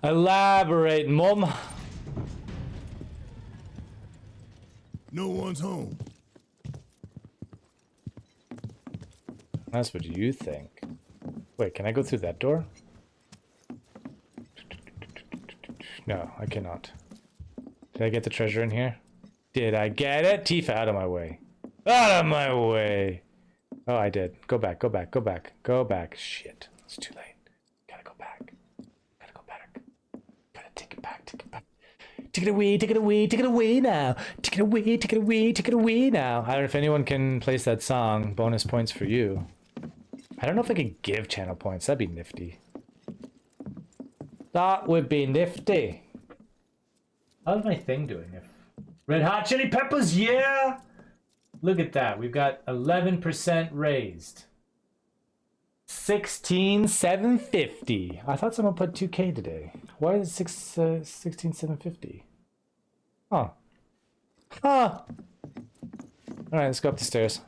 Elaborate, mom. No one's home. That's what you think. Wait, can I go through that door? No, I cannot. Did I get the treasure in here? Did I get it? Tifa, out of my way. Out of my way! Oh, I did. Go back, go back, go back, go back. Shit, it's too late. Gotta go back. Gotta go back. Gotta take it back, take it back. Take it away, take it away, take it away now. Take it away, take it away, take it away now. I don't know if anyone can place that song. Bonus points for you. I don't know if I can give channel points. That'd be nifty. That would be nifty. How's my thing doing? Red Hot Chili Peppers, yeah! Look at that. We've got 11% raised. 16,750. I thought someone put 2K today. Why is it 16,750? Huh. Huh. Alright, let's go up the stairs.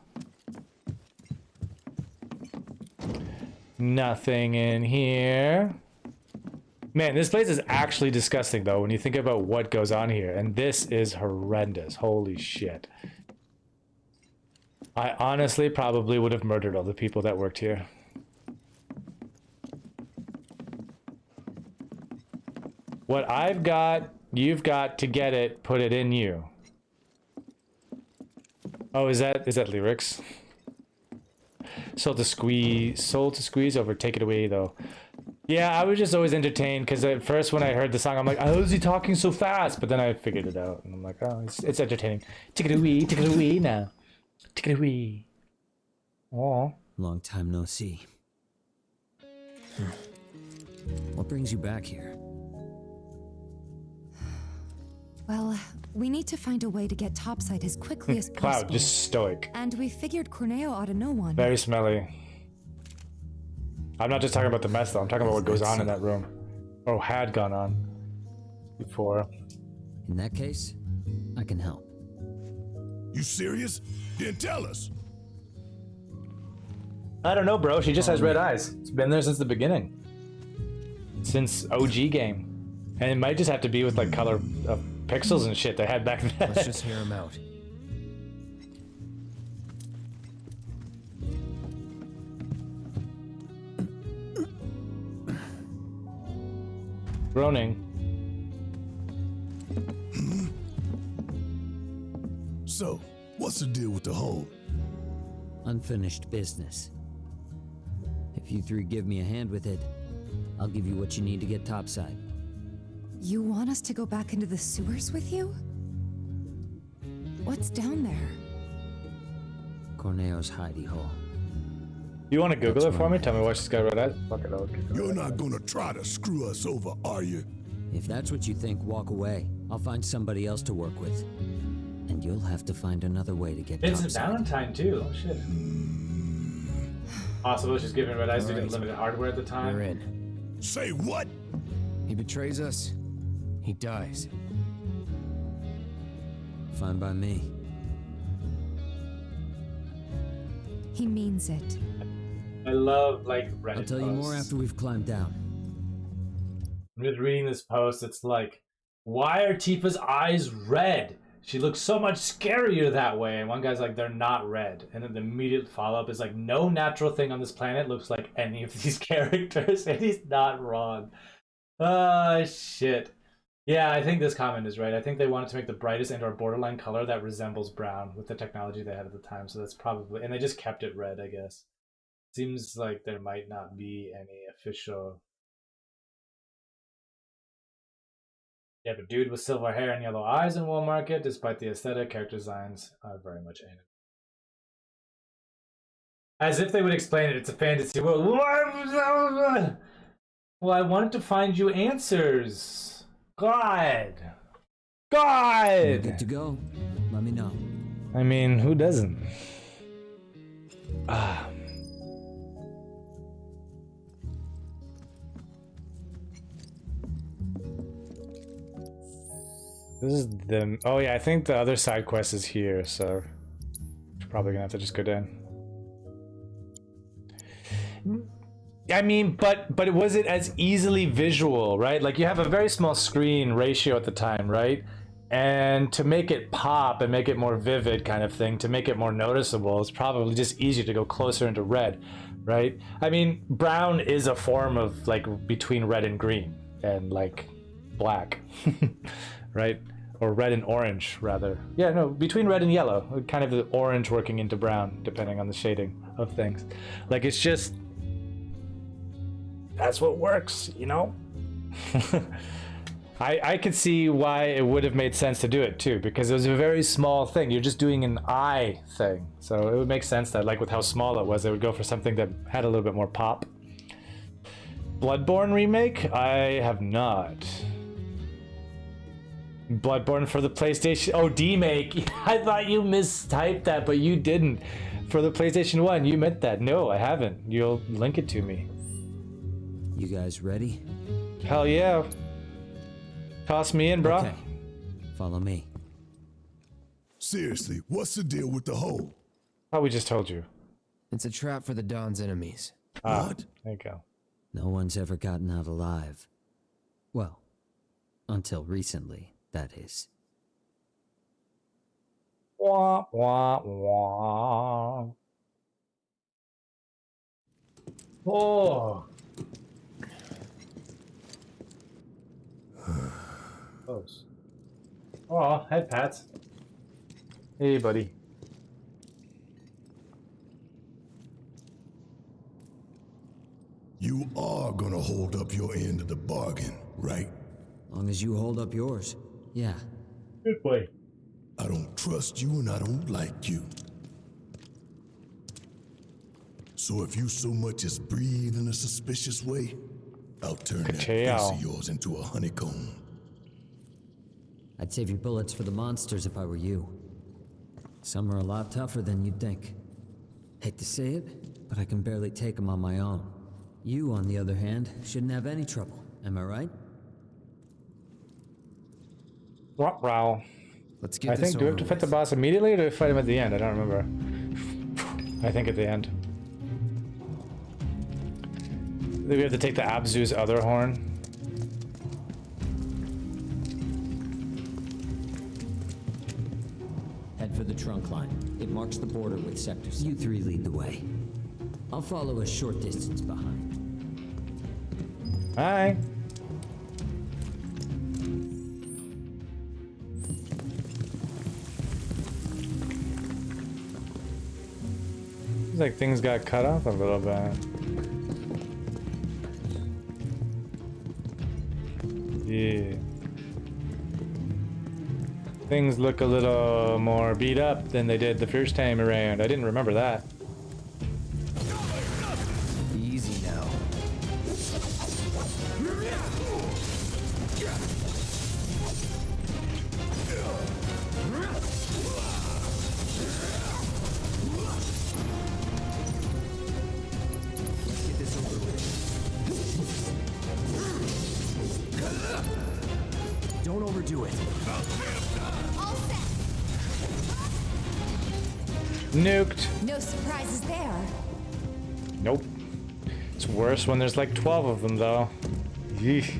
Nothing in here. Man, this place is actually disgusting, though, when you think about what goes on here. And this is horrendous. Holy shit. I honestly probably would have murdered all the people that worked here. What I've got, you've got to get it, put it in you. Oh, is that lyrics? Soul to squeeze over, take it away, though. Yeah, I was just always entertained, because at first when I heard the song, I'm like, how is he talking so fast? But then I figured it out, and I'm like, oh, it's entertaining. Take it away now. Take it away. Aw. Long time no see. What brings you back here? Well, we need to find a way to get topside as quickly as possible. Cloud, just stoic. And we figured Corneo ought to know one. Very smelly. I'm not just talking about the mess, though. I'm talking about what goes on in that room. Or had gone on before. In that case, I can help. You serious? Then tell us. I don't know, bro. She just has red eyes. It's been there since the beginning. Since OG game. And it might just have to be with like color of pixels and shit they had back then. Let's just hear him out. Groaning. So, what's the deal with the hole? Unfinished business. If you three give me a hand with it, I'll give you what you need to get topside. You want us to go back into the sewers with you? What's down there? Corneo's hidey hole. You want to Google it for me? Tell me why she's got red eyes? Fuck it, I'll Google it. You're not gonna try to screw us over, are you? If that's what you think, walk away. I'll find somebody else to work with. And you'll have to find another way to get It's topside. Valentine too. Oh shit. Possible she's giving red eyes due to limited hardware at the time. We're in. Say what? He betrays us. He dies. Fine by me. He means it. I love like Reddit I'll tell you more after we've climbed down. With reading this post, it's like, why are Tifa's eyes red? She looks so much scarier that way. And one guy's like, they're not red. And then the immediate follow-up is like, no natural thing on this planet looks like any of these characters. And he's not wrong. Oh, shit. Yeah, I think this comment is right. I think they wanted to make the brightest and or borderline color that resembles brown with the technology they had at the time. So that's probably... And they just kept it red, I guess. Seems like there might not be any official... You have a dude with silver hair and yellow eyes in Wall Market. Despite the aesthetic, character designs are very much anime. As if they would explain it, it's a fantasy world. Well, I wanted to find you answers. God. You're good to go. Let me know. I mean, who doesn't? This is the... Oh yeah, I think the other side quest is here, so... We're probably gonna have to just go down. I mean, but was it as easily visual, right? Like, you have a very small screen ratio at the time, right? And to make it pop and make it more vivid kind of thing, to make it more noticeable, it's probably just easier to go closer into red, right? I mean, brown is a form of, like, between red and green and, like, black, right? Or red and orange, rather. Yeah, no, between red and yellow. Kind of the orange working into brown, depending on the shading of things. Like, it's just... That's what works, you know? I could see why it would have made sense to do it too, because it was a very small thing. You're just doing an eye thing. So it would make sense that, like, with how small it was, they would go for something that had a little bit more pop. Bloodborne remake? I have not. Bloodborne for the PlayStation... Oh, D-Make! I thought you mistyped that, but you didn't. For the PlayStation 1, you meant that. No, I haven't. You'll link it to me. You guys ready? Hell yeah. Toss me in, bro. Okay. Follow me. Seriously, what's the deal with the hole? Oh, we just told you. It's a trap for the Don's enemies. What? There you go. No one's ever gotten out alive. Well, until recently, that is. Wah, wah, wah. Oh. Close. Oh, head pats. Hey, buddy. You are gonna hold up your end of the bargain, right? Long as you hold up yours. Yeah. Good boy. I don't trust you and I don't like you. So if you so much as breathe in a suspicious way, I'll turn that face of yours into a honeycomb. I'd save your bullets for the monsters if I were you. Some are a lot tougher than you'd think. Hate to say it, but I can barely take them on my own. You, on the other hand, shouldn't have any trouble. Am I right? Wow. Let's get I this think, do we have over to fight the with. boss immediately or do we fight him at the end? I don't remember. I think at the end. Then we have to take the Abzu's other horn. Head for the trunk line. It marks the border with sectors. You three lead the way. I'll follow a short distance behind. Hi. Seems like things got cut off a little bit. Yeah. Things look a little more beat up than they did the first time around. I didn't remember that. Easy now. Let's get this over with. Don't overdo it. Nuked. No surprises there. Nope. It's worse when there's like 12 of them, though. Yeesh.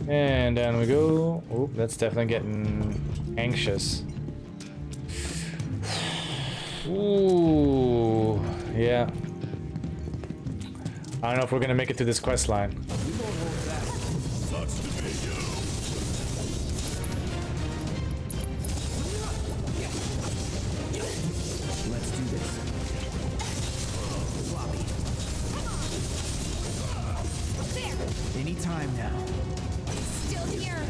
And down we go. Oh, that's definitely getting anxious. Ooh, yeah. I don't know if we're gonna make it through this quest line. Let's do this. Floppy. There. Any time now. Still here.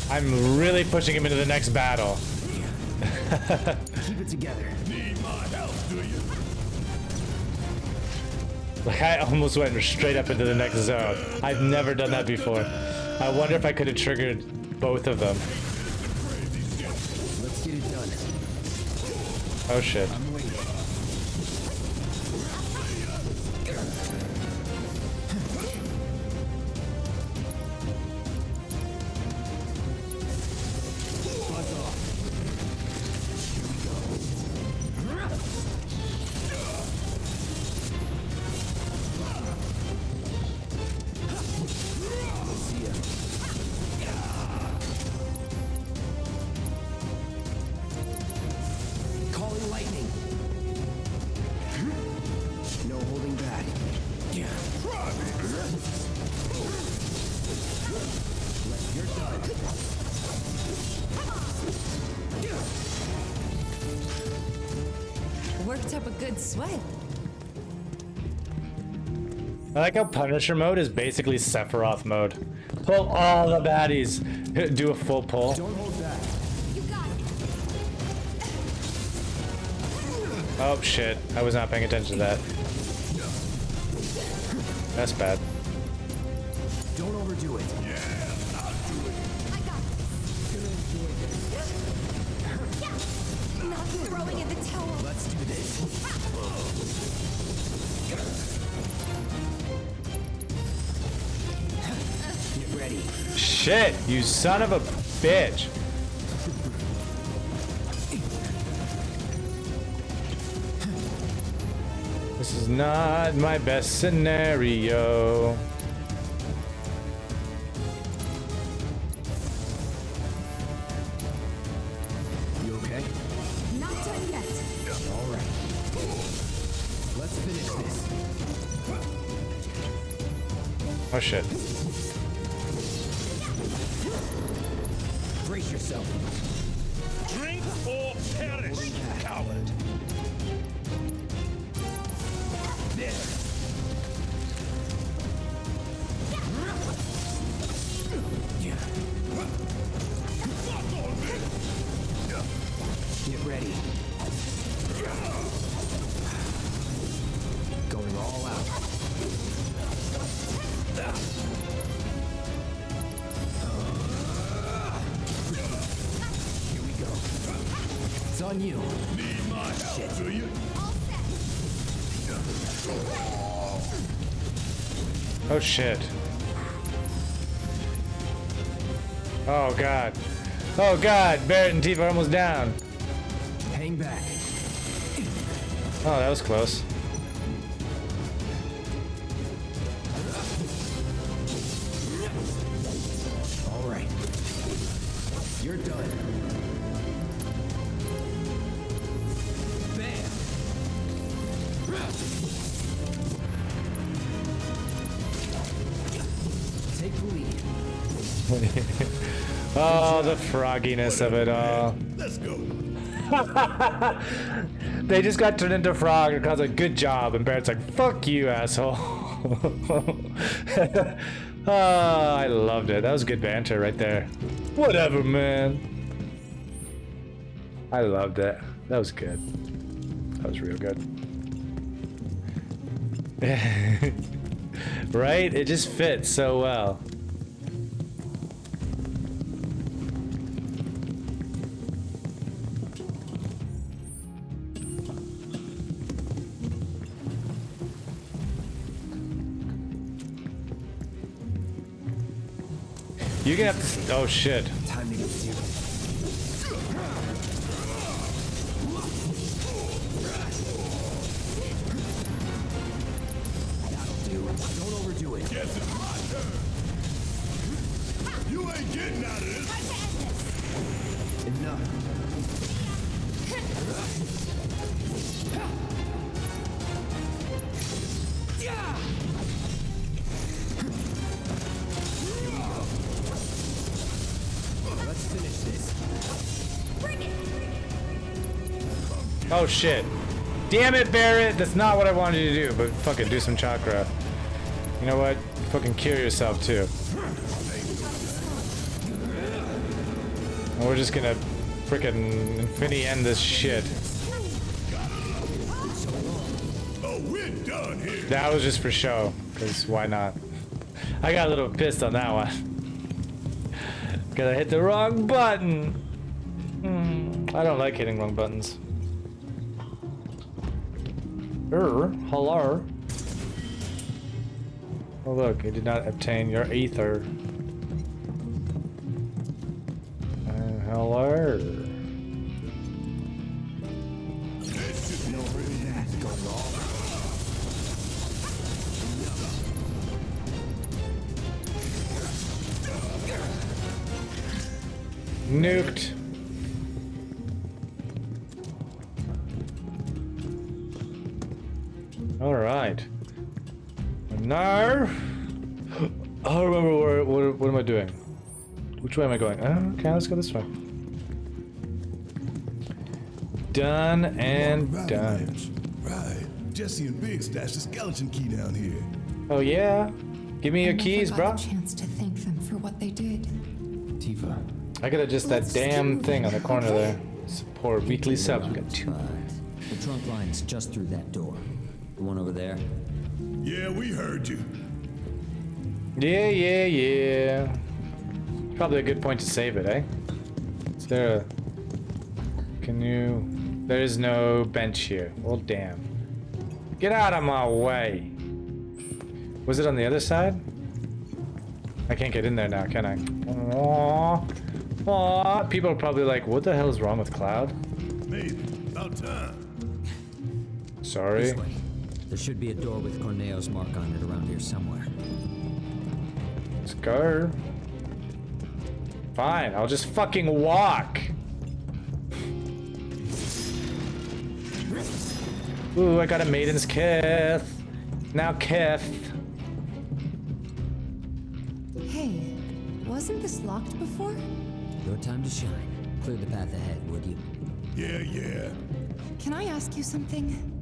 I'm really pushing him into the next battle. Keep it together. Need my help, do you? Like, I almost went straight up into the next zone. I've never done that before. I wonder if I could have triggered both of them. Let's get it done. Oh shit. I'm waiting. Calling lightning. No holding back. You're done. Worked up a good sweat. I like how Punisher mode is basically Sephiroth mode. Pull all the baddies. Do a full pull. Don't hold back. Oh shit. I was not paying attention to that. That's bad. Don't overdo it. Not throwing in the towel. Let's do this. Get ready. Shit, you son of a bitch. This is not my best scenario. You okay? Not done yet. All right. Let's finish this. Oh shit. Brace yourself. Drink or perish, coward. Get ready. Going all out. Here we go. It's on you. Need my help, do you? Oh shit. Oh god. Oh god, Barrett and Tifa are almost down. Hang back. Oh, that was close. All right. You're done. Bam. Take the lead. Oh, the frogginess of it all. Let's go. They just got turned into frog and Khan's like, good job. And Barrett's like, fuck you, asshole. Oh, I loved it. That was good banter right there. Whatever, man. I loved it. That was good. That was real good. Right? It just fits so well. You're gonna have to. Oh shit. Time to get serious. That'll do. Don't overdo it. Guess it's my turn. You ain't getting out of this. Enough. Let's finish this. Oh shit. Damn it, Barrett! That's not what I wanted you to do, but fucking do some chakra. You know what? Fucking cure yourself too. And we're just gonna frickin' infinity end this shit. Oh, we're done here. That was just for show, because why not? I got a little pissed on that one. Cause I hit the wrong button. I don't like hitting wrong buttons. Hello. Oh look, you did not obtain your ether. Hello. Nuked. All right. No. I remember what am I doing? Which way am I going? Oh, okay, let's go this way. Done and done. Right. Jesse and Big stashed the skeleton key down here. Oh yeah. Give me your keys, bro. A chance to thank them for what they did. Tifa. I got just that damn thing on the corner there. Support weekly subs. We got 2. The trunk line's just through that door. The one over there. Yeah, we heard you. Yeah. Probably a good point to save it, eh? Is there a... Can you... There is no bench here. Well, damn. Get out of my way. Was it on the other side? I can't get in there now, can I? Aww. Aww. People are probably like, what the hell is wrong with Cloud? Maybe. About time. Sorry. This way. There should be a door with Corneo's mark on it around here somewhere. Let's go. Fine, I'll just fucking walk. Ooh, I got a maiden's kith. Now kith. Hey, wasn't this locked before? Your time to shine. Clear the path ahead, would you? Yeah. Can I ask you something?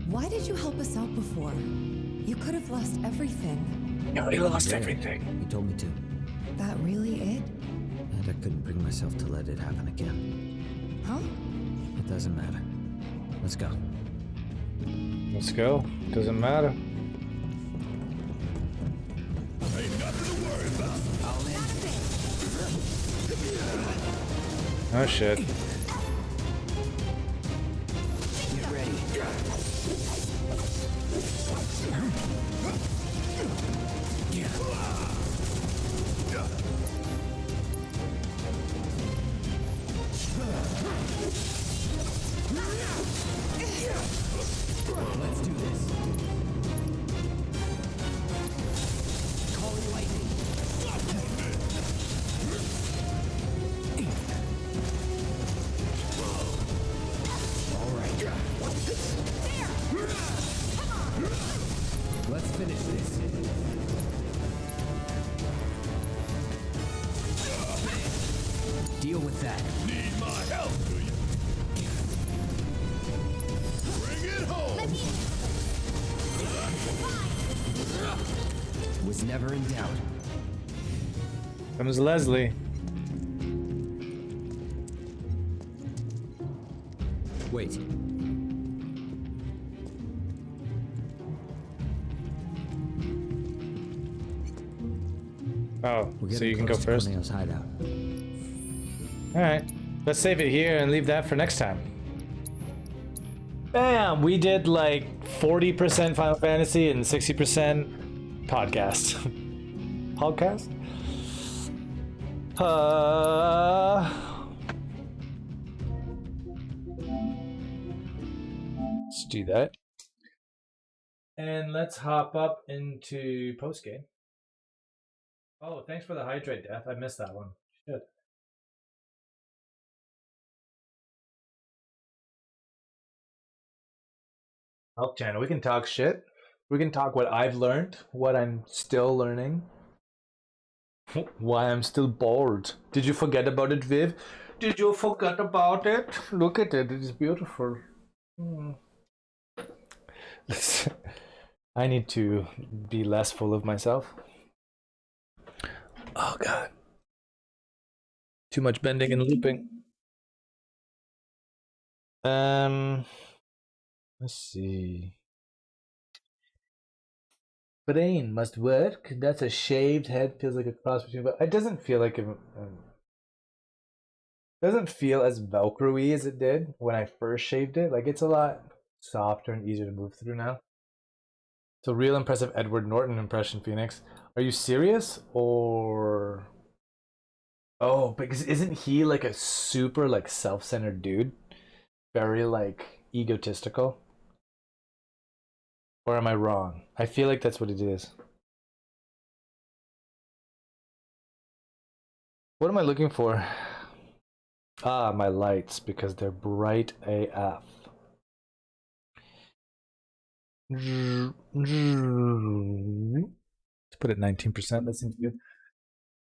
Why did you help us out before? You could have lost everything. No, he lost everything. You told me to. That really it? And I couldn't bring myself to let it happen again. Huh? It doesn't matter. Let's go. Let's go. Doesn't matter. Ain't nothing to worry about. Oh shit. Get ready. Let's do this. Call it lightning. All right. Let's finish this. Deal with that. Need my help, do you? Bring it home. Was never in doubt. Comes Leslie. Wait. Oh, We're so getting you can go close to first? Corneo's hideout. Alright. Let's save it here and leave that for next time. Bam! We did like 40% Final Fantasy and 60% podcast. Podcast? Let's do that. And let's hop up into postgame. Oh, thanks for the hydrate, Death. I missed that one. Shit. Help channel. We can talk shit. We can talk what I've learned, what I'm still learning, why I'm still bored. Did you forget about it, Viv? Did you forget about it? Look at it. It is beautiful. I need to be less full of myself. Oh god. Too much bending and looping. Let's see. Brain must work. That's a shaved head. Feels like a cross between. But it doesn't feel like doesn't feel as Velcro-y as it did when I first shaved it. Like it's a lot Softer and easier to move through now. So real impressive Edward Norton impression, Phoenix. Are you serious? Or... Oh, because isn't he like a super like self-centered dude? Very like egotistical? Or am I wrong? I feel like that's what it is. What am I looking for? Ah, my lights, because they're bright AF. Let's put it 19%. That seems good.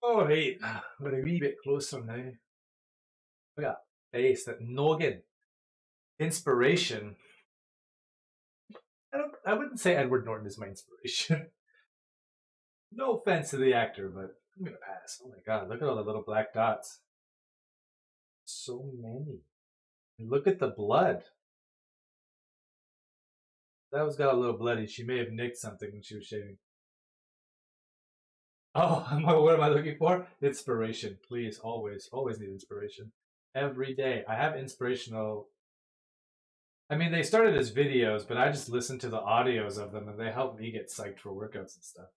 Oh, right. We're a wee bit closer now. Look at that face, that noggin. Inspiration. I wouldn't say Edward Norton is my inspiration. No offense to the actor, but I'm gonna pass. Oh my god, look at all the little black dots. So many. And look at the blood. That was got a little bloody. She may have nicked something when she was shaving. Oh, what am I looking for? Inspiration. Please, always need inspiration. Every day. I have inspirational... I mean, they started as videos, but I just listen to the audios of them, and they help me get psyched for workouts and stuff.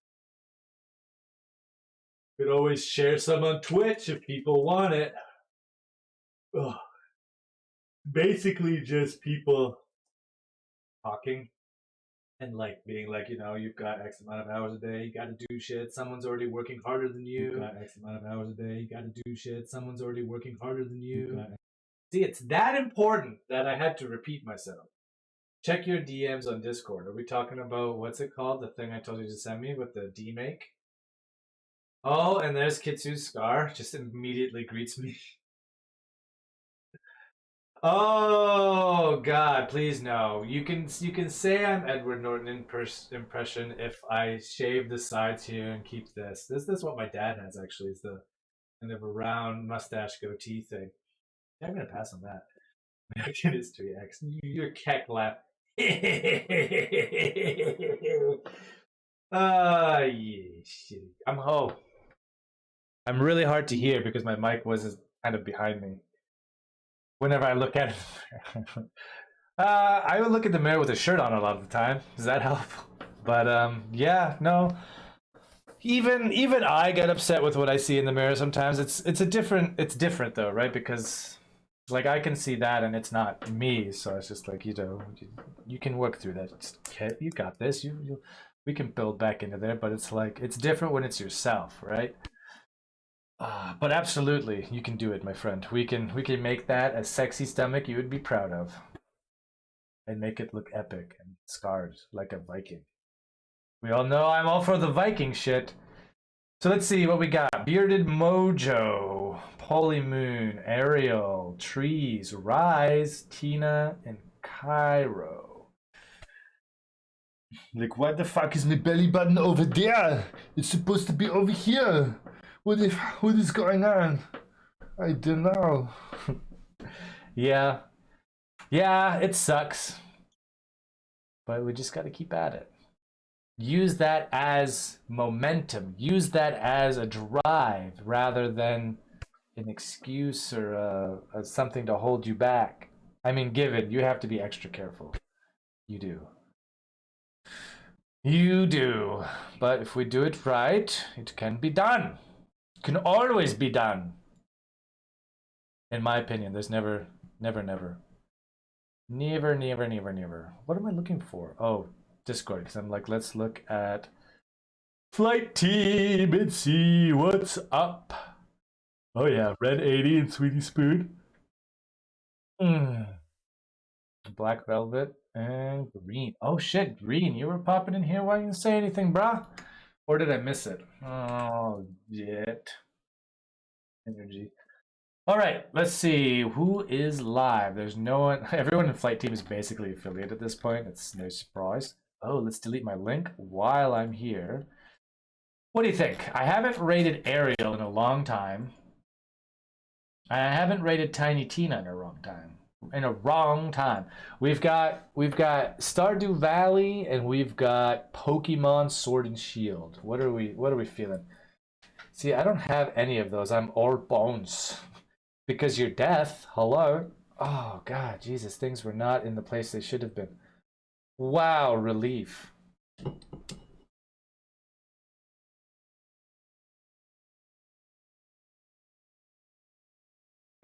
Could always share some on Twitch if people want it. Ugh. Basically just people talking and like being like, you know, you've got X amount of hours a day, you gotta do shit, someone's already working harder than you. You've got X amount of hours a day, you gotta do shit, someone's already working harder than you. See, it's that important that I had to repeat myself. Check your DMs on Discord. Are we talking about, what's it called? The thing I told you to send me with the D-make? Oh, and there's Kitsu's scar. Just immediately greets me. Oh God, please no. You can say I'm Edward Norton impression if I shave the sides here and keep this. This is what my dad has actually. Is the kind of a round mustache goatee thing. Yeah, I'm gonna pass on that. American History X. Your keck laugh. Yeah, shit. I'm home. I'm really hard to hear because my mic was kind of behind me. Whenever I look at it, I would look at the mirror with a shirt on a lot of the time. Does that help? But yeah, no. Even I get upset with what I see in the mirror sometimes. It's different though, right? Because like I can see that and it's not me, so it's just like, you know, you can work through that. Okay, you got this. We can build back into there, but it's like it's different when it's yourself, right? But absolutely, you can do it, my friend. We can make that a sexy stomach you would be proud of, and make it look epic and scarred like a Viking. We all know I'm all for the Viking shit. So let's see what we got. Bearded Mojo, Polymoon, Ariel, Trees, Rise, Tina, and Cairo. Like, what the fuck is my belly button over there? It's supposed to be over here. What is going on? I don't know. Yeah, it sucks. But we just gotta keep at it. Use that as momentum. Use that as a drive rather than an excuse or something to hold you back. I mean, given you have to be extra careful. You do. You do. But if we do it right, it can be done. Can always be done. In my opinion, there's never. What am I looking for? Oh, Discord, because I'm like, let's look at Flight Team and see what's up. Oh yeah, Red 80 and Sweetie Spoon. Black Velvet and Green. Oh shit, Green, you were popping in here. Why didn't you say anything, brah? Or did I miss it? Oh, shit. Energy. All right, let's see who is live. There's no one. Everyone in Flight Team is basically affiliated at this point. It's no surprise. Oh, let's delete my link while I'm here. What do you think? I haven't rated Ariel in a long time. I haven't rated Tiny Tina in a wrong time. We've got Stardew Valley and we've got Pokemon Sword and Shield. What are we feeling? See, I don't have any of those. I'm all bones. Because you're death. Hello. Oh God, Jesus, things were not in the place they should have been. Wow, relief. You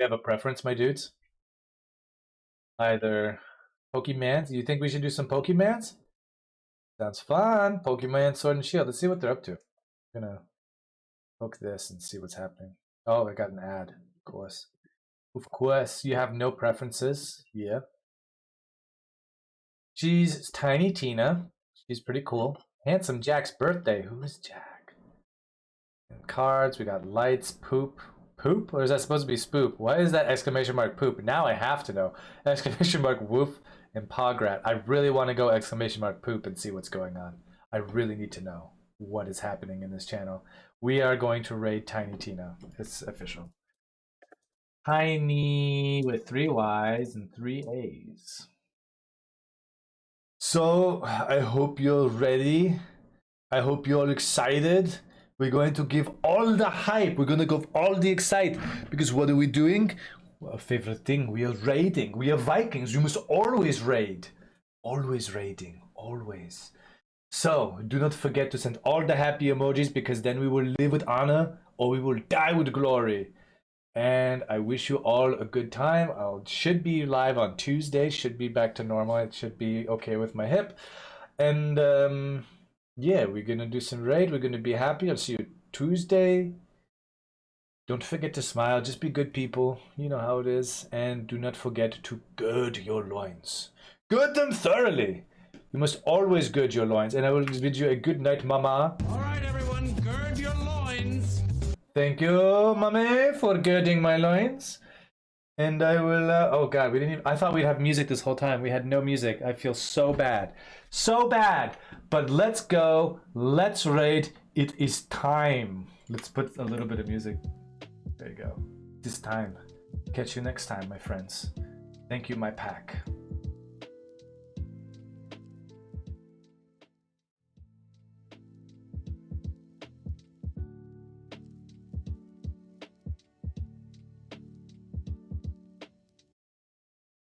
have a preference, my dudes? Either Pokemans? Do you think we should do some Pokemans? Sounds fun. Pokemon Sword and Shield. Let's see what they're up to. I'm gonna poke this and see what's happening. Oh, I got an ad. Of course. Of course, you have no preferences. Yeah. She's Tiny Tina. She's pretty cool. Handsome Jack's birthday. Who is Jack? And cards. We got lights. Poop. Poop? Or is that supposed to be spoop? Why is that exclamation mark poop? Now I have to know. Exclamation mark woof and pograt. I really want to go exclamation mark poop and see what's going on. I really need to know what is happening in this channel. We are going to raid Tiny Tina. It's official. Tiny with 3 Y's and 3 A's. So, I hope you're ready. I hope you're all excited. We're going to give all the hype. We're going to give all the excite. Because what are we doing? Our favorite thing. We are raiding. We are Vikings. You must always raid. Always raiding. Always. So, do not forget to send all the happy emojis, because then we will live with honor or we will die with glory. And I wish you all a good time. I should be live on Tuesday. Should be back to normal. It should be okay with my hip. And yeah, we're going to do some raid. We're going to be happy. I'll see you Tuesday. Don't forget to smile. Just be good people. You know how it is. And do not forget to gird your loins. Gird them thoroughly. You must always gird your loins. And I will bid you a good night, mama. All right, everyone, gird your loins. Thank you, mommy, for girding my loins. And I will, oh God, we didn't even, I thought we'd have music this whole time. We had no music. I feel so bad. So bad. But let's go. Let's raid. It is time. Let's put a little bit of music. There you go. This time. Catch you next time, my friends. Thank you, my pack.